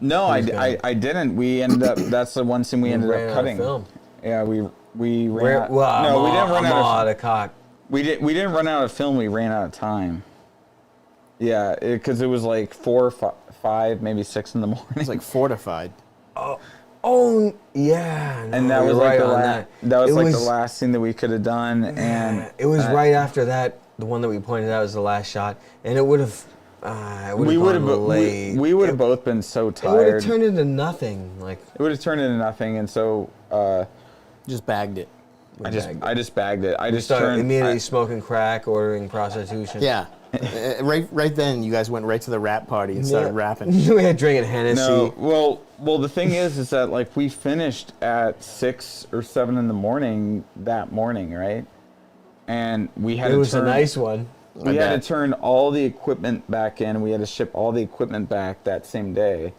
No, I didn't. We ended up. That's the one scene we ended ran up out of cutting. film. Yeah, we ran. Out, Well, no, we didn't run I'm out of cock. We didn't run out of film. We ran out of time. Yeah, because it was like 4, 5, maybe 6 in the morning. It's like fortified. Oh yeah. No, And that you're was like right the on last. that. That was It like the last scene that we could have done, and it was right after that. The one that we pointed out was the last shot, and it would have. we would have late. we would have both been so It would tired. have turned into nothing. Like It would have turned into nothing, and so just bagged it. I just bagged it. I we just started turned immediately smoking crack, ordering prostitution. Yeah. right then, you guys went right to the rap party and started rapping. We had drinking Hennessy. No, well, the thing is that like we finished at 6 or 7 in the morning that morning, right? And we had It was a nice one. We had to turn all the equipment back in. We had to ship all the equipment back that same day.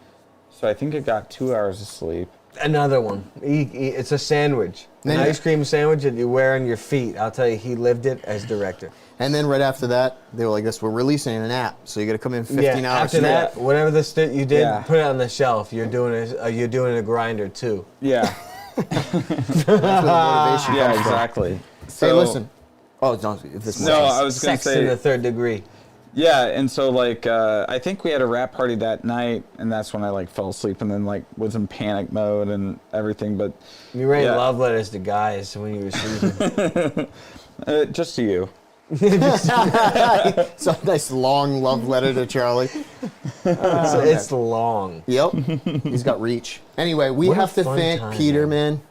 So I think it got 2 hours of sleep. Another one. It's a sandwich. An ice cream sandwich that you wear on your feet. I'll tell you, he lived it as director. And then right after that, they were like, "This, we're releasing an app, so you got to come in 15 hours." After that, whatever the you did, Yeah. put it on the shelf. You're doing a grinder too. Yeah. That's where the motivation Yeah, comes from. exactly. Hey, listen. Oh, no, if this No, I was going to Sex say in the third degree. Yeah, and so like I think we had a wrap party that night, and that's when I like fell asleep and then like was in panic mode and everything. But you writing love letters to guys when you were sleeping. Just to you. It's a nice long love letter to Charlie. It's long. Yep, he's got reach. Anyway, we What a have to fun thank time, Peter, man.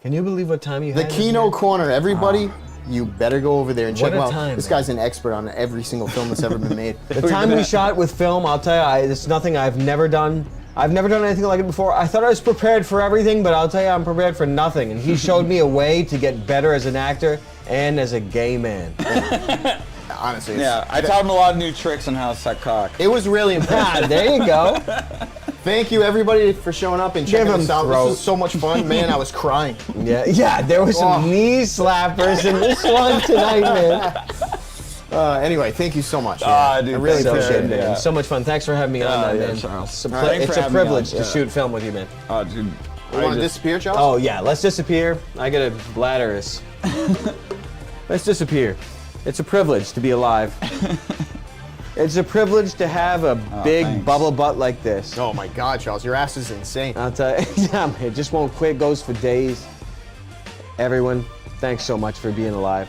Can you believe what time you The had? Kino Corner, everybody. You better go over there and check What him a out. time, This man. guy's an expert on every single film that's ever been made. The time we shot with film, I'll tell you, it's nothing I've never done. I've never done anything like it before. I thought I was prepared for everything, but I'll tell you, I'm prepared for nothing. And he showed me a way to get better as an actor and as a gay man. Honestly, Yeah, I taught him a lot of new tricks on how to suck cock. it was really impressive. There you go. Thank you, everybody, for showing up and checking Give him us out. throat. This was so much fun, man. I was crying. Yeah, there were some knee slappers in this one tonight, man. Anyway, thank you so much. Dude, I really thanks, appreciate it. Man. Yeah. So much fun. Thanks for having me on, that, man. Charles. It's a, Thanks it's for a having me on, privilege to yeah. shoot film with you, man. Oh, dude. You want to disappear, Charles? Oh, yeah, let's disappear. I got a bladder. Let's disappear. It's a privilege to be alive. It's a privilege to have a big thanks. bubble butt like this. Oh my God, Charles, your ass is insane. I'll tell you, yeah, man, it just won't quit, goes for days. Everyone, thanks so much for being alive.